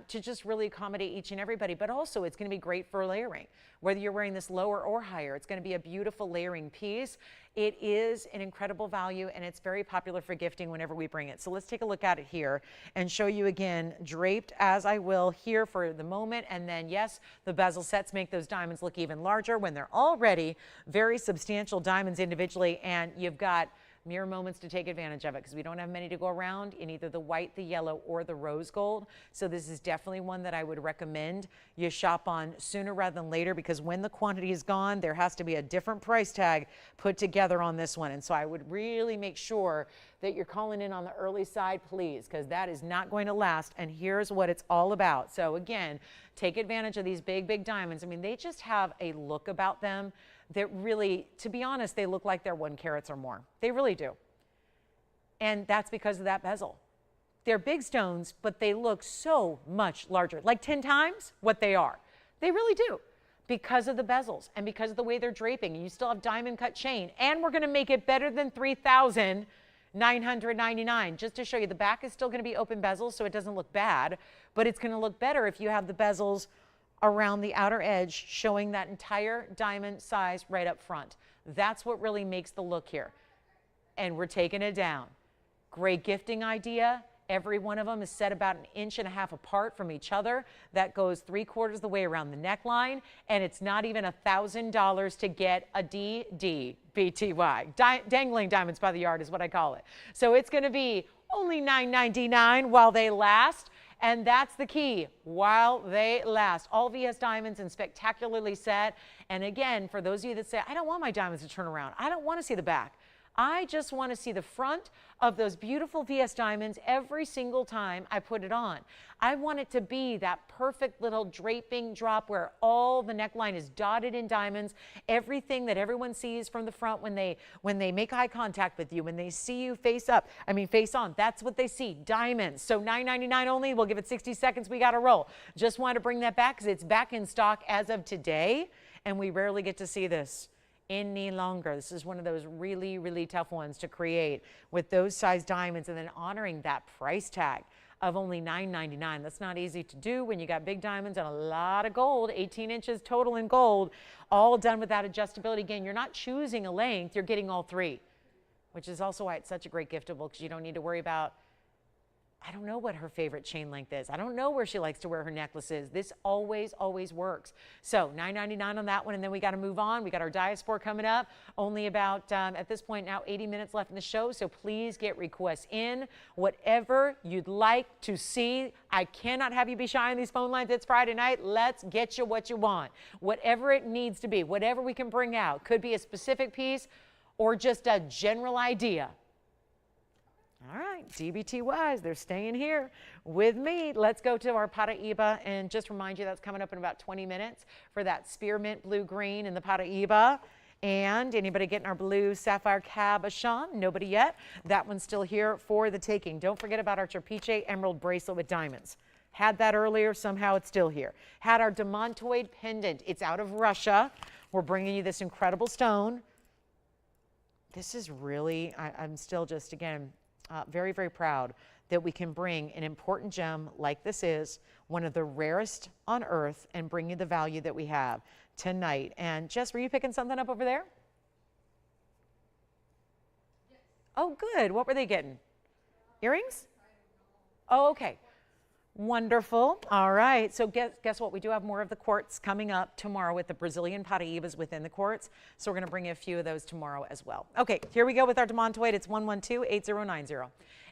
to just really accommodate each and everybody. But also it's going to be great for layering. Whether you're wearing this lower or higher, it's going to be a beautiful layering piece. It is an incredible value, and it's very popular for gifting whenever we bring it. So let's take a look at it here and show you again, draped as I will here for the moment. And then yes, the bezel sets make those diamonds look even larger when they're already very substantial diamonds individually, and you've got mere moments to take advantage of it because we don't have many to go around in either the white, the yellow, or the rose gold. So this is definitely one that I would recommend you shop on sooner rather than later, because when the quantity is gone, there has to be a different price tag put together on this one. And so I would really make sure that you're calling in on the early side, please, because that is not going to last. And here's what it's all about. So again, take advantage of these big, big diamonds. I mean, they just have a look about them that really, to be honest, they look like they're 1 carat or more. They really do. And that's because of that bezel. They're big stones, but they look so much larger, like 10 times what they are. They really do, because of the bezels and because of the way they're draping. And you still have diamond cut chain, and we're gonna make it better than $3,999. Just to show you, the back is still gonna be open bezels, so it doesn't look bad, but it's gonna look better if you have the bezels around the outer edge, showing that entire diamond size right up front. That's what really makes the look here. And we're taking it down. Great gifting idea. Every one of them is set about 1.5 inches apart from each other. That goes 3/4 of the way around the neckline, and it's not even $1,000 to get a DDBTY. Dangling diamonds by the yard is what I call it. So it's gonna be only $9.99 while they last. And that's the key, while they last. All VS diamonds and spectacularly set. And again, for those of you that say, I don't want my diamonds to turn around, I don't want to see the back, I just want to see the front of those beautiful VS diamonds every single time I put it on. I want it to be that perfect little draping drop where all the neckline is dotted in diamonds, everything that everyone sees from the front when they make eye contact with you, when they see you face on, that's what they see, diamonds. So $9.99 only, we'll give it 60 seconds, we got to roll. Just wanted to bring that back because it's back in stock as of today, and we rarely get to see this any longer. This is one of those really, really tough ones to create with those size diamonds, and then honoring that price tag of only $9.99. That's not easy to do when you got big diamonds and a lot of gold, 18 inches total in gold, all done with that adjustability. Again, you're not choosing a length, you're getting all three, which is also why it's such a great giftable, because you don't need to worry about, I don't know what her favorite chain length is. I don't know where she likes to wear her necklaces. This always, always works. So $9.99 on that one, and then we got to move on. We got our Diaspore coming up. Only about, at this point now, 80 minutes left in the show, so please get requests in. Whatever you'd like to see. I cannot have you be shy on these phone lines. It's Friday night. Let's get you what you want. Whatever it needs to be, whatever we can bring out. Could be a specific piece or just a general idea. All right, DBTYs, they're staying here with me. Let's go to our Paraiba, and just remind you that's coming up in about 20 minutes for that spearmint blue green in the Paraiba. And anybody getting our blue Sapphire Cabochon? Nobody yet. That one's still here for the taking. Don't forget about our Trapiche emerald bracelet with diamonds. Had that earlier, somehow it's still here. Had our Demantoid pendant. It's out of Russia. We're bringing you this incredible stone. This is really, I'm still just, again, very, very proud that we can bring an important gem like this is, one of the rarest on earth, and bring you the value that we have tonight. And Jess, were you picking something up over there? Yes. Oh, good. What were they getting? Earrings? Oh, okay. Wonderful. All right. So guess what? We do have more of the quartz coming up tomorrow with the Brazilian Paraibas within the quartz. So we're going to bring you a few of those tomorrow as well. Okay, here we go with our Demantoid. It's 112-8090.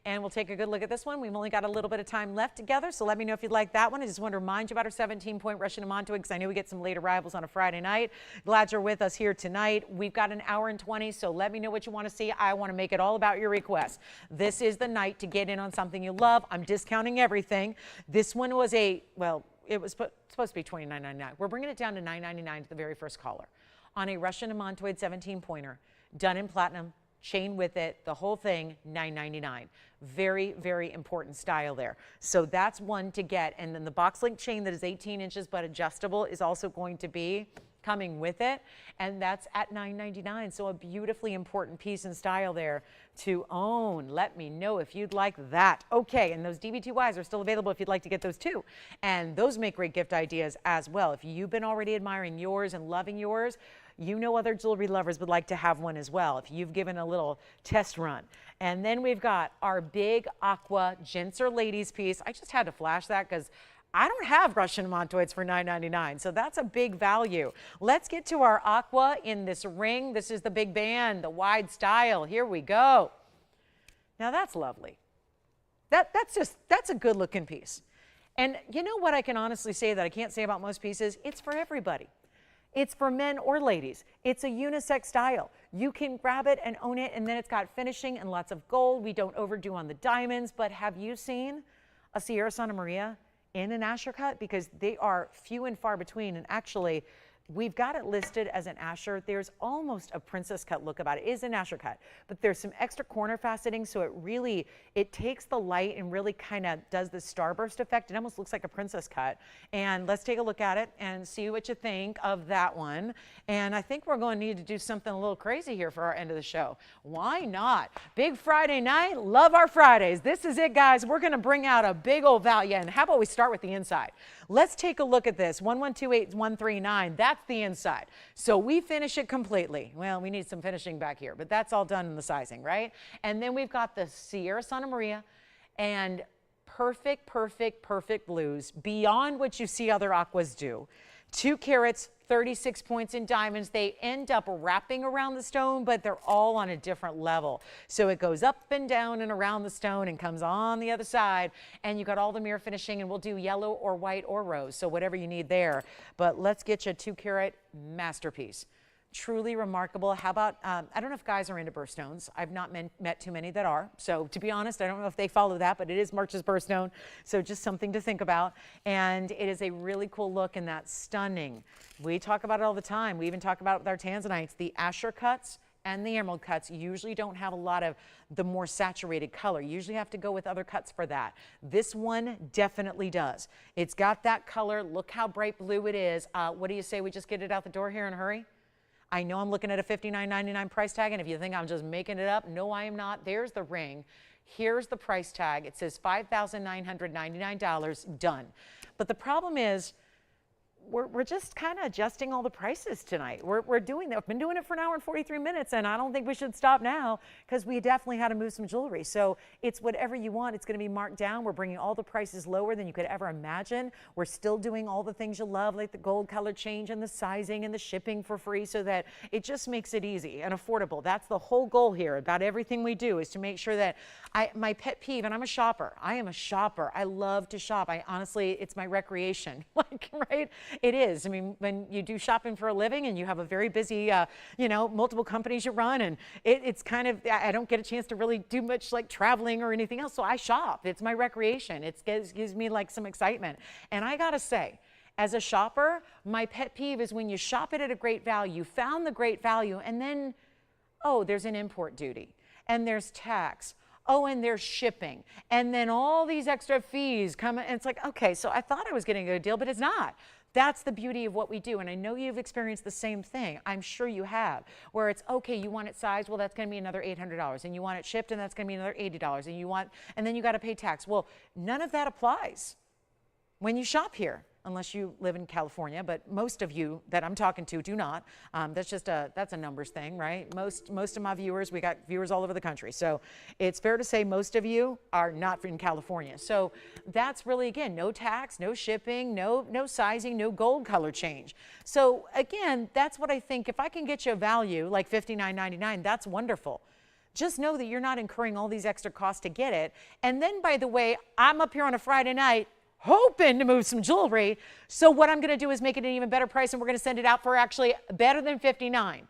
And we'll take a good look at this one. We've only got a little bit of time left together, so let me know if you'd like that one. I just want to remind you about our 17-point Russian Demantoid, because I know we get some late arrivals on a Friday night. Glad you're with us here tonight. We've got an hour and 20, so let me know what you want to see. I want to make it all about your requests. This is the night to get in on something you love. I'm discounting everything. This one was it was supposed to be $29.99. We're bringing it down to $9.99 to the very first caller on a Russian Demantoid 17-pointer, done in platinum, chain with it, the whole thing, $9.99. Very, very important style there. So that's one to get. And then the box link chain that is 18 inches but adjustable is also going to be coming with it, and that's at $9.99. So a beautifully important piece and style there to own. Let me know if you'd like that. Okay, and those DB2Ys are still available if you'd like to get those too. And those make great gift ideas as well. If you've been already admiring yours and loving yours, you know other jewelry lovers would like to have one as well if you've given a little test run. And then we've got our big aqua gents or ladies piece. I just had to flash that because I don't have Russian Demantoids for $9.99, so that's a big value. Let's get to our aqua in this ring. This is the big band, the wide style. Here we go. Now that's lovely. That's a good looking piece. And you know what I can honestly say that I can't say about most pieces? It's for everybody. It's for men or ladies. It's a unisex style. You can grab it and own it, and then it's got finishing and lots of gold. We don't overdo on the diamonds, but have you seen a Sierra Santa Maria in an Asher cut? Because they are few and far between, and actually, we've got it listed as an Asher. There's almost a princess cut look about it. It is an Asher cut, but there's some extra corner faceting, so it takes the light and really kind of does the starburst effect. It almost looks like a princess cut. And let's take a look at it and see what you think of that one. And I think we're going to need to do something a little crazy here for our end of the show. Why not? Big Friday night, love our Fridays. This is it, guys. We're going to bring out a big old value. And how about we start with the inside? Let's take a look at this. 1128139. That's the inside. So we finish it completely. Well, we need some finishing back here, but that's all done in the sizing, right? And then we've got the Sierra Santa Maria and perfect blues beyond what you see other aquas do. 2 carats, 36 points in diamonds. They end up wrapping around the stone, but they're all on a different level. So it goes up and down and around the stone and comes on the other side. And you got all the mirror finishing, and we'll do yellow or white or rose. So whatever you need there. But let's get you a 2 carat masterpiece. Truly remarkable. How about, I don't know if guys are into birthstones. I've not met too many that are. So to be honest, I don't know if they follow that, but it is March's birthstone. So just something to think about. And it is a really cool look, and that's stunning. We talk about it all the time. We even talk about it with our Tanzanites. The Asher cuts and the emerald cuts usually don't have a lot of the more saturated color. You usually have to go with other cuts for that. This one definitely does. It's got that color. Look how bright blue it is. What do you say we just get it out the door here in a hurry? I know I'm looking at a $59.99 price tag, and if you think I'm just making it up, no, I am not. There's the ring. Here's the price tag. It says $5,999, done. But the problem is, we're just kind of adjusting all the prices tonight. We're doing that. We've been doing it for an hour and 43 minutes, and I don't think we should stop now because we definitely had to move some jewelry. So it's whatever you want. It's going to be marked down. We're bringing all the prices lower than you could ever imagine. We're still doing all the things you love, like the gold color change and the sizing and the shipping for free, so that it just makes it easy and affordable. That's the whole goal here about everything we do, is to make sure that my pet peeve, and I'm a shopper. I am a shopper. I love to shop. Honestly, it's my recreation, like, right? It is. I mean, when you do shopping for a living and you have a very busy, multiple companies you run, and it's kind of, I don't get a chance to really do much like traveling or anything else. So I shop. It's my recreation. It gives me like some excitement. And I got to say, as a shopper, my pet peeve is when you shop it at a great value, found the great value, and then, oh, there's an import duty, and there's tax. Oh, and there's shipping. And then all these extra fees come, and it's like, okay, so I thought I was getting a good deal, but it's not. That's the beauty of what we do. And I know you've experienced the same thing. I'm sure you have, where it's, okay, you want it sized, well, that's going to be another $800. And you want it shipped, and that's going to be another $80. And then you got to pay tax. Well, none of that applies when you shop here, unless you live in California, but most of you that I'm talking to do not. That's a numbers thing, right? Most of my viewers, we got viewers all over the country. So it's fair to say most of you are not in California. So that's really, again, no tax, no shipping, no sizing, no gold color change. So again, that's what I think. If I can get you a value like $59.99, that's wonderful. Just know that you're not incurring all these extra costs to get it. And then, by the way, I'm up here on a Friday night hoping to move some jewelry. So what I'm going to do is make it an even better price, and we're going to send it out for actually better than $59.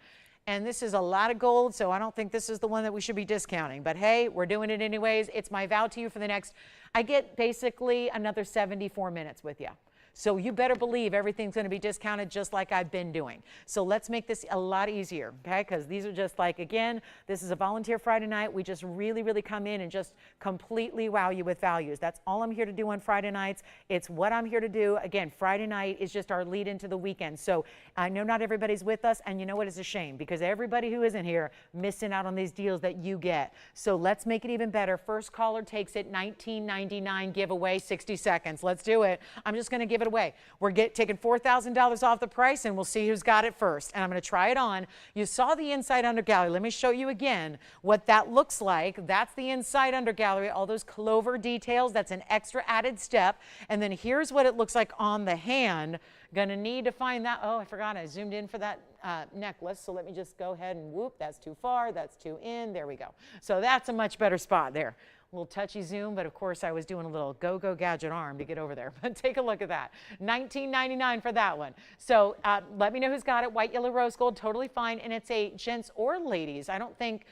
And this is a lot of gold, so I don't think this is the one that we should be discounting. But hey, we're doing it anyways. It's my vow to you for the next, I get basically another 74 minutes with you. So you better believe everything's going to be discounted just like I've been doing. So let's make this a lot easier, okay? Because these are just like, again, this is a volunteer Friday night. We just really come in and just completely wow you with values. That's all I'm here to do on Friday nights. It's what I'm here to do. Again, Friday night is just our lead into the weekend. So I know not everybody's with us, and you know what? It's a shame because everybody who isn't here missing out on these deals that you get. So let's make it even better. First caller takes it, $19.99 giveaway, 60 seconds. Let's do it. I'm just going to give it away. We're taking $4,000 off the price, and we'll see who's got it first. And I'm going to try it on. You saw the inside undergallery. Let me show you again what that looks like. That's the inside undergallery, all those clover details. That's an extra added step. And then here's what it looks like on the hand. Going to need to find that. Oh, I forgot. I zoomed in for that necklace. So let me just go ahead and whoop. That's too far. That's too in. There we go. So that's a much better spot there. A little touchy zoom, but of course I was doing a little go-go gadget arm to get over there. But take a look at that. $19.99 for that one. So let me know who's got it. White, yellow, rose gold, totally fine. And it's a gents or ladies. I don't think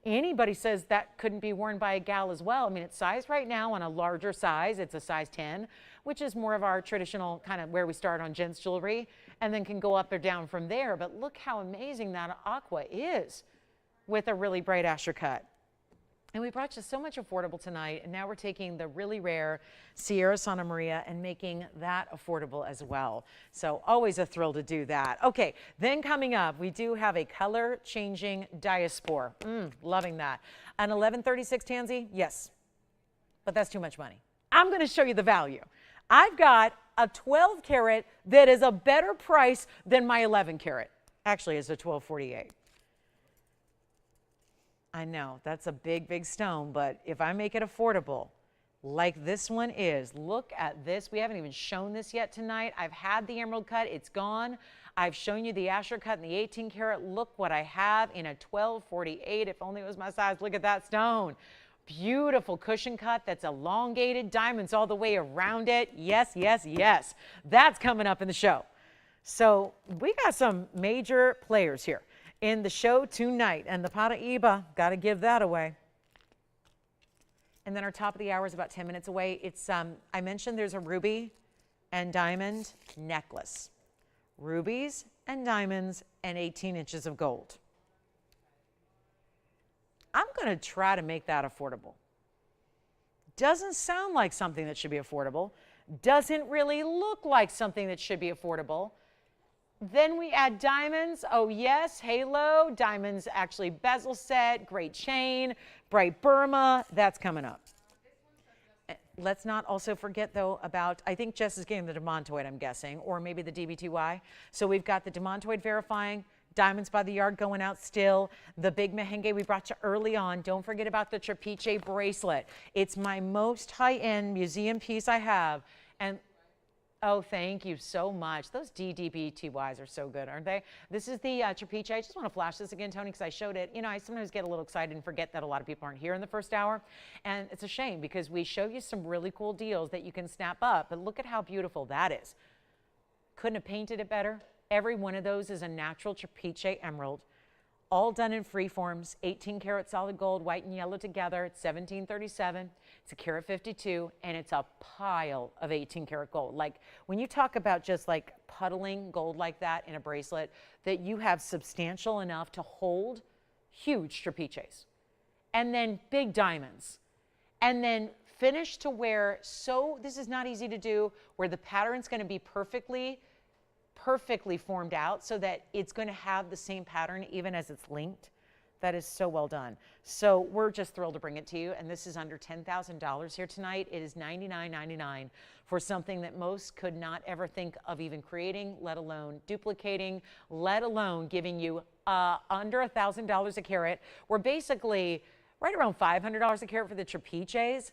anybody says that couldn't be worn by a gal as well. I mean, it's sized right now on a larger size. It's a size 10, which is more of our traditional kind of where we start on gents jewelry, and then can go up or down from there. But look how amazing that aqua is with a really bright Asher cut. And we brought you so much affordable tonight, and now we're taking the really rare Sierra Santa Maria and making that affordable as well. So always a thrill to do that. Okay, then coming up, we do have a color-changing Diaspore. Loving that. An 1136 Tansy? Yes, but that's too much money. I'm going to show you the value. I've got a 12 karat that is a better price than my 11 karat. Actually, it's a 1248. I know, that's a big stone, but if I make it affordable, like this one is, look at this. We haven't even shown this yet tonight. I've had the emerald cut, it's gone. I've shown you the Asher cut and the 18 karat. Look what I have in a 1248. If only it was my size. Look at that stone. Beautiful cushion cut that's elongated, diamonds all the way around it. Yes. That's coming up in the show. So we got some major players here in the show tonight, and the Paraiba, got to give that away. And then our top of the hour is about 10 minutes away. It's I mentioned there's a ruby and diamond necklace. Rubies and diamonds and 18 inches of gold. I'm going to try to make that affordable. Doesn't sound like something that should be affordable. Doesn't really look like something that should be affordable. Then we add diamonds. Oh yes, halo, diamonds actually bezel set, great chain, bright Burma. That's coming up. Let's not also forget though about, I think Jess is getting the Demantoid, I'm guessing, or maybe the DBTY. So we've got the Demantoid verifying, diamonds by the yard going out still, the big Mahenge we brought you early on. Don't forget about the Trapiche bracelet. It's my most high-end museum piece I have. And oh, thank you so much. Those DDBTYs are so good, aren't they? This is the Trapiche. I just want to flash this again, Tony, because I showed it. You know, I sometimes get a little excited and forget that a lot of people aren't here in the first hour. And it's a shame because we show you some really cool deals that you can snap up. But look at how beautiful that is. Couldn't have painted it better. Every one of those is a natural Trapiche emerald. All done in free forms, 18 karat solid gold, white and yellow together. It's 1737. It's a karat 52, and it's a pile of 18 karat gold. Like when you talk about just like puddling gold like that in a bracelet, that you have substantial enough to hold huge Trapiches, and then big diamonds, and then finished to where, so this is not easy to do, where the pattern's going to be perfectly formed out so that it's going to have the same pattern even as it's linked. That is so well done. So we're just thrilled to bring it to you, and this is under $10,000 here tonight. It is $99.99 for something that most could not ever think of even creating, let alone duplicating, let alone giving you under $1,000 a carat. We're basically right around $500 a carat for the Trapiches,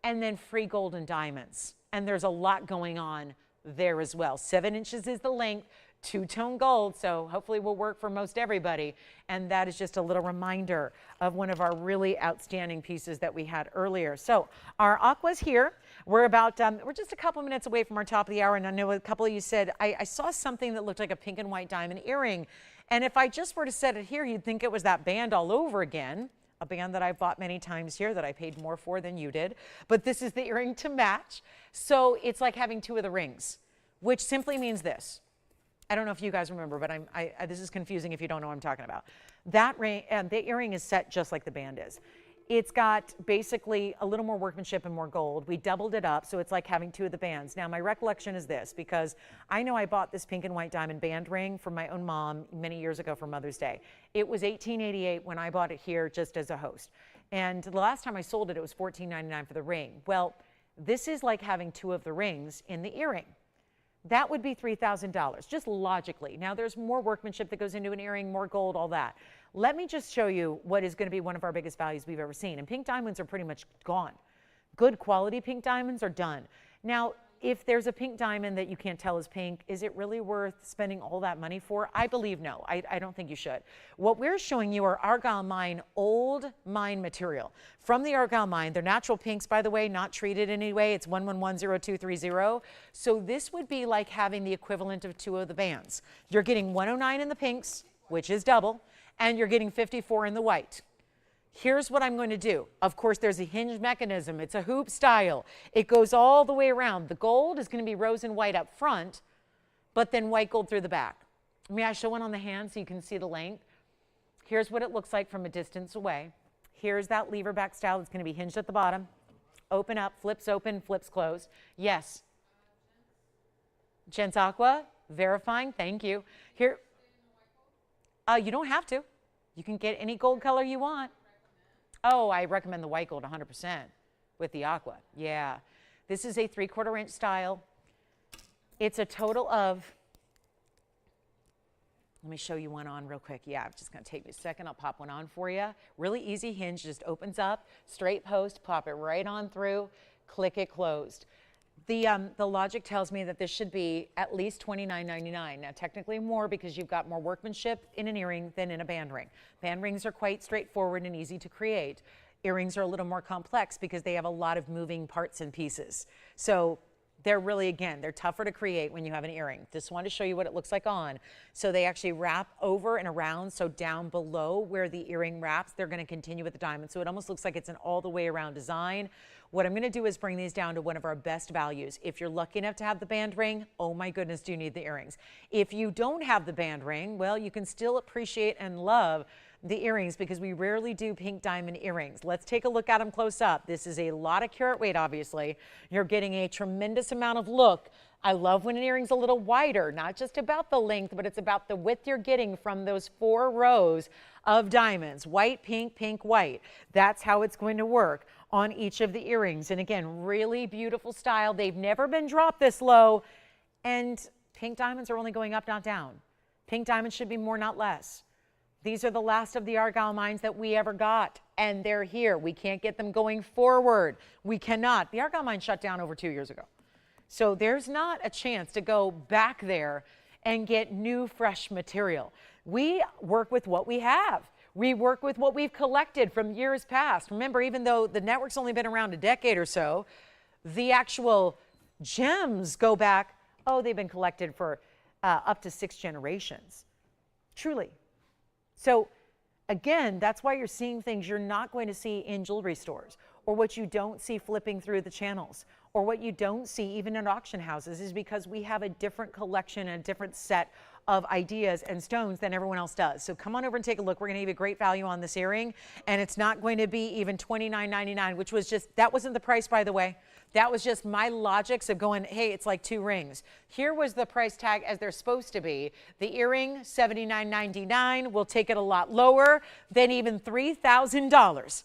and then free gold and diamonds. And there's a lot going on there as well. 7 inches is the length, two-tone gold, so hopefully will work for most everybody. And that is just a little reminder of one of our really outstanding pieces that we had earlier. So our aqua's here. We're about, we're just a couple minutes away from our top of the hour, and I know a couple of you said, I saw something that looked like a pink and white diamond earring. And if I just were to set it here, you'd think it was that band all over again. a band that I've bought many times here that I paid more for than you did. But this is the earring to match. So it's like having two of the rings, which simply means this. I don't know if you guys remember, but this is confusing if you don't know what I'm talking about. That ring, the earring is set just like the band is. It's got basically a little more workmanship and more gold. We doubled it up, so it's like having two of the bands. Now, my recollection is this, because I know I bought this pink and white diamond band ring from my own mom many years ago for Mother's Day. It was $18.88 when I bought it here just as a host. And the last time I sold it, it was $14.99 for the ring. Well, this is like having two of the rings in the earring. That would be $3,000, just logically. Now, there's more workmanship that goes into an earring, more gold, all that. Let me just show you what is going to be one of our biggest values we've ever seen. And pink diamonds are pretty much gone. Good quality pink diamonds are done. Now, if there's a pink diamond that you can't tell is pink, is it really worth spending all that money for? I believe no. I don't think you should. What we're showing you are Argyle Mine, old mine material. From the Argyle Mine, they're natural pinks, by the way, not treated in any way. It's 1110230. So this would be like having the equivalent of two of the bands. You're getting 109 in the pinks, which is double, and you're getting 54 in the white. Here's what I'm going to do. Of course, there's a hinge mechanism. It's a hoop style. It goes all the way around. The gold is going to be rose and white up front, but then white gold through the back. May I show one on the hand so you can see the length? Here's what it looks like from a distance away. Here's that lever back style that's going to be hinged at the bottom. Open up, flips open, flips closed. Yes. Gents Aqua, verifying, thank you. Here, you don't have to. You can get any gold color you want. Oh, I recommend the white gold 100% with the aqua. Yeah. This is a 3/4 inch style. It's a total of, let me show you one on real quick. Yeah, it's just going to take me a second. I'll pop one on for you. Really easy hinge, just opens up, straight post, pop it right on through, click it closed. The logic tells me that this should be at least $29.99. Now, technically more because you've got more workmanship in an earring than in a band ring. Band rings are quite straightforward and easy to create. Earrings are a little more complex because they have a lot of moving parts and pieces. So they're really, again, they're tougher to create when you have an earring. Just wanted to show you what it looks like on. So they actually wrap over and around. So down below where the earring wraps, they're going to continue with the diamond. So it almost looks like it's an all the way around design. What I'm going to do is bring these down to one of our best values. If you're lucky enough to have the band ring, oh my goodness, do you need the earrings? If you don't have the band ring, well, you can still appreciate and love the earrings because we rarely do pink diamond earrings. Let's take a look at them close up. This is a lot of carat weight, obviously. You're getting a tremendous amount of look. I love when an earring's a little wider, not just about the length, but it's about the width you're getting from those 4 rows of diamonds. White, pink, pink, white. That's how it's going to work on each of the earrings. And again, really beautiful style. They've never been dropped this low. And pink diamonds are only going up, not down. Pink diamonds should be more, not less. These are the last of the Argyle mines that we ever got, and they're here. We can't get them going forward. We cannot. The Argyle mine shut down over 2 years ago. So there's not a chance to go back there and get new, fresh material. We work with what we have. We work with what we've collected from years past. Remember, even though the network's only been around a decade or so, the actual gems go back, oh, they've been collected for up to 6 generations. Truly. So again, that's why you're seeing things you're not going to see in jewelry stores, or what you don't see flipping through the channels, or what you don't see even in auction houses, is because we have a different collection and a different set of ideas and stones than everyone else does. So come on over and take a look. We're going to give you a great value on this earring, and it's not going to be even $29.99, which was just, that wasn't the price, by the way. That was just my logics of going, hey, it's like 2 rings. Here was the price tag as they're supposed to be. The earring, $79.99. We'll take it a lot lower than even $3,000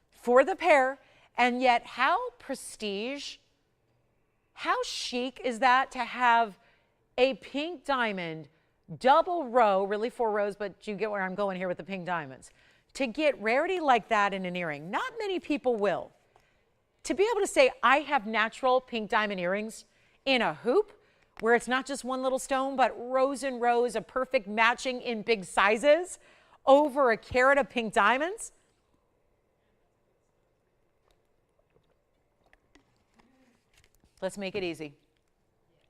for the pair. And yet, how prestige, how chic is that to have a pink diamond, double row, really 4 rows, but you get where I'm going here with the pink diamonds. To get rarity like that in an earring, not many people will. To be able to say, I have natural pink diamond earrings in a hoop, where it's not just one little stone, but rows and rows of perfect matching in big sizes over a carat of pink diamonds. Let's make it easy.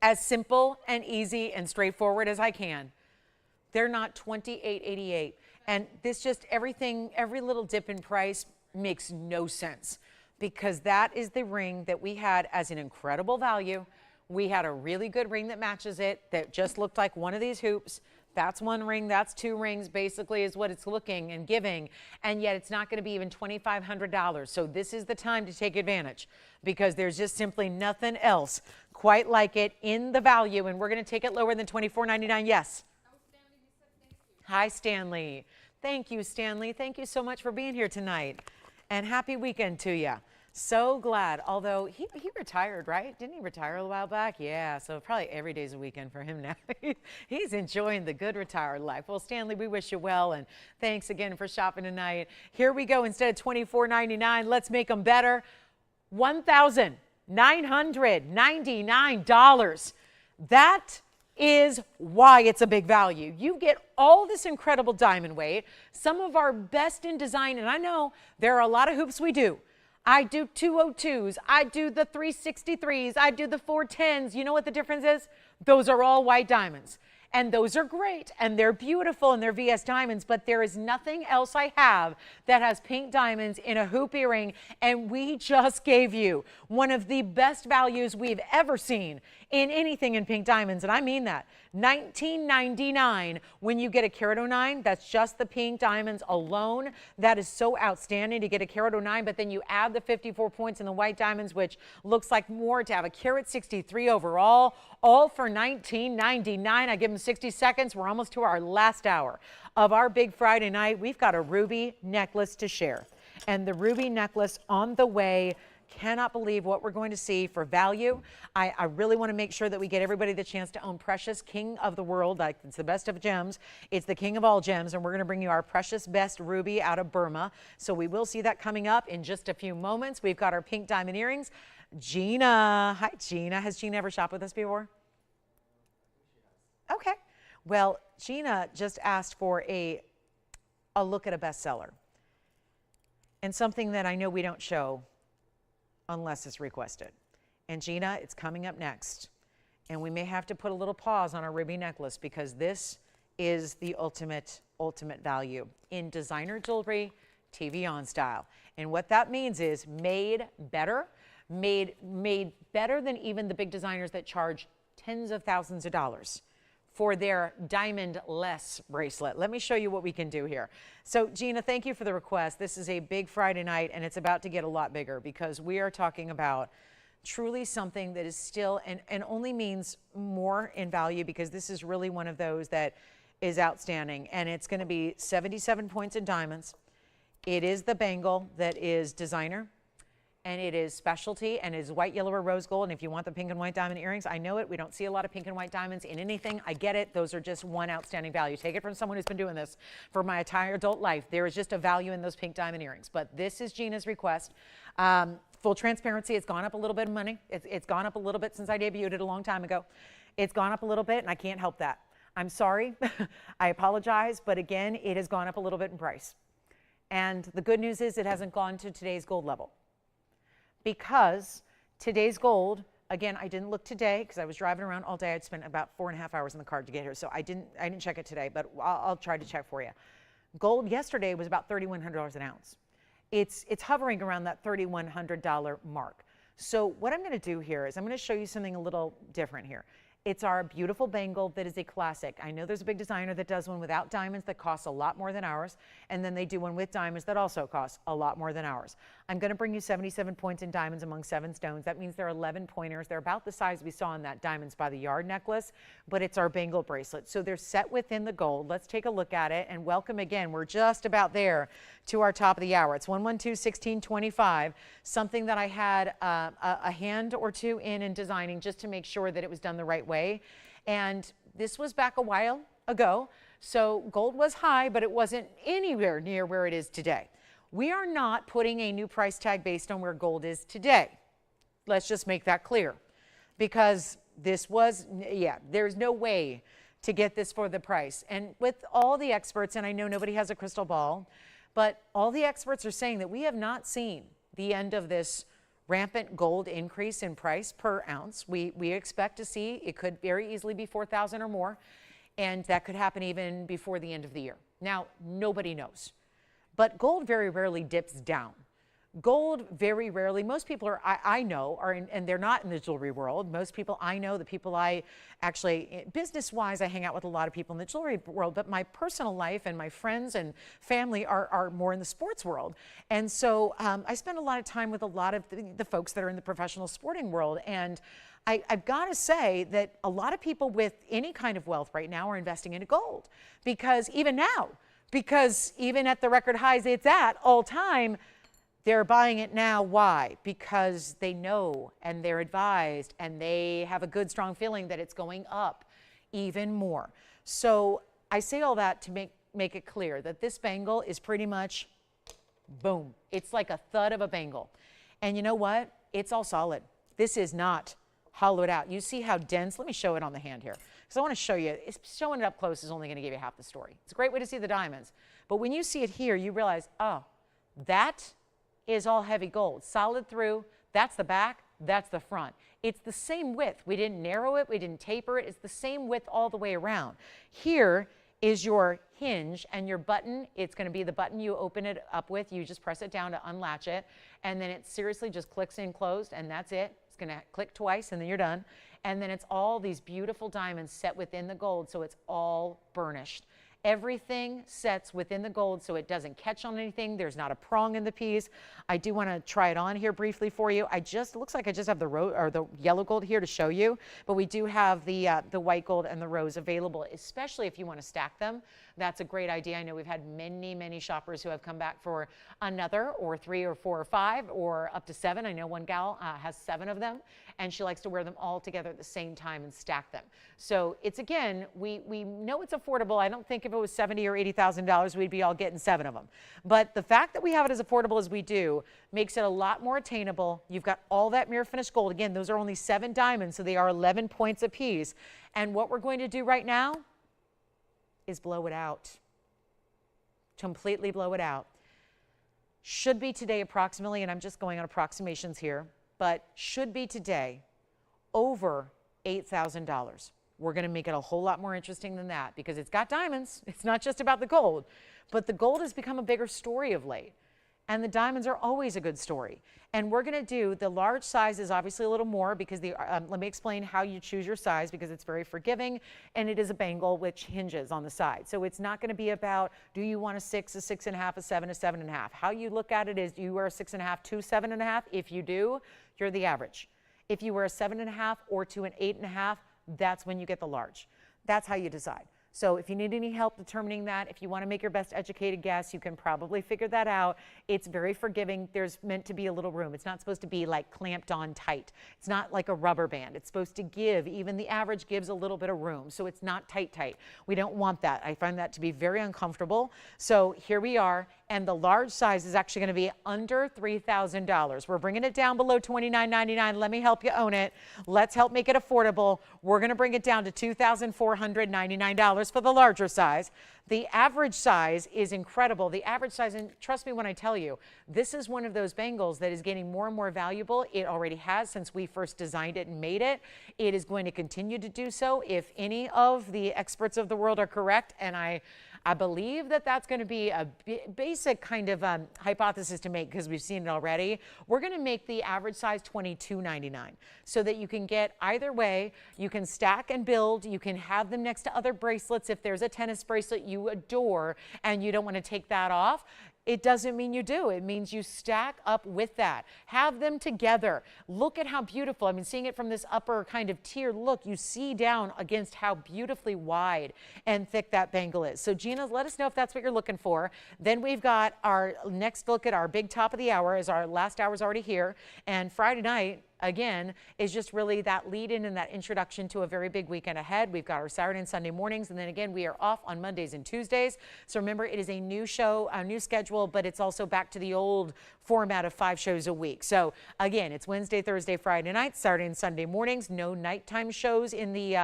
As simple and easy and straightforward as I can. They're not $28.88. And this just everything, every little dip in price makes no sense because that is the ring that we had as an incredible value. We had a really good ring that matches it that just looked like one of these hoops. That's one ring, that's two rings, basically is what it's looking and giving. And yet it's not going to be even $2,500. So this is the time to take advantage because there's just simply nothing else quite like it in the value. And we're going to take it lower than $24.99. Yes. Hi, Stanley. Thank you, Stanley. Thank you so much for being here tonight. And happy weekend to you. So glad. Although he retired, right? Didn't he retire a while back? Yeah, so probably every day's a weekend for him now. He's enjoying the good retired life. Well, Stanley, we wish you well, and thanks again for shopping tonight. Here we go. Instead of $24.99, let's make them better. $1,999. That is why it's a big value. You get all this incredible diamond weight, some of our best in design, and I know there are a lot of hoops we do. I do 202s, I do the 363s, I do the 410s. You know what the difference is? Those are all white diamonds. And those are great, and they're beautiful, and they're VS diamonds, but there is nothing else I have that has pink diamonds in a hoop earring, and we just gave you one of the best values we've ever seen in anything in pink diamonds, and I mean that. $19.99 when you get a carat 09. That's just the pink diamonds alone. That is so outstanding to get a carat 09, but then you add the 54 points in the white diamonds, which looks like more to have a carat 63 overall, all for $19.99. I give them 60 seconds. We're almost to our last hour of our big Friday night. We've got a ruby necklace to share, and the ruby necklace on the way. Cannot believe what we're going to see for value. I really want to make sure that we get everybody the chance to own Precious, king of the world. Like, it's the best of gems. It's the king of all gems, and we're going to bring you our precious best ruby out of Burma. So we will see that coming up in just a few moments. We've got our pink diamond earrings. Gina. Hi, Gina. Has Gina ever shopped with us before? Okay. Well, Gina just asked for a look at a bestseller and something that I know we don't show unless it's requested. And Gina, it's coming up next. And we may have to put a little pause on our ruby necklace because this is the ultimate value in designer jewelry, TVON style. And what that means is made better, made better than even the big designers that charge tens of thousands of dollars for their diamond-less bracelet. Let me show you what we can do here. So Gina, thank you for the request. This is a big Friday night, and it's about to get a lot bigger because we are talking about truly something that is still, and only means more in value because this is really one of those that is outstanding. And it's gonna be 77 points in diamonds. It is the bangle that is designer, and it is specialty, and is white, yellow, or rose gold. And if you want the pink and white diamond earrings, I know it. We don't see a lot of pink and white diamonds in anything. I get it. Those are just one outstanding value. Take it from someone who's been doing this for my entire adult life. There is just a value in those pink diamond earrings. But this is Gina's request. Full transparency, it's gone up a little bit of money. It's gone up a little bit since I debuted it a long time ago. It's gone up a little bit, and I can't help that. I'm sorry. I apologize. But again, it has gone up a little bit in price. And the good news is it hasn't gone to today's gold level. Because today's gold, again, I didn't look today because I was driving around all day. I'd spent about 4.5 hours in the car to get here, so I didn't check it today, but I'll try to check for you. Gold yesterday was about $3,100 an ounce. It's hovering around that $3,100 mark. So what I'm going to do here is I'm going to show you something a little different here. It's our beautiful bangle that is a classic. I know there's a big designer that does one without diamonds that costs a lot more than ours, and then they do one with diamonds that also costs a lot more than ours. I'm going to bring you 77 points in diamonds among 7 stones. That means they're 11 pointers. They're about the size we saw in that diamonds by the yard necklace, but it's our bangle bracelet. So they're set within the gold. Let's take a look at it, and welcome again. We're just about there to our top of the hour. It's 112-1625, something that I had a hand or two in designing just to make sure that it was done the right way. And this was back a while ago, so gold was high, but it wasn't anywhere near where it is today. We are not putting a new price tag based on where gold is today. Let's just make that clear, because this was, there's no way to get this for the price. And with all the experts, and I know nobody has a crystal ball, but all the experts are saying that we have not seen the end of this rampant gold increase in price per ounce. We expect to see, it could very easily be 4,000 or more, and that could happen even before the end of the year. Now, nobody knows, but gold very rarely dips down. Gold very rarely, most people I know are in, and they're not in the jewelry world. Most people I know, the people I actually, business-wise, I hang out with a lot of people in the jewelry world, but my personal life and my friends and family are more in the sports world. And so I spend a lot of time with a lot of the folks that are in the professional sporting world. And I've got to say that a lot of people with any kind of wealth right now are investing into gold, because even at the record highs it's at all time, they're buying it now. Why? Because they know and they're advised and they have a good, strong feeling that it's going up even more. So I say all that to make it clear that this bangle is pretty much, boom. It's like a thud of a bangle. And you know what? It's all solid. This is not hollowed out. You see how dense? Let me show it on the hand here, because I want to show you. Showing it up close is only going to give you half the story. It's a great way to see the diamonds. But when you see it here, you realize, oh, that is all heavy gold, solid through. That's the back, that's the front. It's the same width. We didn't narrow it, we didn't taper it. It's the same width all the way around. Here is your hinge and your button. It's going to be the button you open it up with. You just press it down to unlatch it, and then it seriously just clicks in closed, and that's it. It's going to click twice and then you're done. And then it's all these beautiful diamonds set within the gold, so it's all burnished. Everything sets within the gold so it doesn't catch on anything. There's not a prong in the piece. I do want to try it on here briefly for you. It looks like I just have the yellow gold here to show you, but we do have the white gold and the rose available, especially if you want to stack them. That's a great idea. I know we've had many, many shoppers who have come back for another or 3 or 4 or 5 or up to 7. I know one gal has 7 of them, and she likes to wear them all together at the same time and stack them. So it's, again, we know it's affordable. I don't think if it was $70,000 or $80,000, we'd be all getting 7 of them. But the fact that we have it as affordable as we do makes it a lot more attainable. You've got all that mirror finished gold. Again, those are only 7 diamonds, so they are 11 points apiece. And what we're going to do right now is blow it out. Completely blow it out. Should be today approximately, and I'm just going on approximations here, but should be today over $8,000. We're going to make it a whole lot more interesting than that, because it's got diamonds. It's not just about the gold, but the gold has become a bigger story of late. And the diamonds are always a good story. And we're going to do the large size is obviously a little more, because let me explain how you choose your size, because it's very forgiving, and it is a bangle which hinges on the side. So it's not going to be about, do you want a 6, a 6.5, a 7, a 7.5. How you look at it is, do you wear a 6.5 to 7.5? If you do, you're the average. If you wear a 7.5 or to an 8.5, that's when you get the large. That's how you decide. So if you need any help determining that, if you want to make your best educated guess, you can probably figure that out. It's very forgiving. There's meant to be a little room. It's not supposed to be like clamped on tight. It's not like a rubber band. It's supposed to give, even the average gives a little bit of room. So it's not tight. We don't want that. I find that to be very uncomfortable. So here we are. And the large size is actually going to be under $3,000. We're bringing it down below $29.99. Let me help you own it. Let's help make it affordable. We're going to bring it down to $2,499 for the larger size. The average size is incredible. The average size, and trust me when I tell you, this is one of those bangles that is getting more and more valuable. It already has since we first designed it and made it. It is going to continue to do so if any of the experts of the world are correct, and I believe that that's going to be a basic kind of hypothesis to make, because we've seen it already. We're going to make the average size $22.99 so that you can get either way. You can stack and build. You can have them next to other bracelets. If there's a tennis bracelet you adore and you don't want to take that off, it doesn't mean you do. It means you stack up with that. Have them together. Look at how beautiful. I mean, seeing it from this upper kind of tier look, you see down against how beautifully wide and thick that bangle is. So Gina, let us know if that's what you're looking for. Then we've got our next look at our big top of the hour, as our last hour is already here. And Friday night, again, is just really that lead in and that introduction to a very big weekend ahead. We've got our Saturday and Sunday mornings, and then again, we are off on Mondays and Tuesdays. So remember, it is a new show, a new schedule, but it's also back to the old format of 5 shows a week. So again, it's Wednesday, Thursday, Friday night, Saturday and Sunday mornings. No nighttime shows in the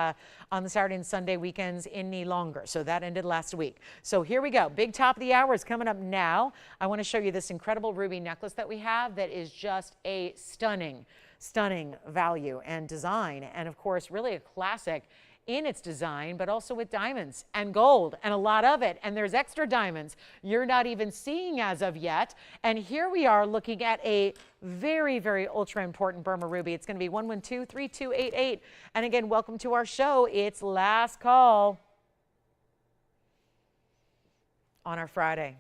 on the Saturday and Sunday weekends any longer. So that ended last week. So here we go. Big top of the hour is coming up now. I want to show you this incredible ruby necklace that we have that is just a stunning value and design, and of course really a classic in its design, but also with diamonds and gold and a lot of it. And there's extra diamonds you're not even seeing as of yet. And here we are looking at a very, very ultra important Burma ruby. It's going to be 112-3288. And again, welcome to our show. It's last call on our Friday.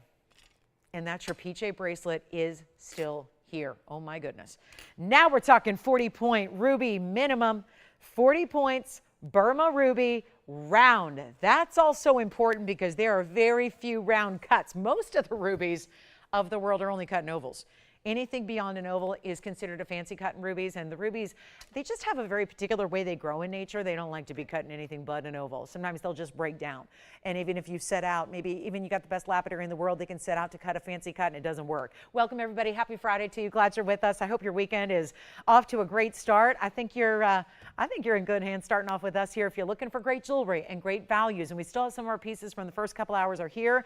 And that Trapiche bracelet is still here. Oh my goodness. Now we're talking 40-point ruby minimum, 40 points, Burma ruby, round. That's also important because there are very few round cuts. Most of the rubies of the world are only cut in ovals. Anything beyond an oval is considered a fancy cut in rubies, and the rubies, they just have a very particular way they grow in nature. They don't like to be cut in anything but an oval. Sometimes they'll just break down. And even if you set out, maybe even you got the best lapidary in the world, they can set out to cut a fancy cut and it doesn't work. Welcome everybody. Happy Friday to you. Glad you're with us. I hope your weekend is off to a great start. I think you're in good hands starting off with us here if you're looking for great jewelry and great values. And we still have some of our pieces from the first couple hours are here.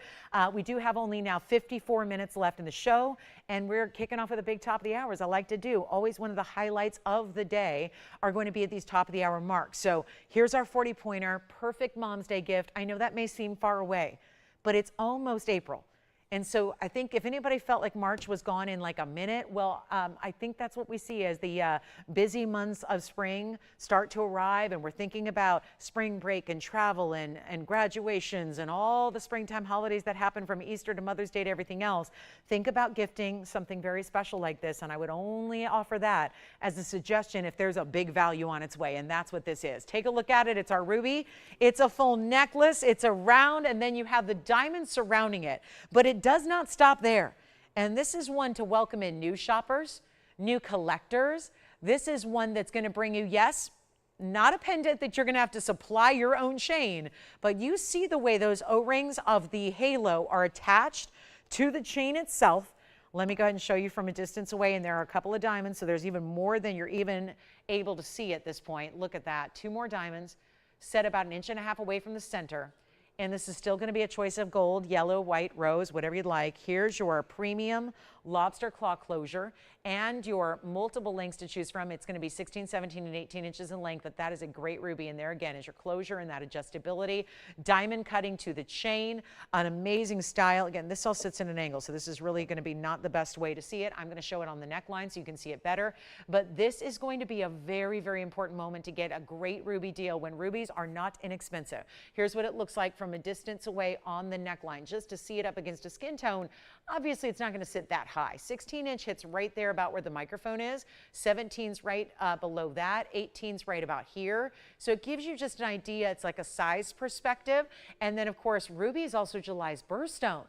We do have only now 54 minutes left in the show, and we're kicking off with a big top of the hours. I like to do always one of the highlights of the day are going to be at these top of the hour marks. So here's our 40-pointer, perfect Mom's Day gift. I know that may seem far away, but it's almost April. And so I think if anybody felt like March was gone in like a minute, well, I think that's what we see as the busy months of spring start to arrive, and we're thinking about spring break and travel and graduations and all the springtime holidays that happen from Easter to Mother's Day to everything else. Think about gifting something very special like this, and I would only offer that as a suggestion if there's a big value on its way, and that's what this is. Take a look at it. It's our ruby. It's a full necklace. It's a round, and then you have the diamonds surrounding it, but it does not stop there. And this is one to welcome in new shoppers, new collectors. This is one that's going to bring you, yes, not a pendant that you're going to have to supply your own chain, but you see the way those O-rings of the halo are attached to the chain itself. Let me go ahead and show you from a distance away, and there are a couple of diamonds, so there's even more than you're even able to see at this point. Look at that. 2 more diamonds set about 1.5 inches away from the center. And this is still going to be a choice of gold, yellow, white, rose, whatever you'd like. Here's your premium lobster claw closure and your multiple lengths to choose from. It's going to be 16, 17, and 18 inches in length, but that is a great ruby. And there again is your closure and that adjustability. Diamond cutting to the chain, an amazing style. Again, this all sits in an angle, so this is really going to be not the best way to see it. I'm going to show it on the neckline so you can see it better. But this is going to be a very, very important moment to get a great ruby deal when rubies are not inexpensive. Here's what it looks like from a distance away on the neckline. Just to see it up against a skin tone, obviously it's not going to sit that high. 16-inch hits right there about where the microphone is. 17's right below that. 18's right about here. So it gives you just an idea. It's like a size perspective. And then, of course, ruby is also July's birthstone.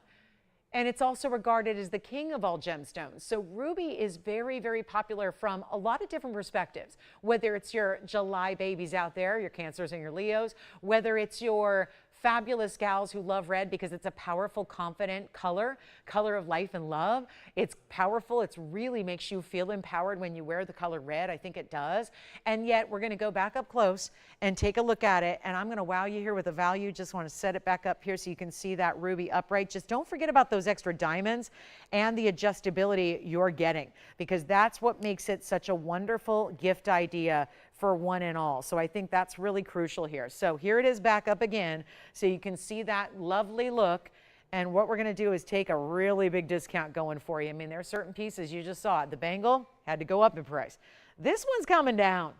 And it's also regarded as the king of all gemstones. So ruby is very, very popular from a lot of different perspectives, whether it's your July babies out there, your Cancers and your Leos, whether it's your fabulous gals who love red because it's a powerful, confident color of life and love. It's powerful. It really makes you feel empowered when you wear the color red. I think it does. And yet we're going to go back up close and take a look at it. And I'm going to wow you here with a value. Just want to set it back up here so you can see that ruby upright. Just don't forget about those extra diamonds and the adjustability you're getting, because that's what makes it such a wonderful gift idea for one and all. So I think that's really crucial here. So here it is back up again so you can see that lovely look. And what we're going to do is take a really big discount going for you. I mean, there are certain pieces, you just saw it. The bangle had to go up in price. This one's coming down.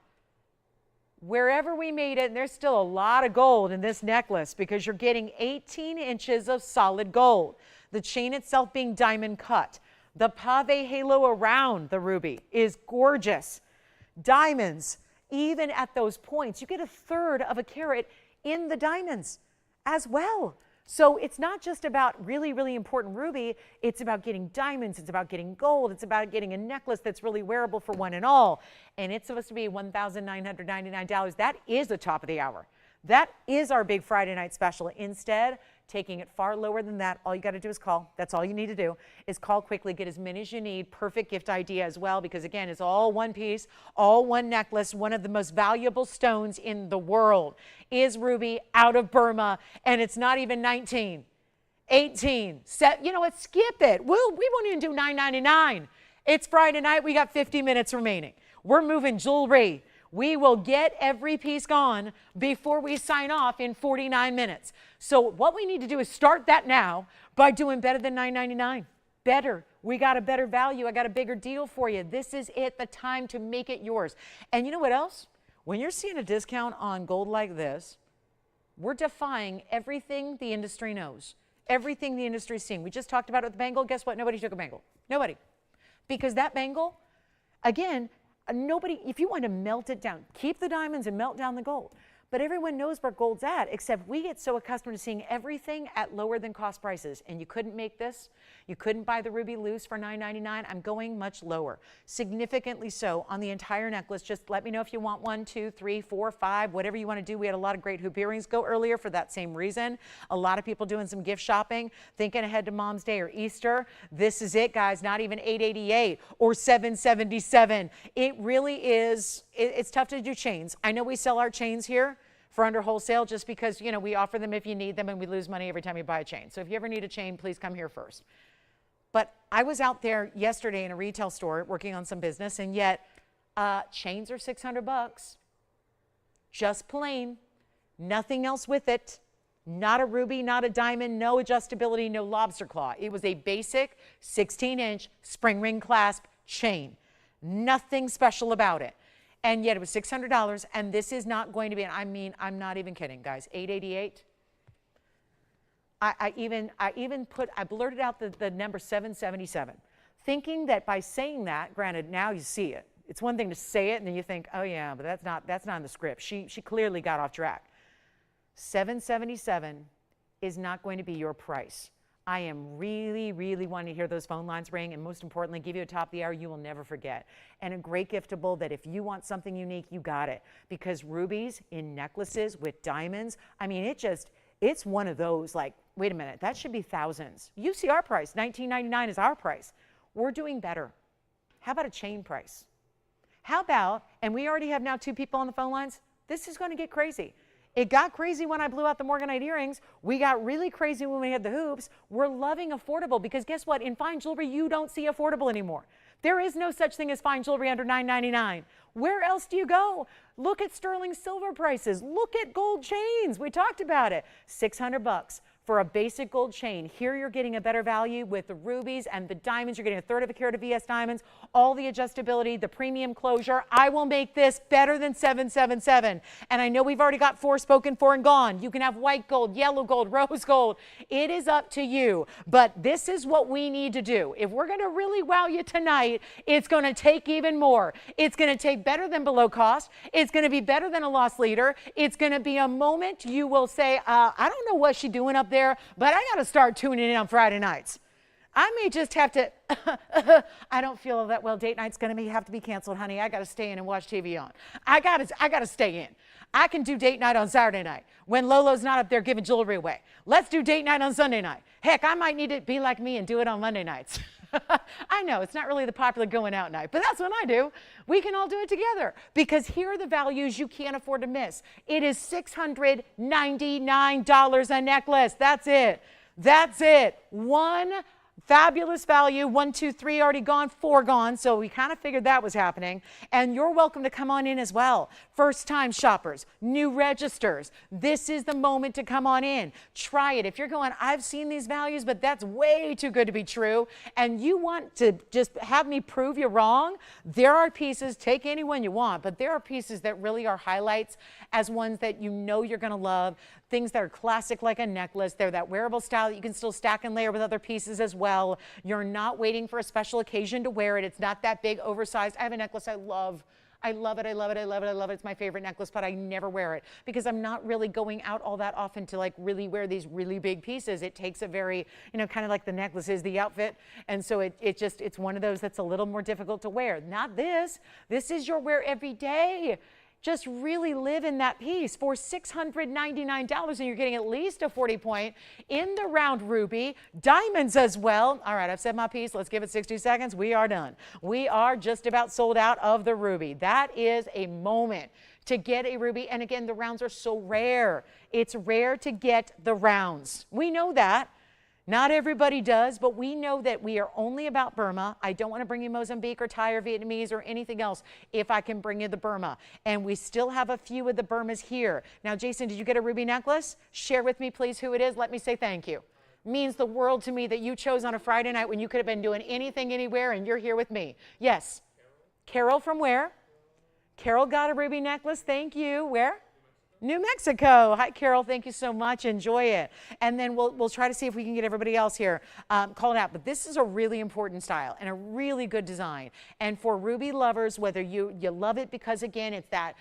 Wherever we made it, and there's still a lot of gold in this necklace because you're getting 18 inches of solid gold. The chain itself being diamond cut. The pave halo around the ruby is gorgeous. Diamonds, even at those points, you get 1/3 of a carat in the diamonds as well. So it's not just about really, really important ruby. It's about getting diamonds. It's about getting gold. It's about getting a necklace that's really wearable for one and all. And it's supposed to be $1,999. That is the top of the hour. That is our big Friday night special. Instead, taking it far lower than that, all you got to do is call. That's all you need to do is call quickly, get as many as you need. Perfect gift idea as well, because again, it's all one piece, all one necklace. One of the most valuable stones in the world is ruby out of Burma, and it's not even 19, 18, you know what, skip it. We won't even do $9.99. It's Friday night. We got 50 minutes remaining. We're moving jewelry. We will get every piece gone before we sign off in 49 minutes. So what we need to do is start that now by doing better than $9.99. Better. We got a better value. I got a bigger deal for you. This is it, the time to make it yours. And you know what else? When you're seeing a discount on gold like this, we're defying everything the industry knows. Everything the industry's seeing. We just talked about it with the bangle. Guess what? Nobody took a bangle. Nobody. Because that bangle, again, nobody, if you want to melt it down, keep the diamonds and melt down the gold. But everyone knows where gold's at, except we get so accustomed to seeing everything at lower than cost prices. And you couldn't make this. You couldn't buy the ruby loose for $9.99. I'm going much lower, significantly so on the entire necklace. Just let me know if you want 1, 2, 3, 4, 5, whatever you want to do. We had a lot of great hoop earrings go earlier for that same reason. A lot of people doing some gift shopping, thinking ahead to Mom's Day or Easter. This is it, guys. Not even $888 or $777. It really is. It's tough to do chains. I know we sell our chains here for under wholesale just because, you know, we offer them if you need them and we lose money every time you buy a chain. So if you ever need a chain, please come here first. But I was out there yesterday in a retail store working on some business, and yet chains are $600. Just plain. Nothing else with it. Not a ruby, not a diamond, no adjustability, no lobster claw. It was a basic 16-inch spring ring clasp chain. Nothing special about it. And yet it was $600, and this is not going to be, I mean, I'm not even kidding, guys, $888. I blurted out the number 777, thinking that by saying that, granted, now you see it. It's one thing to say it, and then you think, oh yeah, but that's not in the script. She clearly got off track. 777 is not going to be your price. I am really, really wanting to hear those phone lines ring, and most importantly, give you a top of the hour you will never forget. And a great giftable that if you want something unique, you got it. Because rubies in necklaces with diamonds, I mean, it's one of those like, wait a minute, that should be thousands. You see our price, $19.99 is our price. We're doing better. How about a chain price? How about, and we already have now 2 people on the phone lines, this is going to get crazy. It got crazy when I blew out the Morganite earrings. We got really crazy when we had the hoops. We're loving affordable because guess what? In fine jewelry, you don't see affordable anymore. There is no such thing as fine jewelry under $9.99. Where else do you go? Look at sterling silver prices. Look at gold chains. We talked about it. $600 for a basic gold chain. Here you're getting a better value with the rubies and the diamonds. You're getting 1/3 of a carat of VS diamonds, all the adjustability, the premium closure. I will make this better than $777. And I know we've already got 4 spoken for and gone. You can have white gold, yellow gold, rose gold. It is up to you. But this is what we need to do. If we're going to really wow you tonight, it's going to take even more. It's going to take better than below cost. It's going to be better than a loss leader. It's going to be a moment you will say, I don't know what she's doing up there, but I got to start tuning in on Friday nights. I may just have to, I don't feel that well. Date night's going to have to be canceled, honey. I got to stay in and watch TVON. I got to stay in. I can do date night on Saturday night when Lolo's not up there giving jewelry away. Let's do date night on Sunday night. Heck, I might need to be like me and do it on Monday nights. I know it's not really the popular going out night, but that's what I do. We can all do it together because here are the values you can't afford to miss. It is $699 a necklace. That's it. That's it. One fabulous value. 1, 2, 3 already gone, 4 gone. So we kind of figured that was happening. And you're welcome to come on in as well. First time shoppers, new registers. This is the moment to come on in. Try it. If you're going, I've seen these values, but that's way too good to be true. And you want to just have me prove you wrong. There are pieces, take any one you want, but there are pieces that really are highlights as ones that you know you're going to love. Things that are classic like a necklace. They're that wearable style that you can still stack and layer with other pieces as well. You're not waiting for a special occasion to wear it. It's not that big, oversized. I have a necklace I love. I love it. I love it. I love it. I love it. It's my favorite necklace, but I never wear it because I'm not really going out all that often to like really wear these really big pieces. It takes a very, you know, kind of like the necklace is the outfit. And so it's one of those that's a little more difficult to wear. Not this. This is your wear every day. Just really live in that piece for $699, and you're getting at least a 40 point in the round ruby, diamonds as well. All right, I've said my piece. Let's give it 60 seconds. We are done. We are just about sold out of the ruby. That is a moment to get a ruby. And again, the rounds are so rare. It's rare to get the rounds. We know that. Not everybody does, but we know that we are only about Burma. I don't want to bring you Mozambique or Thai or Vietnamese or anything else if I can bring you the Burma. And we still have a few of the Burmas here. Now, Jason, did you get a ruby necklace? Share with me, please, who it is. Let me say thank you. Means the world to me that you chose on a Friday night when you could have been doing anything, anywhere, and you're here with me. Yes. Carol from where? Carol got a ruby necklace. Thank you. Where? New Mexico. Hi, Carol. Thank you so much. Enjoy it. And then we'll try to see if we can get everybody else here called out. But this is a really important style and a really good design. And for ruby lovers, whether you love it because, again, it's that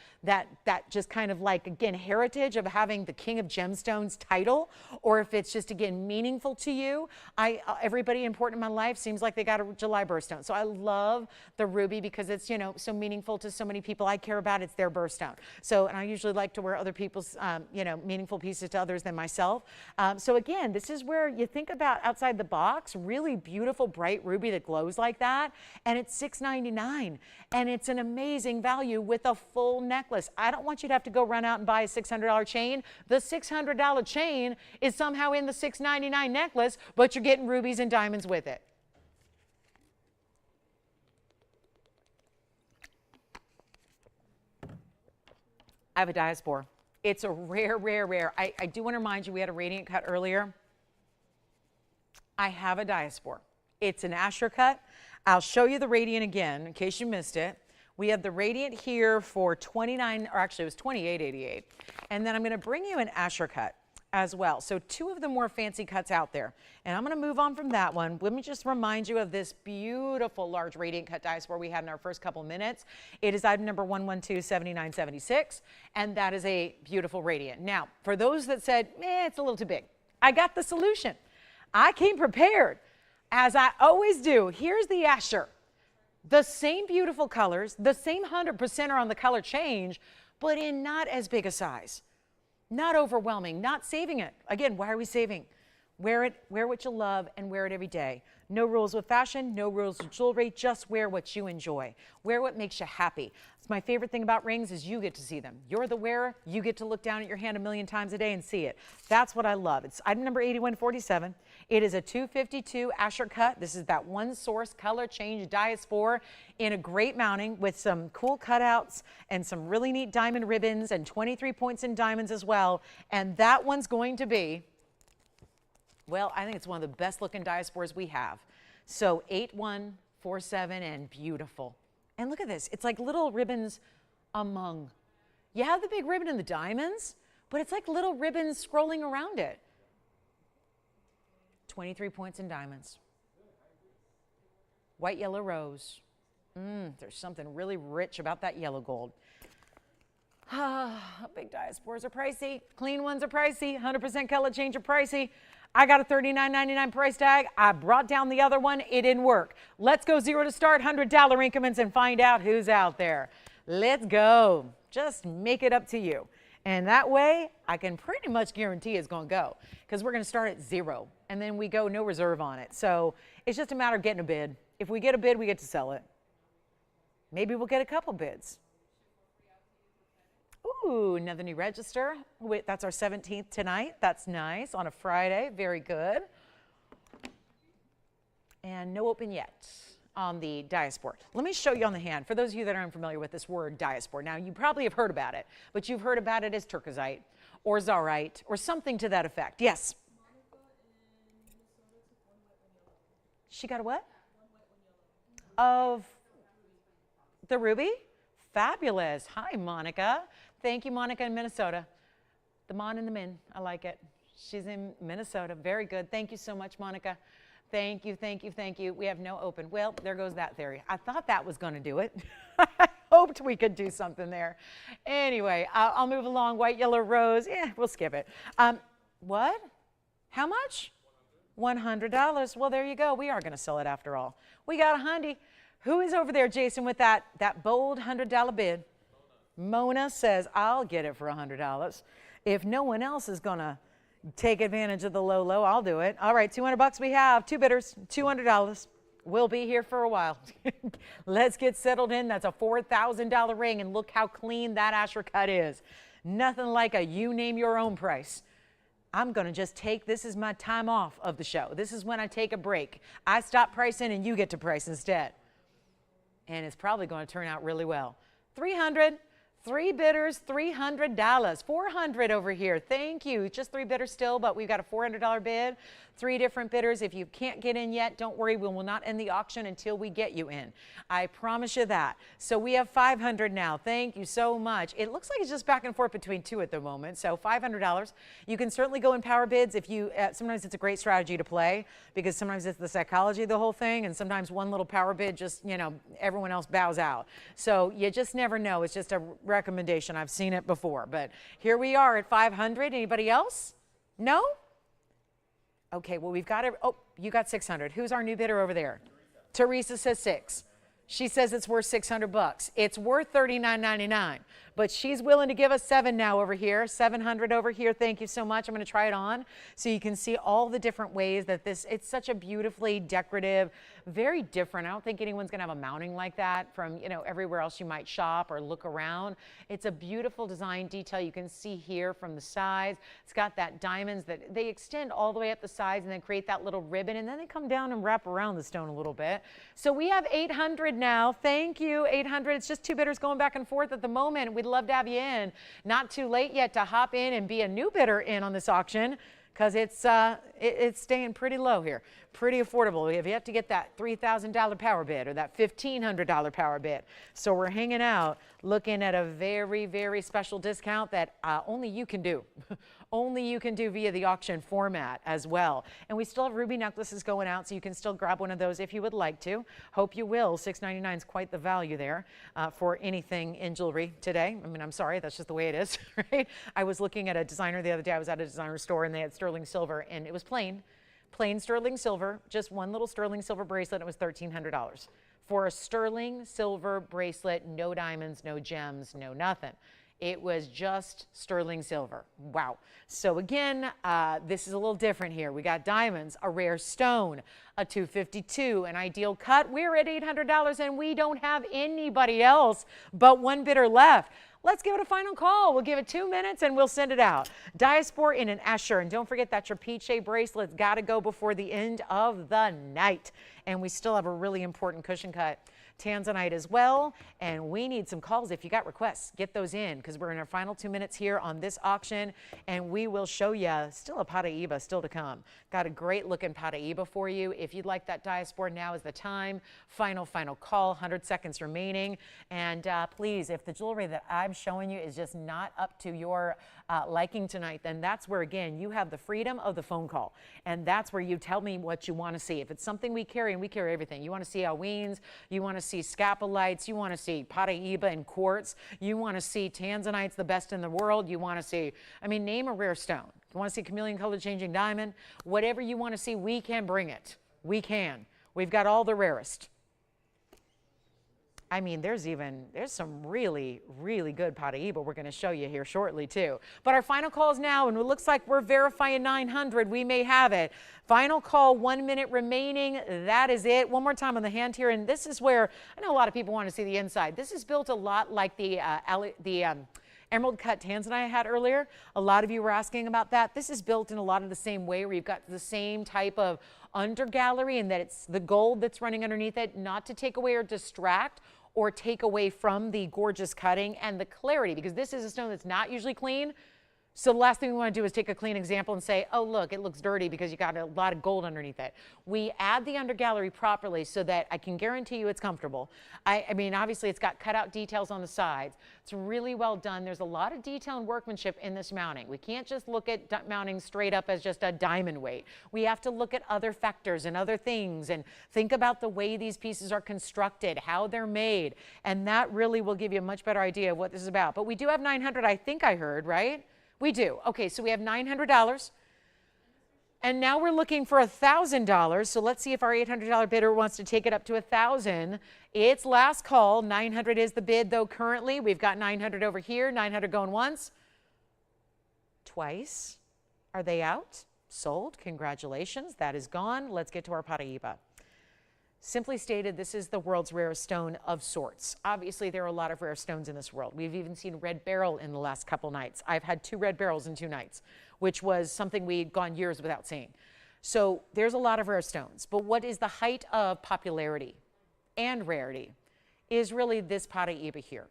just kind of like, again, heritage of having the King of Gemstones title, or if it's just, again, meaningful to you. Everybody important in my life seems like they got a July birthstone. So I love the ruby because it's, you know, so meaningful to so many people I care about. It's their birthstone. So, and I usually like to wear other people's, you know, meaningful pieces to others than myself. So again, this is where you think about outside the box, really beautiful, bright ruby that glows like that. And it's $6.99. And it's an amazing value with a full necklace. I don't want you to have to go run out and buy a $600 chain. The $600 chain is somehow in the $6.99 necklace, but you're getting rubies and diamonds with it. I have a Diaspore. It's a rare, rare, rare. I do want to remind you, we had a radiant cut earlier. I have a Diaspore. It's an Asher cut. I'll show you the radiant again in case you missed it. We have the radiant here for $29, or actually it was $28.88. And then I'm going to bring you an Asher cut as well. So two of the more fancy cuts out there. And I'm going to move on from that one. Let me just remind you of this beautiful large radiant cut Diaspore we had in our first couple minutes. It is item number 1127976, and that is a beautiful radiant. Now, for those that said, it's a little too big, I got the solution. I came prepared, as I always do. Here's the Asher. The same beautiful colors, the same 100% are on the color change, but in not as big a size. Not overwhelming, not saving it. Again, why are we saving? Wear it, wear what you love, and wear it every day. No rules with fashion, no rules with jewelry, just wear what you enjoy. Wear what makes you happy. It's my favorite thing about rings is you get to see them. You're the wearer, you get to look down at your hand a million times a day and see it. That's what I love. It's item number 8147. It is a 252 Asher cut. This is that one source color change Diaspore in a great mounting with some cool cutouts and some really neat diamond ribbons and 23 points in diamonds as well. And that one's going to be, well, I think it's one of the best looking Diaspores we have. So 8147 and beautiful. And look at this. It's like little ribbons among. You have the big ribbon in the diamonds, but it's like little ribbons scrolling around it. 23 points in diamonds. White, yellow, rose. There's something really rich about that yellow gold. Big Diaspores are pricey. Clean ones are pricey. 100% color change are pricey. I got a $39.99 price tag. I brought down the other one. It didn't work. Let's go zero to start, $100 increments, and find out who's out there. Let's go. Just make it up to you. And that way, I can pretty much guarantee it's going to go, because we're going to start at zero, and then we go no reserve on it. So it's just a matter of getting a bid. If we get a bid, we get to sell it. Maybe we'll get a couple bids. Ooh, another new register. Wait, that's our 17th tonight. That's nice on a Friday. Very good. And no open yet on the Diaspore. Let me show you on the hand. For those of you that are unfamiliar with this word Diaspore, now you probably have heard about it, but you've heard about it as turquoisite or zarite or something to that effect. Yes? She got a what? Of the ruby? Fabulous. Hi, Monica. Thank you, Monica in Minnesota. The Mon and the Min. I like it. She's in Minnesota. Very good. Thank you so much, Monica. Thank you, thank you, thank you. We have no open. Well, there goes that theory. I thought that was going to do it. I hoped we could do something there. Anyway, I'll move along. White, yellow, rose. Yeah, we'll skip it. What? How much? $100. Well, there you go. We are going to sell it after all. We got a hundy. Who is over there, Jason, with that bold $100 bid? Mona says, I'll get it for $100. If no one else is going to take advantage of the low, I'll do it. All right, $200 we have. Two bidders, $200. We'll be here for a while. Let's get settled in. That's a $4,000 ring, and look how clean that Asher cut is. Nothing like a you name your own price. I'm going to just take, this is my time off of the show. This is when I take a break. I stop pricing and you get to price instead. And it's probably going to turn out really well. 300, 3 bidders, $300, 400 over here. Thank you. Just 3 bidders still, but we've got a $400 bid. 3 different bidders. If you can't get in yet, don't worry. We will not end the auction until we get you in. I promise you that. So we have 500 now. Thank you so much. It looks like it's just back and forth between 2 at the moment. So $500. You can certainly go in power bids if you, sometimes it's a great strategy to play because sometimes it's the psychology of the whole thing. And sometimes one little power bid just, you know, everyone else bows out. So you just never know. It's just a recommendation. I've seen it before. But here we are at 500. Anybody else? No? Okay, well, we've got it. Oh, you got 600. Who's our new bidder over there? Teresa says 6. She says it's worth 600 bucks. It's worth $39.99, but she's willing to give us 7 now over here, 700 over here. Thank you so much. I'm going to try it on so you can see all the different ways that this, it's such a beautifully decorative, very different. I don't think anyone's going to have a mounting like that from, you know, everywhere else you might shop or look around. It's a beautiful design detail. You can see here from the sides. It's got that diamonds that they extend all the way up the sides and then create that little ribbon, and then they come down and wrap around the stone a little bit. So we have 800 now. Thank you, 800. It's just 2 bidders going back and forth at the moment. We'd love to have you in. Not too late yet to hop in and be a new bidder in on this auction because it's staying pretty low here, pretty affordable. We have yet to get that $3,000 power bid or that $1,500 power bid. So we're hanging out looking at a very, very special discount that only you can do. Only you can do via the auction format as well. And we still have ruby necklaces going out, so you can still grab one of those if you would like to. Hope you will. $6.99 is quite the value there for anything in jewelry today. I mean, I'm sorry, that's just the way it is, right? I was looking at a designer the other day. I was at a designer store, and they had sterling silver, and it was plain sterling silver, just one little sterling silver bracelet. It was $1,300 for a sterling silver bracelet, no diamonds, no gems, no nothing. It was just sterling silver. Wow. So again, this is a little different here. We got diamonds, a rare stone, a 252, an ideal cut. We're at $800 and we don't have anybody else but 1 bidder left. Let's give it a final call. We'll give it 2 minutes and we'll send it out. Diaspore in an Escher. And don't forget that Trapiche bracelet's got to go before the end of the night. And we still have a really important cushion cut Tanzanite as well, and we need some calls. If you got requests, get those in because we're in our final 2 minutes here on this auction, and we will show you still a Paraiba still to come. Got a great looking Paraiba for you. If you'd like that Diaspore, now is the time. Final call, 100 seconds remaining. And please, if the jewelry that I'm showing you is just not up to your liking tonight, then that's where, again, you have the freedom of the phone call, and that's where you tell me what you want to see. If it's something we carry, and we carry everything, you want to see Alweens, you want to see scapolites, you want to see Paraiba and quartz, you want to see Tanzanite's the best in the world, you want to see, I mean, name a rare stone. You want to see chameleon color changing diamond, whatever you want to see, we can bring it. We can. We've got all the rarest. I mean, there's some really, really good Paraiba we're going to show you here shortly, too. But our final call is now, and it looks like we're verifying 900. We may have it. Final call, 1 minute remaining. That is it. One more time on the hand here, and this is where I know a lot of people want to see the inside. This is built a lot like the emerald cut Tanzanite I had earlier. A lot of you were asking about that. This is built in a lot of the same way, where you've got the same type of under gallery, and that it's the gold that's running underneath it, not to take away or distract or take away from the gorgeous cutting and the clarity, because this is a stone that's not usually clean. So the last thing we want to do is take a clean example and say, oh, look, it looks dirty because you got a lot of gold underneath it. We add the under gallery properly so that I can guarantee you it's comfortable. I mean, obviously it's got cutout details on the sides. It's really well done. There's a lot of detail and workmanship in this mounting. We can't just look at mounting straight up as just a diamond weight. We have to look at other factors and other things and think about the way these pieces are constructed, how they're made. And that really will give you a much better idea of what this is about. But we do have 900, I think I heard, right? We do. Okay, so we have $900. And now we're looking for $1,000. So let's see if our $800 bidder wants to take it up to $1,000. It's last call. 900 is the bid, though, currently. We've got 900 over here. 900 going once. Twice. Are they out? Sold. Congratulations. That is gone. Let's get to our Paraiba. Simply stated, this is the world's rarest stone of sorts. Obviously, there are a lot of rare stones in this world. We've even seen red beryl in the last couple nights. I've had 2 red beryls in 2 nights. which was something we'd gone years without seeing. So there's a lot of rare stones. But what is the height of popularity and rarity is really this Paraiba here.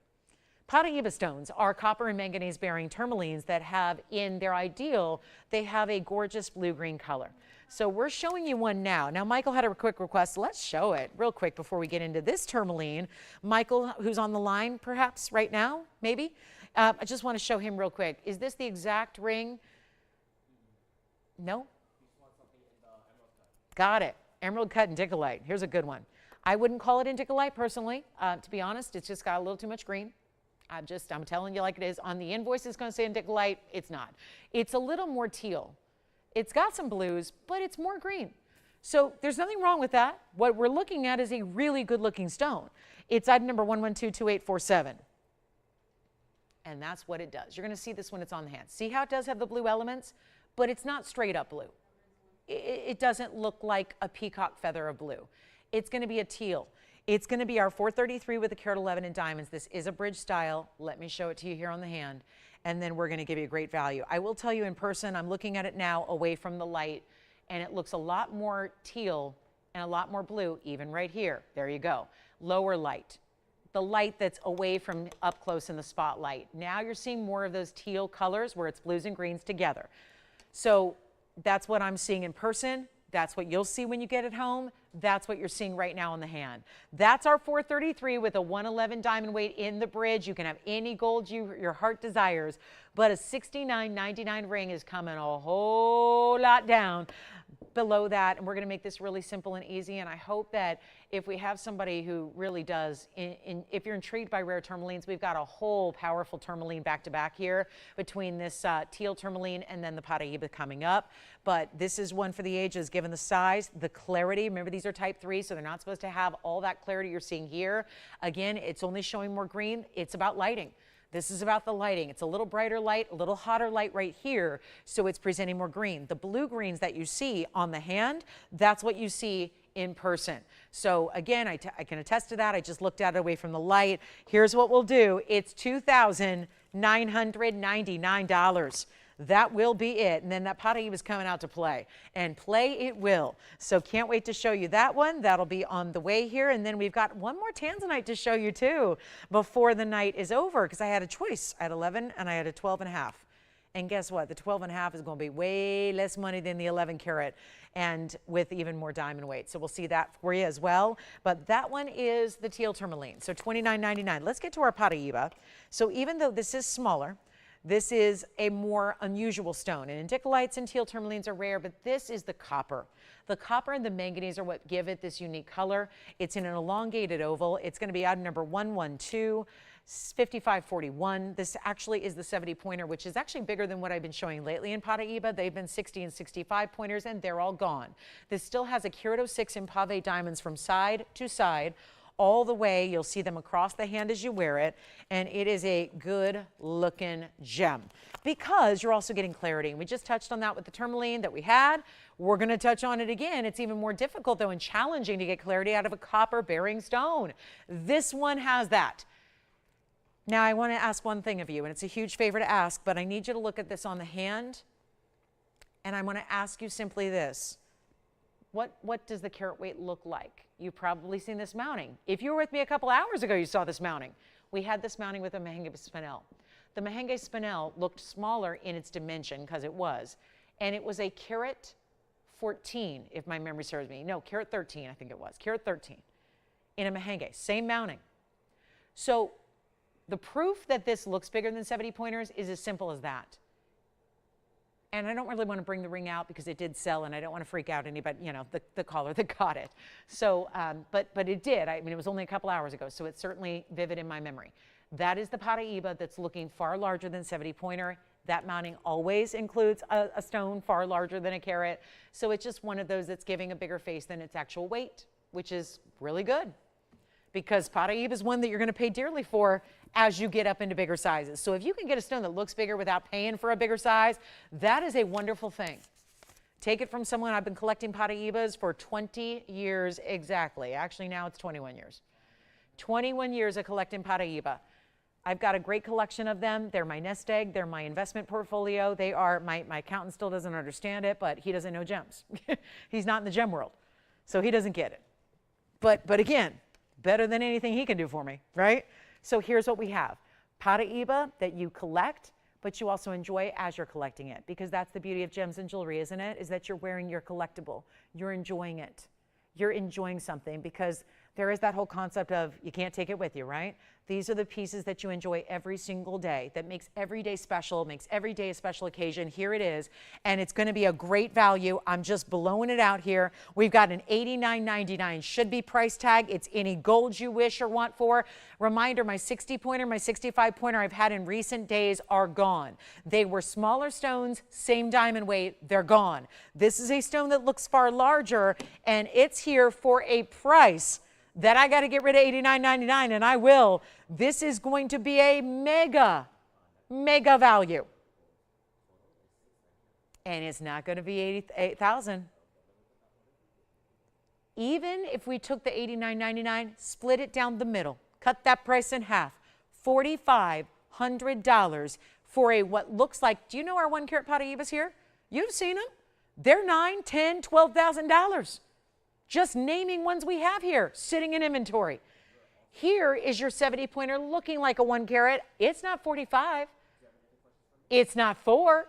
Paraiba stones are copper and manganese bearing tourmalines that have, in their ideal, they have a gorgeous blue-green color. So we're showing you one now. Now, Michael had a quick request. Let's show it real quick before we get into this tourmaline. Michael, who's on the line perhaps right now, maybe? I just want to show him real quick. Is this the exact ring? No? Got it. Emerald cut indicolite. Here's a good one. I wouldn't call it indicolite personally. To be honest, it's just got a little too much green. I'm telling you like it is. On the invoice, it's going to say indicolite. It's not. It's a little more teal. It's got some blues, but it's more green. So there's nothing wrong with that. What we're looking at is a really good looking stone. It's item number 1122847. And that's what it does. You're going to see this when it's on the hand. See how it does have the blue elements, but it's not straight up blue. It doesn't look like a peacock feather of blue. It's going to be a teal. It's going to be our 433 with a carat 11 in diamonds. This is a bridge style. Let me show it to you here on the hand, and then we're going to give you a great value. I will tell you in person, I'm looking at it now away from the light, and it looks a lot more teal and a lot more blue, even right here. There you go. Lower light. The light that's away from up close in the spotlight. Now you're seeing more of those teal colors where it's blues and greens together. So that's what I'm seeing in person. That's what you'll see when you get it home. That's what you're seeing right now on the hand. That's our 433 with a 111 diamond weight in the bridge. You can have any gold your heart desires, but a $69.99 ring is coming a whole lot down below that, and we're going to make this really simple and easy. And I hope that if we have somebody who really does, if you're intrigued by rare tourmalines, we've got a whole powerful tourmaline back to back here between this teal tourmaline and then the Paraiba coming up. But this is one for the ages, given the size, the clarity. Remember, these are type 3, so they're not supposed to have all that clarity you're seeing here. Again, it's only showing more green. It's about lighting. This is about the lighting. It's a little brighter light, a little hotter light right here, so it's presenting more green. The blue greens that you see on the hand, that's what you see in person. So again, I can attest to that. I just looked at it away from the light. Here's what we'll do. It's $2,999. That will be it. And then that Paraiba is coming out to play. And play it will. So can't wait to show you that one. That'll be on the way here. And then we've got one more Tanzanite to show you too before the night is over, because I had a choice. I had 11 and I had a 12.5. And guess what? The 12.5 is going to be way less money than the 11 carat, and with even more diamond weight. So we'll see that for you as well. But that one is the teal tourmaline. So $29.99. Let's get to our Paraiba. So even though this is smaller, this is a more unusual stone. And indicolites and teal tourmalines are rare, but this is the copper. The copper and the manganese are what give it this unique color. It's in an elongated oval. It's going to be item number 1125541. This actually is the 70 pointer, which is actually bigger than what I've been showing lately in Paraiba. They've been 60 and 65 pointers, and they're all gone. This still has a carat 06 in pave diamonds from side to side, all the way. You'll see them across the hand as you wear it, and it is a good looking gem because you're also getting clarity. And we just touched on that with the tourmaline that we had. We're going to touch on it again. It's even more difficult though and challenging to get clarity out of a copper bearing stone. This one has that. Now I want to ask one thing of you, and it's a huge favor to ask, but I need you to look at this on the hand, and I want to ask you simply this. What does the carat weight look like? You've probably seen this mounting. If you were with me a couple hours ago, you saw this mounting. We had this mounting with a Mahenge spinel. The Mahenge spinel looked smaller in its dimension, because it was, and it was a carat 14, if my memory serves me. No, carat 13, I think it was. Carat 13 in a Mahenge, same mounting. So the proof that this looks bigger than 70 pointers is as simple as that. And I don't really want to bring the ring out because it did sell, and I don't want to freak out anybody, you know, the caller that got it. So, but it did. I mean, it was only a couple hours ago, so it's certainly vivid in my memory. That is the Paraiba that's looking far larger than 70 pointer. That mounting always includes a stone far larger than a carat. So it's just one of those that's giving a bigger face than its actual weight, which is really good, because Paraiba is one that you're going to pay dearly for as you get up into bigger sizes. So if you can get a stone that looks bigger without paying for a bigger size, that is a wonderful thing. Take it from someone. I've been collecting Paraibas for 20 years exactly. Actually, now it's 21 years. 21 years of collecting Paraiba. I've got a great collection of them. They're my nest egg. They're my investment portfolio. They are, my accountant still doesn't understand it, but he doesn't know gems. He's not in the gem world, so he doesn't get it. But again, better than anything he can do for me, right? So here's what we have. Paraiba that you collect, but you also enjoy as you're collecting it, because that's the beauty of gems and jewelry, isn't it? Is that you're wearing your collectible. You're enjoying it. You're enjoying something, because there is that whole concept of you can't take it with you, right? These are the pieces that you enjoy every single day, that makes every day special, makes every day a special occasion. Here it is, and it's going to be a great value. I'm just blowing it out here. We've got an $89.99 should be price tag. It's any gold you wish or want for. Reminder, my 60 pointer, my 65 pointer I've had in recent days are gone. They were smaller stones, same diamond weight, they're gone. This is a stone that looks far larger, and it's here for a price that I got to get rid of $89.99, and I will. This is going to be a mega value. And it's not going to be $88,000. Even if we took the $89.99, split it down the middle, cut that price in half, $4,500 for a what looks like, do you know our 1 carat Paraibas here? You've seen them. They're $9,000, $10,000, $12,000. Just naming ones we have here, sitting in inventory. Here is your 70 pointer looking like a 1 carat. It's not 45. It's not 4.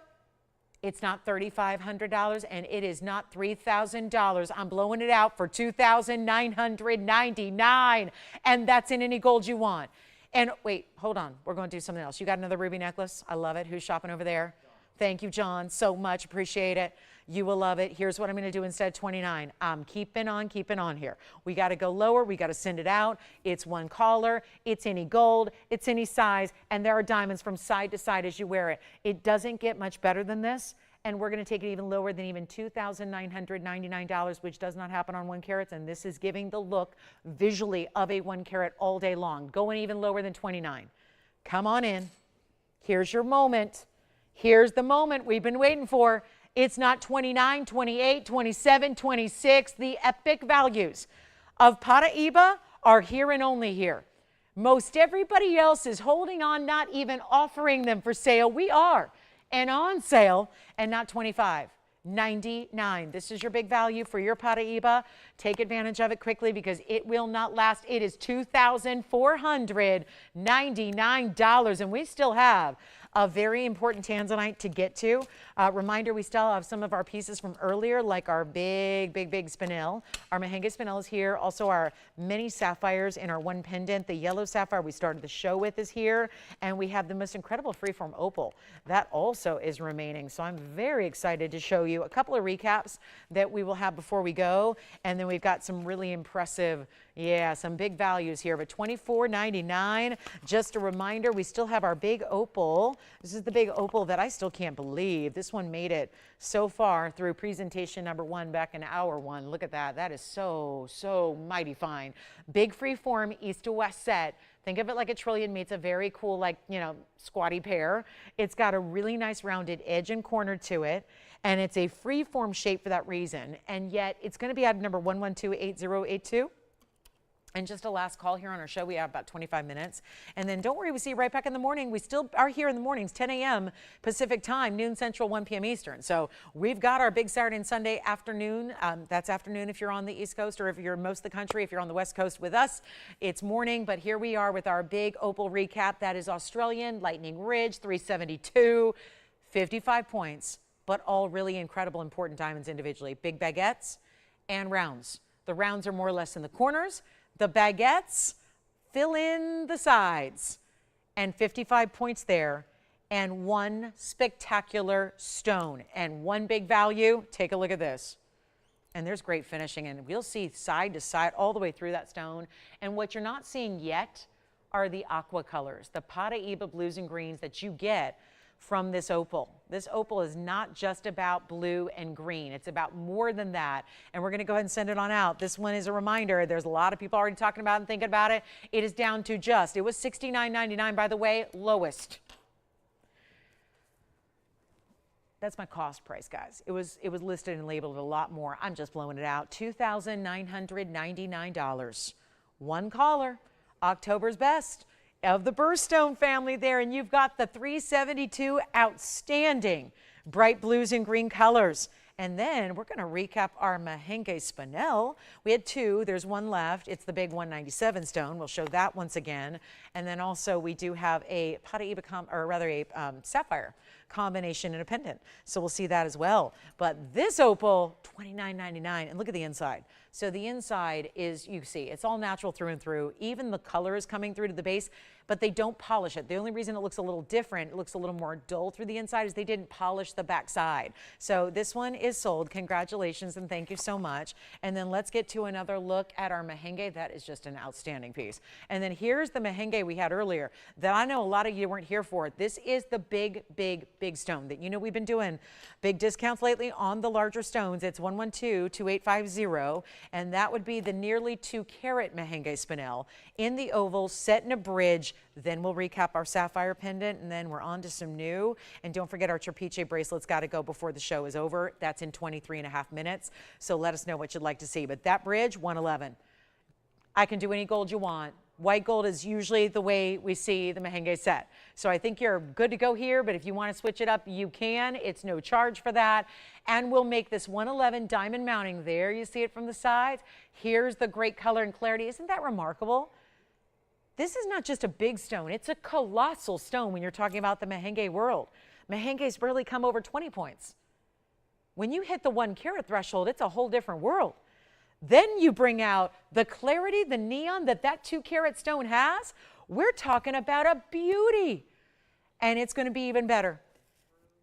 It's not $3,500, and it is not $3,000. I'm blowing it out for $2,999, and that's in any gold you want. And wait, hold on. We're going to do something else. You got another ruby necklace? I love it. Who's shopping over there? Thank you, John, so much. Appreciate it. You will love it. Here's what I'm going to do instead of 29. I'm keeping on here. We got to go lower. We got to send it out. It's 1 collar. It's any gold. It's any size. And there are diamonds from side to side as you wear it. It doesn't get much better than this. And we're going to take it even lower than even $2,999, which does not happen on 1 carats. And this is giving the look visually of a 1 carat all day long. Going even lower than 29. Come on in. Here's your moment. Here's the moment we've been waiting for. It's not 29, 28, 27, 26. The epic values of Paraiba are here and only here. Most everybody else is holding on, not even offering them for sale. We are, and on sale, and not 25.99. This is your big value for your Paraiba. Take advantage of it quickly because it will not last. It is $2,499, and we still have a very important Tanzanite to get to. Reminder, we still have some of our pieces from earlier, like our big spinel. Our Mahenge spinel is here. Also our many sapphires in our 1 pendant. The yellow sapphire we started the show with is here. And we have the most incredible freeform opal. That also is remaining. So I'm very excited to show you a couple of recaps that we will have before we go. And then we've got some really impressive, some big values here. But $24.99, just a reminder, we still have our big opal. This is the big opal that I still can't believe. This one made it so far through presentation number 1 back in hour 1. Look at that. That is so mighty fine. Big freeform east to west set. Think of it like a trillion meets a very cool, like, squatty pear. It's got a really nice rounded edge and corner to it. And it's a freeform shape for that reason. And yet it's going to be at number 1128082. And just a last call here on our show. We have about 25 minutes. And then don't worry, we see you right back in the morning. We still are here in the mornings, 10 a.m. Pacific time, noon Central, 1 p.m. Eastern. So we've got our big Saturday and Sunday afternoon. That's afternoon if you're on the East Coast, or if you're most of the country, if you're on the West Coast with us, it's morning. But here we are with our big opal recap. That is Australian, Lightning Ridge, 372, 55 points, but all really incredible, important diamonds individually. Big baguettes and rounds. The rounds are more or less in the corners. The baguettes fill in the sides, and 55 points there, and 1 spectacular stone, and 1 big value. Take a look at this. And there's great finishing, and we'll see side to side all the way through that stone. And what you're not seeing yet are the aqua colors, the Paraiba blues and greens that you get from this opal. This opal is not just about blue and green. It's about more than that. And we're going to go ahead and send it on out. This one is a reminder. There's a lot of people already talking about and thinking about it. It is down to it was $69.99, by the way, lowest. That's my cost price, guys. It was listed and labeled a lot more. I'm just blowing it out. $2,999. 1 caller. October's best. of the birthstone family there, and you've got the 372 outstanding bright blues and green colors. And then we're going to recap our Mahenge spinel. We had two. There's one left. It's the big 197 stone. We'll show that once again. And then also we do have a Paraiba, or rather a sapphire combination and a pendant. So we'll see that as well. But this opal, $29.99. And look at the inside. So the inside is, you see, it's all natural through and through. Even the color is coming through to the base, but they don't polish it. The only reason it looks a little different, it looks a little more dull through the inside, is they didn't polish the back side. So this one is sold. Congratulations and thank you so much. And then let's get to another look at our Mahenge. That is just an outstanding piece. And then here's the Mahenge we had earlier that I know a lot of you weren't here for. This is the big stone that, you know, we've been doing big discounts lately on the larger stones. It's 112-2850, and that would be the nearly 2-carat Mahenge spinel in the oval, set in a bridge. Then we'll recap our sapphire pendant, and then we're on to some new. And don't forget, our Trapiche bracelet's got to go before the show is over. That's in 23.5 minutes. So let us know what you'd like to see. But that bridge, 111. I can do any gold you want. White gold is usually the way we see the Mahenge set. So I think you're good to go here, but if you want to switch it up, you can. It's no charge for that. And we'll make this 111 diamond mounting there. You see it from the sides. Here's the great color and clarity. Isn't that remarkable? This is not just a big stone. It's a colossal stone when you're talking about the Mahenge world. Mahenge's barely come over 20 points. When you hit the 1-carat threshold, it's a whole different world. Then you bring out the clarity, the neon that 2-carat stone has. We're talking about a beauty. And it's going to be even better.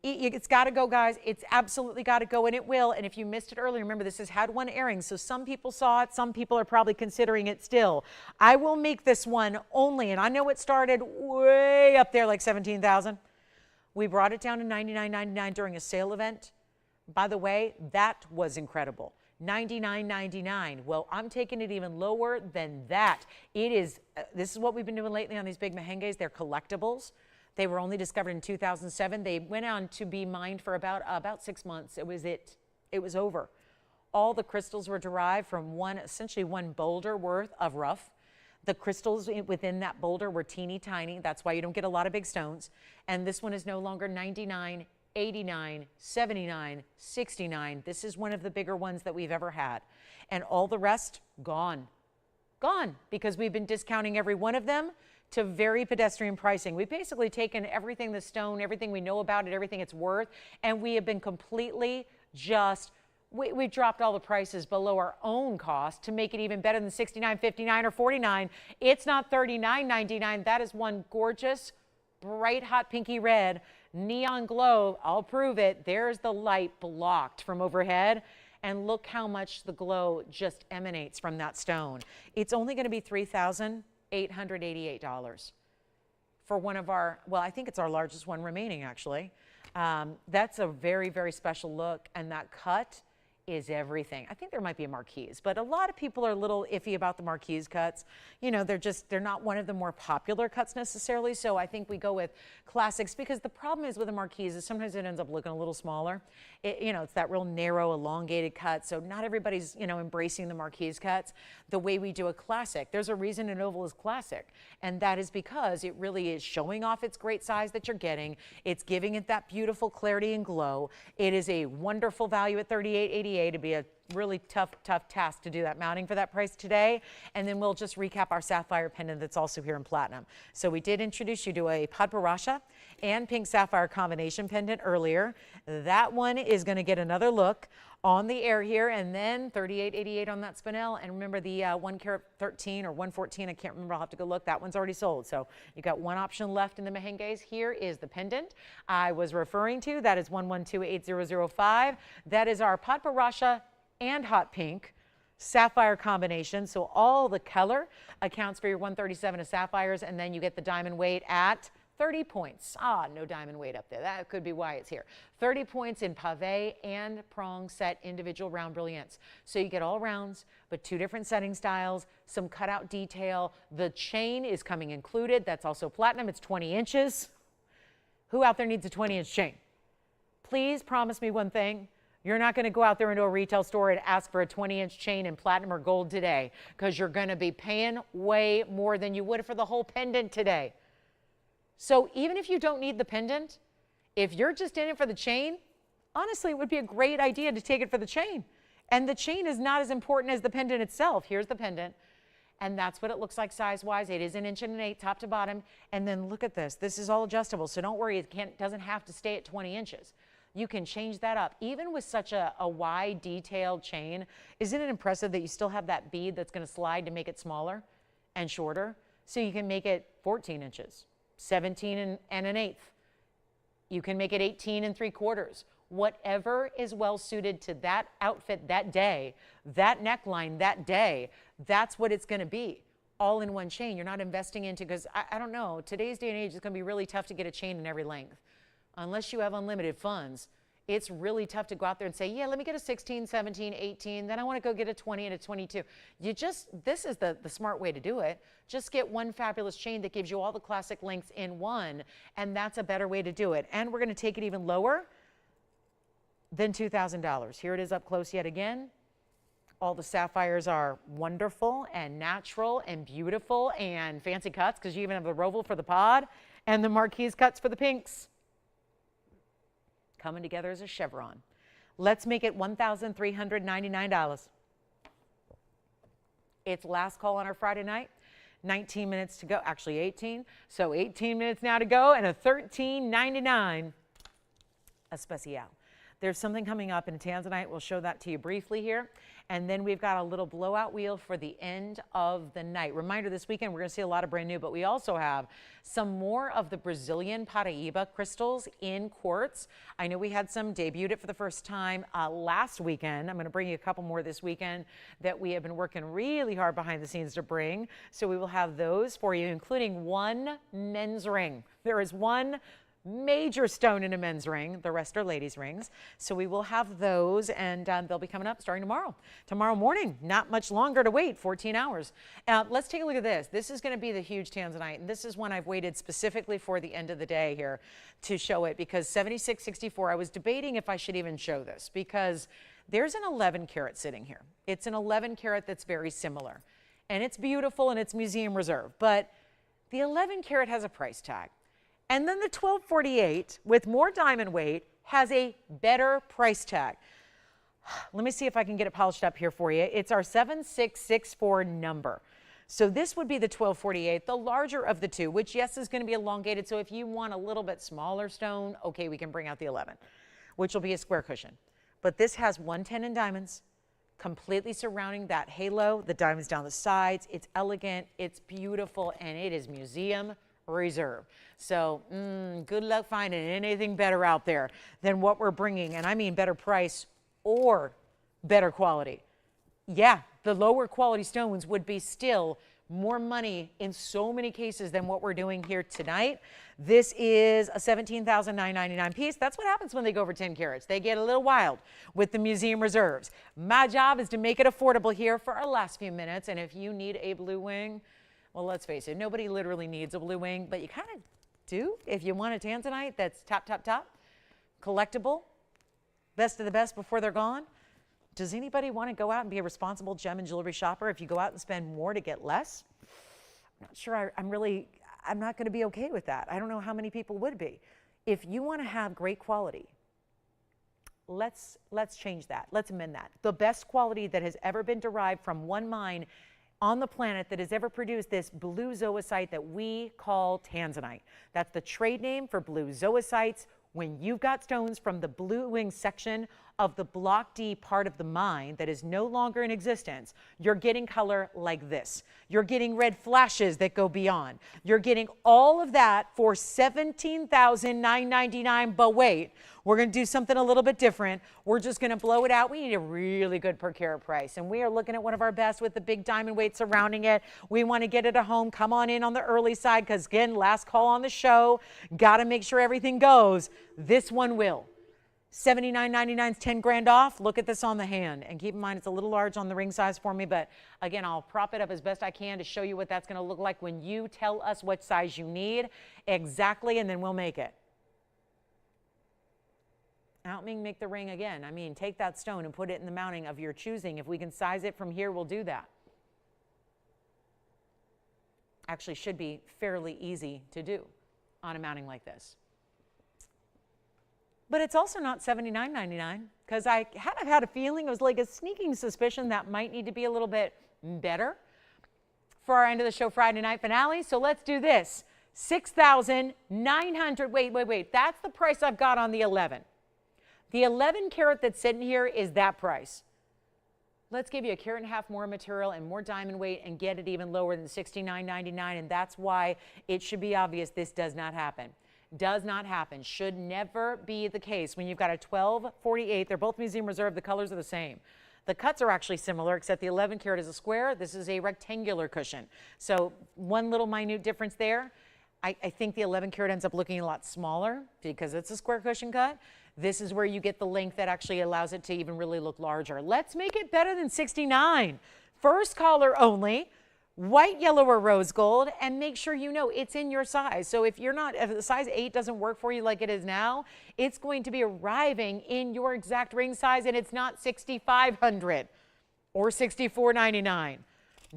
It's got to go, guys. It's absolutely got to go, and it will. And if you missed it earlier, remember, this has had one airing, so some people saw it. Some people are probably considering it still. I will make this one only, and I know it started way up there, like 17,000. We brought it down to $99.99 during a sale event. By the way, that was incredible. $99.99. Well, I'm taking it even lower than that. It is, this is what we've been doing lately on these big Mahenges. They're collectibles. They were only discovered in 2007. They went on to be mined for about 6 months. It was it. It was over. All the crystals were derived from essentially one boulder worth of rough. The crystals within that boulder were teeny tiny. That's why you don't get a lot of big stones. And this one is no longer 99, 89, 79, 69. This is one of the bigger ones that we've ever had. And all the rest, gone. Gone, because we've been discounting every one of them to very pedestrian pricing. We've basically taken everything, the stone, everything we know about it, everything it's worth, and we have been completely just, we've dropped all the prices below our own cost to make it even better than $69.59 or $49. It's not $39.99. That is one gorgeous, bright, hot pinky red, neon glow. I'll prove it. There's the light blocked from overhead. And look how much the glow just emanates from that stone. It's only going to be $3,888 for one of our, well, I think it's our largest one remaining, actually. That's a very, very special look, and that cut is everything. I think there might be a marquise, but a lot of people are a little iffy about the marquise cuts. You know, they're not one of the more popular cuts necessarily, so I think we go with classics, because the problem is with a marquise is sometimes it ends up looking a little smaller. You know, it's that real narrow, elongated cut, so not everybody's, you know, embracing the marquise cuts the way we do a classic. There's a reason an oval is classic, and that is because it really is showing off its great size that you're getting. It's giving it that beautiful clarity and glow. It is a wonderful value at $38.88. It'd be a really tough task to do that mounting for that price today. And then we'll just recap our sapphire pendant that's also here in platinum. So we did introduce you to a Paraiba and pink sapphire combination pendant earlier. That one is going to get another look on the air here, and then $38.88 on that spinel. And remember the 1-carat 13 or 114, I can't remember, I'll have to go look. That one's already sold. So you got one option left in the Mahenges. Here is the pendant I was referring to. That is 112-8005. That is our Paraiba and hot pink sapphire combination. So all the color accounts for your 137 of sapphires, and then you get the diamond weight at 30 points. No diamond weight up there. That could be why it's here. 30 points in pave and prong set individual round brilliance. So you get all rounds, but 2 different setting styles, some cutout detail. The chain is coming included. That's also platinum. It's 20 inches. Who out there needs a 20-inch chain? Please promise me one thing. You're not going to go out there into a retail store and ask for a 20-inch chain in platinum or gold today, because you're going to be paying way more than you would for the whole pendant today. So even if you don't need the pendant, if you're just in it for the chain, honestly, it would be a great idea to take it for the chain. And the chain is not as important as the pendant itself. Here's the pendant. And that's what it looks like size-wise. It is 1 1/8 inches top to bottom. And then look at this. This is all adjustable. So don't worry, it doesn't have to stay at 20 inches. You can change that up. Even with such a wide, detailed chain, isn't it impressive that you still have that bead that's going to slide to make it smaller and shorter? So you can make it 14 inches, 17 and 1/8. You can make it 18 3/4. Whatever is well suited to that outfit that day, that neckline that day, that's what it's going to be. All in one chain. You're not investing into, because I don't know, today's day and age, it's going to be really tough to get a chain in every length. Unless you have unlimited funds, it's really tough to go out there and say, yeah, let me get a 16, 17, 18, then I want to go get a 20 and a 22. This is the smart way to do it. Just get one fabulous chain that gives you all the classic lengths in one, and that's a better way to do it. And we're going to take it even lower than $2,000. Here it is up close yet again. All the sapphires are wonderful and natural and beautiful and fancy cuts, because you even have the roval for the pod and the marquise cuts for the pinks. Coming together as a chevron. Let's make it $1,399. It's last call on our Friday night. 19 minutes to go, actually 18. So 18 minutes now to go, and a $13.99 especial. There's something coming up in Tanzanite. We'll show that to you briefly here. And then we've got a little blowout wheel for the end of the night. Reminder, this weekend we're going to see a lot of brand new, but we also have some more of the Brazilian Paraiba crystals in quartz. I know we had some debuted it for the first time last weekend. I'm going to bring you a couple more this weekend that we have been working really hard behind the scenes to bring. So we will have those for you, including one men's ring. There is one major stone in a men's ring. The rest are ladies' rings. So we will have those, and they'll be coming up starting tomorrow. Tomorrow morning, not much longer to wait, 14 hours. Let's take a look at this. This is going to be the huge Tanzanite, and this is one I've waited specifically for the end of the day here to show it, because 7664, I was debating if I should even show this, because there's an 11 karat sitting here. It's an 11 karat that's very similar, and it's beautiful, and it's museum reserve, but the 11 karat has a price tag. And then the 1248 with more diamond weight has a better price tag. Let me see if I can get it polished up here for you. It's our 7664 number. So this would be the 1248, the larger of the two, which yes is going to be elongated. So if you want a little bit smaller stone, okay, we can bring out the 11, which will be a square cushion. But this has 110 in diamonds, completely surrounding that halo, the diamonds down the sides. It's elegant, it's beautiful, and it is museum reserve. So good luck finding anything better out there than what we're bringing. And I mean better price or better quality. Yeah, the lower quality stones would be still more money in so many cases than what we're doing here tonight. This is a $17,999 piece. That's what happens when they go over 10 carats. They get a little wild with the museum reserves. My job is to make it affordable here for our last few minutes. And if you need a blue wing, well, let's face it, nobody literally needs a blue wing, but you kind of do if you want a Tanzanite that's top, collectible, best of the best before they're gone. Does anybody want to go out and be a responsible gem and jewelry shopper if you go out and spend more to get less? I'm not sure I'm not going to be okay with that. I don't know how many people would be. If you want to have great quality, let's change that. Let's amend that. The best quality that has ever been derived from one mine on the planet that has ever produced this blue zoisite that we call Tanzanite. That's the trade name for blue zoisites. When you've got stones from the blue wing section of the Block D part of the mine that is no longer in existence, you're getting color like this. You're getting red flashes that go beyond. You're getting all of that for $17,999, but wait, we're going to do something a little bit different. We're just going to blow it out. We need a really good per carat price, and we are looking at one of our best with the big diamond weight surrounding it. We want to get it at home. Come on in on the early side, because again, last call on the show. Got to make sure everything goes. This one will. $79.99 is 10 grand off. Look at this on the hand, and keep in mind it's a little large on the ring size for me, but again, I'll prop it up as best I can to show you what that's going to look like when you tell us what size you need exactly, and then we'll make it. I don't mean make the ring again. I mean, take that stone and put it in the mounting of your choosing. If we can size it from here, we'll do that. Actually, should be fairly easy to do on a mounting like this. But it's also not $79.99 because I had a feeling, it was like a sneaking suspicion that might need to be a little bit better for our end of the show Friday night finale. So let's do this. $6,900. Wait. That's the price I've got on the 11. The 11 carat that's sitting here is that price. Let's give you a carat and a half more material and more diamond weight and get it even lower than $69.99. And that's why it should be obvious this does not happen. Does not happen. Should never be the case. When you've got a 1248, they're both museum reserve. The colors are the same. The cuts are actually similar, except the 11 carat is a square. This is a rectangular cushion. So one little minute difference there. I think the 11 carat ends up looking a lot smaller because it's a square cushion cut. This is where you get the length that actually allows it to even really look larger. Let's make it better than 69. First color only, white, yellow, or rose gold, and make sure you know it's in your size. So if the size 8 doesn't work for you like it is now, it's going to be arriving in your exact ring size, and it's not $6,500 or $64.99.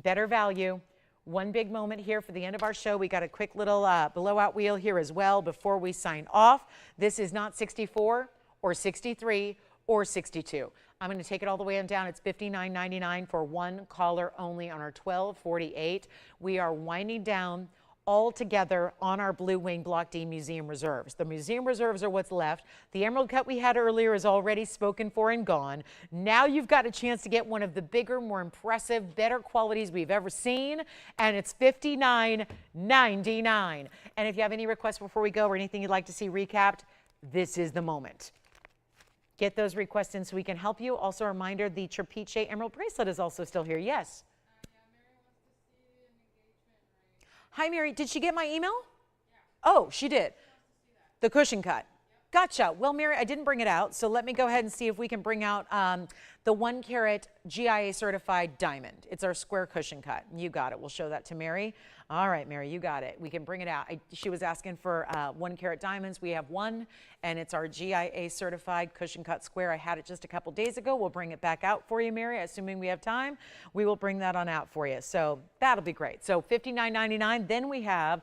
Better value. One big moment here for the end of our show. We got a quick little blowout wheel here as well before we sign off. This is not 64 or 63 or 62. I'm going to take it all the way on down. It's $59.99 for one caller only on our 1248. We are winding down all together on our Blue Wing Block D Museum Reserves. The Museum Reserves are what's left. The emerald cut we had earlier is already spoken for and gone. Now you've got a chance to get one of the bigger, more impressive, better qualities we've ever seen, and it's $59.99. And if you have any requests before we go or anything you'd like to see recapped, this is the moment. Get those requests in so we can help you. Also a reminder, the Trapiche Emerald Bracelet is also still here. Yes? Hi, Mary. Did she get my email? Yeah. Oh, she did. The cushion cut. Yep. Gotcha. Well, Mary, I didn't bring it out, so let me go ahead and see if we can bring out the 1 carat GIA certified diamond. It's our square cushion cut. You got it. We'll show that to Mary. All right, Mary, you got it. We can bring it out. She was asking for 1 carat diamonds. We have one, and it's our GIA certified cushion cut square. I had it just a couple days ago. We'll bring it back out for you, Mary. Assuming we have time, we will bring that on out for you. So that'll be great. So $59.99. Then we have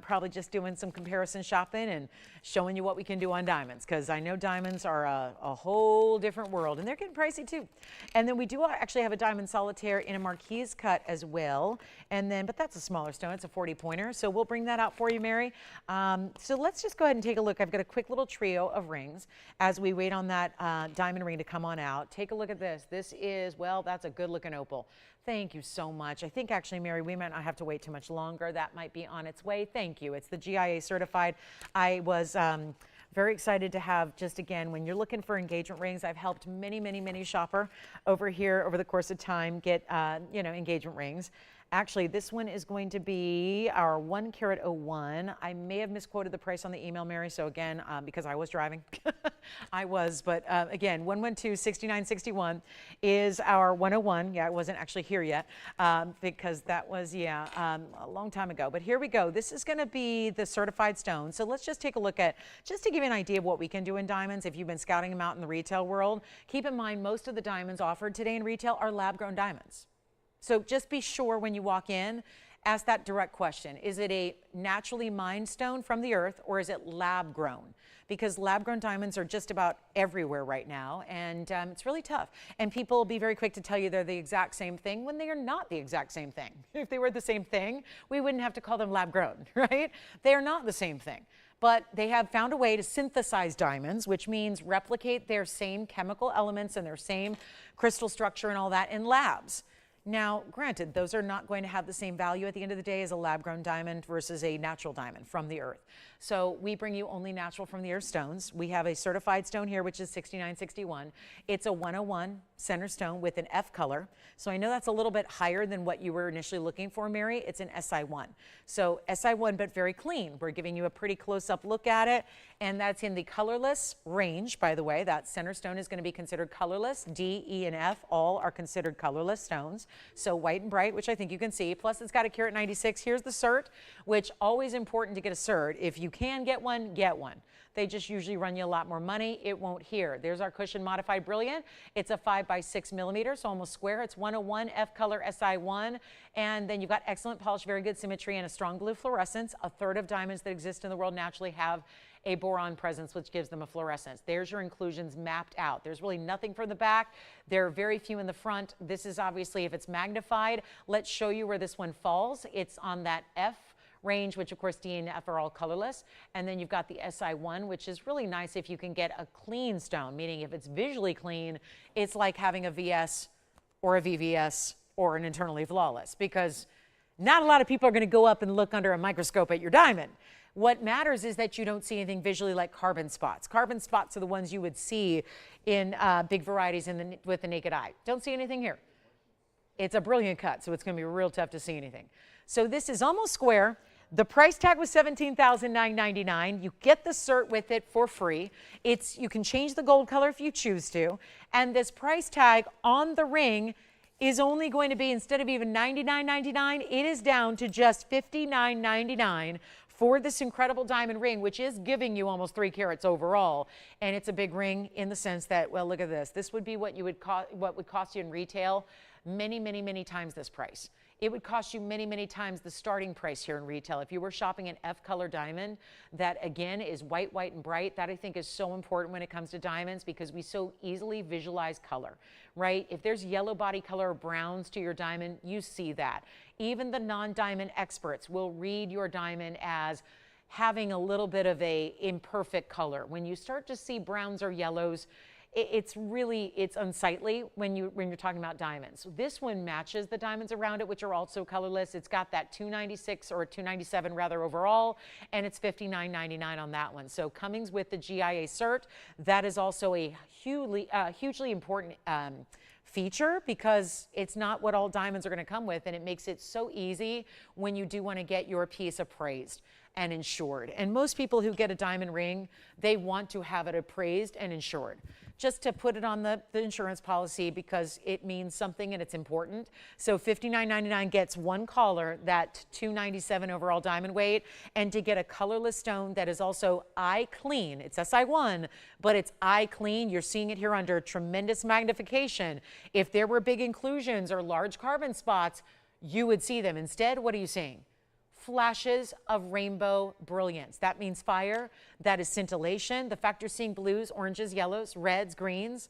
probably just doing some comparison shopping and showing you what we can do on diamonds, because I know diamonds are a whole different world, and they're getting pricey too. And then we do actually have a diamond solitaire in a marquise cut as well. And then, but that's a smaller stone. It's a 40 pointer. So we'll bring that out for you, Mary. So let's just go ahead and take a look. I've got a quick little trio of rings as we wait on that diamond ring to come on out. Take a look at this. This is, well, that's a good looking opal. Thank you so much. I think actually, Mary, we might not have to wait too much longer. That might be on its way. Thank you. It's the GIA certified. I was very excited to have, just again, when you're looking for engagement rings, I've helped many shopper over here over the course of time get, engagement rings. Actually, this one is going to be our 1 carat 01. I may have misquoted the price on the email, Mary. So again, because I was driving, but again, 112-6961 is our 101. Yeah, it wasn't actually here yet because that was, a long time ago. But here we go. This is going to be the certified stone. So let's just take a look at, just to give you an idea of what we can do in diamonds. If you've been scouting them out in the retail world, keep in mind most of the diamonds offered today in retail are lab-grown diamonds. So just be sure when you walk in, ask that direct question. Is it a naturally mined stone from the earth, or is it lab grown? Because lab grown diamonds are just about everywhere right now, and it's really tough. And people will be very quick to tell you they're the exact same thing when they are not the exact same thing. If they were the same thing, we wouldn't have to call them lab grown, right? They are not the same thing. But they have found a way to synthesize diamonds, which means replicate their same chemical elements and their same crystal structure and all that in labs. Now, granted, those are not going to have the same value at the end of the day as a lab-grown diamond versus a natural diamond from the earth. So we bring you only natural from the earth stones. We have a certified stone here, which is $69.61. It's a 101 center stone with an F color. So I know that's a little bit higher than what you were initially looking for, Mary. It's an SI1. So SI1, but very clean. We're giving you a pretty close-up look at it, and that's in the colorless range, by the way. That center stone is going to be considered colorless. D, E, and F all are considered colorless stones. So white and bright, which I think you can see. Plus, it's got a carat 96. Here's the cert, which always important to get a cert if you can get one, get one. They just usually run you a lot more money. It won't here. There's our cushion modified brilliant. It's a 5 by 6 millimeters, so almost square. It's 101 F color SI1. And then you've got excellent polish, very good symmetry, and a strong blue fluorescence. A third of diamonds that exist in the world naturally have a boron presence, which gives them a fluorescence. There's your inclusions mapped out. There's really nothing from the back. There are very few in the front. This is obviously, if it's magnified, let's show you where this one falls. It's on that F range, which of course D and F are all colorless. And then you've got the SI1, which is really nice if you can get a clean stone, meaning if it's visually clean, it's like having a VS or a VVS or an internally flawless, because not a lot of people are going to go up and look under a microscope at your diamond. What matters is that you don't see anything visually like carbon spots. Carbon spots are the ones you would see in big varieties with the naked eye. Don't see anything here. It's a brilliant cut, so it's going to be real tough to see anything. So this is almost square. The price tag was $17,999. You get the cert with it for free. You can change the gold color if you choose to. And this price tag on the ring is only going to be, instead of even $99.99, it is down to just $59.99 for this incredible diamond ring, which is giving you almost 3 carats overall. And it's a big ring in the sense that, well, look at this. This would be what would cost you in retail many, many, many times this price. It would cost you many, many times the starting price here in retail. If you were shopping an F color diamond, that again is white, white, and bright, that I think is so important when it comes to diamonds, because we so easily visualize color, right? If there's yellow body color or browns to your diamond, you see that. Even the non-diamond experts will read your diamond as having a little bit of a imperfect color. When you start to see browns or yellows, it's unsightly when you're talking about diamonds. This one matches the diamonds around it, which are also colorless. It's got that 296 or 297 rather overall, and it's $59.99 on that one. So Cummings with the GIA cert, that is also a hugely important feature, because it's not what all diamonds are going to come with, and it makes it so easy when you do want to get your piece appraised and insured. And most people who get a diamond ring, they want to have it appraised and insured, just to put it on the insurance policy, because it means something and it's important. So $59.99 gets one collar, that 297 overall diamond weight, and to get a colorless stone that is also eye clean. It's SI1, but it's eye clean. You're seeing it here under tremendous magnification. If there were big inclusions or large carbon spots, you would see them. Instead, what are you seeing? Flashes of rainbow brilliance. That means fire. That is scintillation. The fact you're seeing blues, oranges, yellows, reds, greens,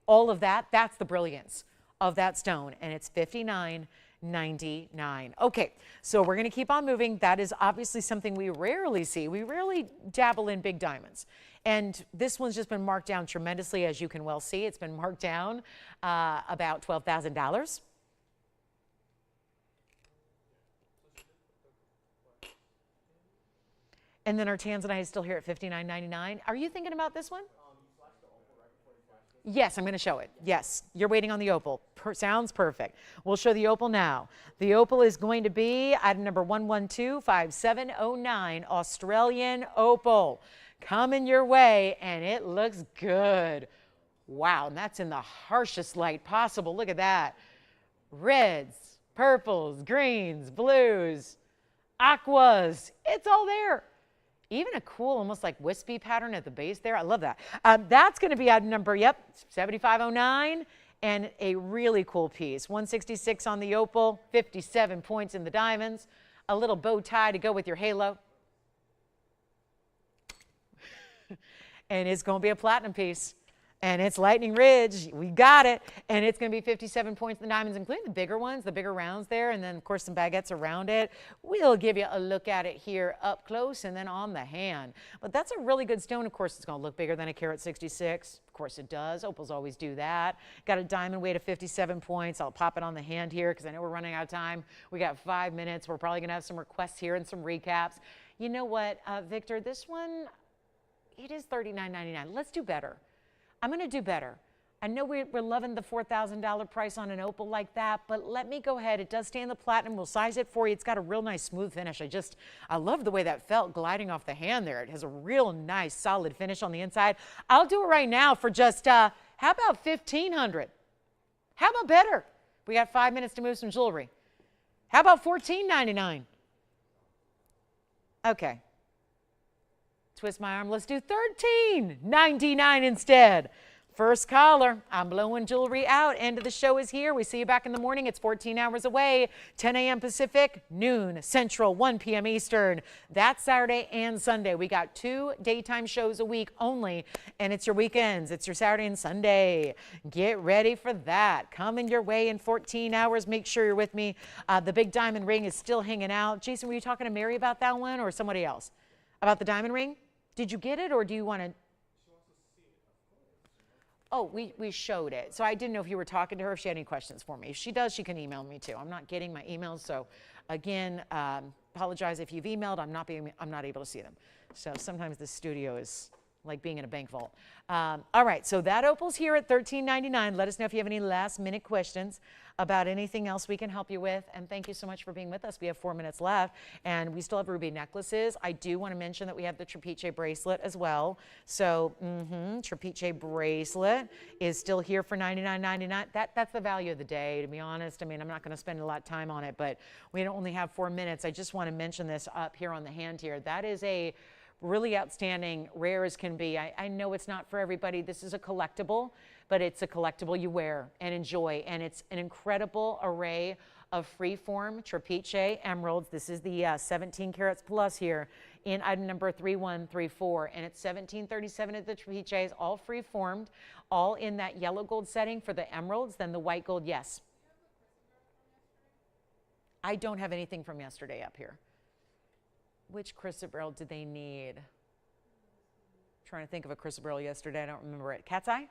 all of that, that's the brilliance of that stone. And it's $59.99. Okay, so we're going to keep on moving. That is obviously something we rarely see. We rarely dabble in big diamonds. And this one's just been marked down tremendously, as you can well see. It's been marked down about $12,000. And then our Tanzanite is still here at $59.99. Are you thinking about this one? Yes, I'm going to show it. Yes, you're waiting on the opal. Sounds perfect. We'll show the opal now. The opal is going to be item number 1125709, Australian opal. Coming your way, and it looks good. Wow, and that's in the harshest light possible. Look at that. Reds, purples, greens, blues, aquas. It's all there. Even a cool, almost like wispy pattern at the base there. I love that. That's going to be item number, 7509, and a really cool piece. 166 on the opal, 57 points in the diamonds, a little bow tie to go with your halo. And it's going to be a platinum piece. And it's Lightning Ridge. We got it. And it's going to be 57 points in the diamonds, including the bigger ones, the bigger rounds there, and then, of course, some baguettes around it. We'll give you a look at it here up close and then on the hand. But that's a really good stone. Of course, it's going to look bigger than a carat 66. Of course it does. Opals always do that. Got a diamond weight of 57 points. I'll pop it on the hand here because I know we're running out of time. We got 5 minutes. We're probably going to have some requests here and some recaps. You know what, Victor, this one, it is $39.99. Let's do better. I'm going to do better. I know we're loving the $4,000 price on an opal like that, but let me go ahead. It does stay in the platinum. We'll size it for you. It's got a real nice smooth finish. I love the way that felt gliding off the hand there. It has a real nice solid finish on the inside. I'll do it right now for just, how about $1,500? How about better? We got 5 minutes to move some jewelry. How about $14.99? Okay. Twist my arm. Let's do $13.99 instead. First caller, I'm blowing jewelry out. End of the show is here. We see you back in the morning. It's 14 hours away. 10 a.m. Pacific, noon Central, 1 p.m. Eastern. That's Saturday and Sunday. We got 2 daytime shows a week only, and it's your weekends. It's your Saturday and Sunday. Get ready for that. Coming your way in 14 hours. Make sure you're with me. The big diamond ring is still hanging out. Jason, were you talking to Mary about that one or somebody else? About the diamond ring? Did you get it, or do you want to? Oh, we showed it. So I didn't know if you were talking to her, if she had any questions for me. If she does, she can email me too. I'm not getting my emails. So again, apologize if you've emailed. I'm not able to see them. So sometimes the studio is like being in a bank vault. All right, so that opal's here at $13.99. Let us know if you have any last minute questions about anything else we can help you with. And thank you so much for being with us. We have 4 minutes left, and we still have ruby necklaces. I do want to mention that we have the Trapiche bracelet as well. So Trapiche bracelet is still here for $99.99. That's the value of the day, to be honest. I mean, I'm not going to spend a lot of time on it, but we only have 4 minutes. I just want to mention this up here on the hand here. That is a really outstanding, rare as can be. I know it's not for everybody. This is a collectible, but it's a collectible you wear and enjoy. And it's an incredible array of freeform Trapiche emeralds. This is the 17 carats plus here in item number 3134. And it's 1737 of the Trapiches, all freeformed, all in that yellow gold setting for the emeralds, then the white gold, yes. I don't have anything from yesterday up here. Which chrysoberyl did they need? I'm trying to think of a chrysoberyl yesterday. I don't remember it. Cat's eye?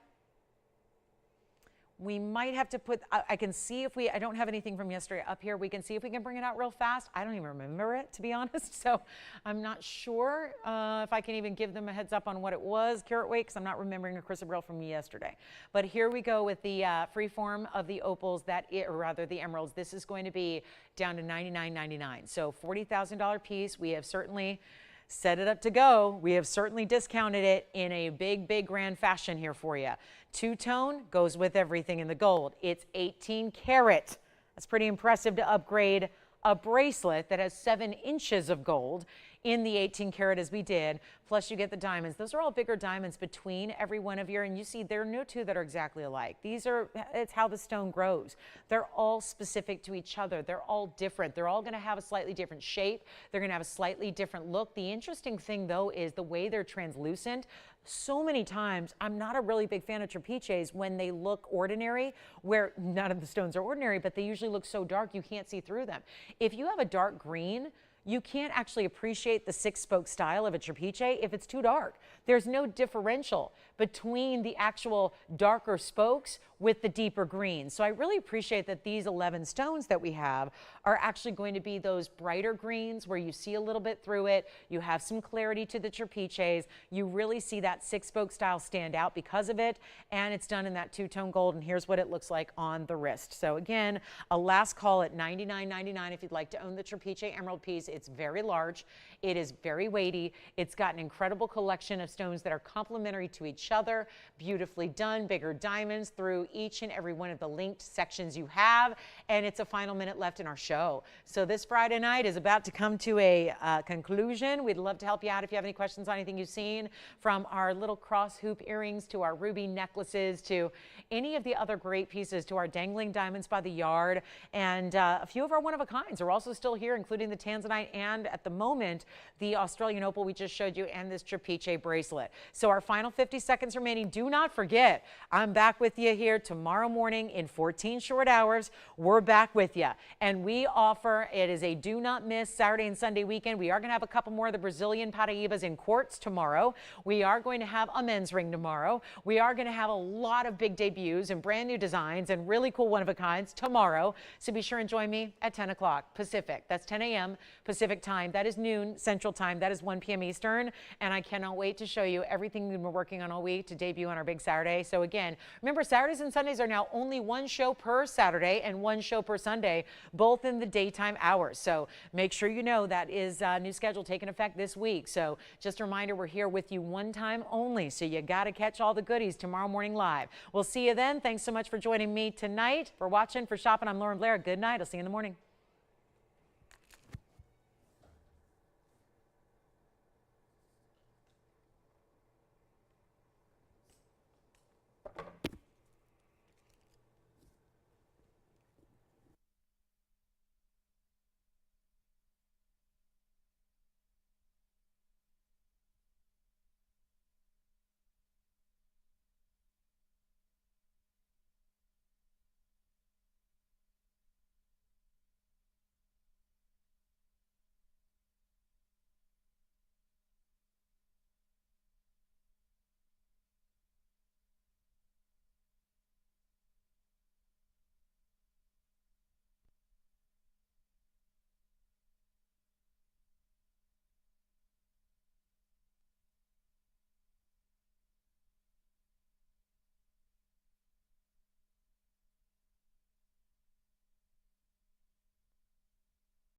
We might have to put, I can see if I don't have anything from yesterday up here. We can see if we can bring it out real fast. I don't even remember it, to be honest. So I'm not sure if I can even give them a heads up on what it was, carat weight, because I'm not remembering a chrysoberyl from yesterday. But here we go with the freeform of the opals, or rather the emeralds. This is going to be down to $99.99. So $40,000 piece. We have certainly set it up to go. We have certainly discounted it in a big grand fashion here for you. Two-tone goes with everything in the gold. It's 18 karat. That's pretty impressive to upgrade a bracelet that has 7 inches of gold in the 18 karat as we did. Plus you get the diamonds. Those are all bigger diamonds between every one of your, and you see there are no two that are exactly alike. It's how the stone grows. They're all specific to each other. They're all different. They're all going to have a slightly different shape. They're going to have a slightly different look. The interesting thing though is the way they're translucent. So many times, I'm not a really big fan of Trapiches when they look ordinary, where none of the stones are ordinary, but they usually look so dark you can't see through them. If you have a dark green, you can't actually appreciate the 6-spoke style of a Trapiche if it's too dark. There's no differential between the actual darker spokes with the deeper green. So I really appreciate that these 11 stones that we have are actually going to be those brighter greens where you see a little bit through it. You have some clarity to the Trapiches. You really see that 6-spoke style stand out because of it. And it's done in that 2-tone gold. And here's what it looks like on the wrist. So again, a last call at $99.99 if you'd like to own the Trapiche emerald piece. It's very large. It is very weighty. It's got an incredible collection of stones that are complementary to each other, beautifully done, bigger diamonds through each and every one of the linked sections you have, and it's a final minute left in our show. So this Friday night is about to come to a conclusion. We'd love to help you out if you have any questions on anything you've seen, from our little cross hoop earrings to our ruby necklaces to any of the other great pieces, to our dangling diamonds by the yard, and a few of our one-of-a-kinds are also still here, including the Tanzanite and, at the moment, the Australian opal we just showed you, and this Trapiche bracelet. So our final 50 seconds remaining. Do not forget, I'm back with you here tomorrow morning in 14 short hours. We're back with you, and we offer, it is a do not miss Saturday and Sunday weekend. We are going to have a couple more of the Brazilian Paraibas in quartz tomorrow. We are going to have a men's ring tomorrow. We are going to have a lot of big debuts and brand new designs and really cool one-of-a-kinds tomorrow. So be sure and join me at 10 o'clock Pacific. That's 10 a.m. Pacific time. That is noon Central time. That is 1 p.m. Eastern. And I cannot wait to show you everything we've been working on all week to debut on our big Saturday. So again, remember, Saturdays and Sundays are now only one show per Saturday and one show per Sunday, both in the daytime hours. So make sure you know that is new schedule taking effect this week. So just a reminder, we're here with you one time only. So you got to catch all the goodies tomorrow morning live. We'll see you then. Thanks so much for joining me tonight, for watching, for shopping. I'm Lauren Blair. Good night. I'll see you in the morning.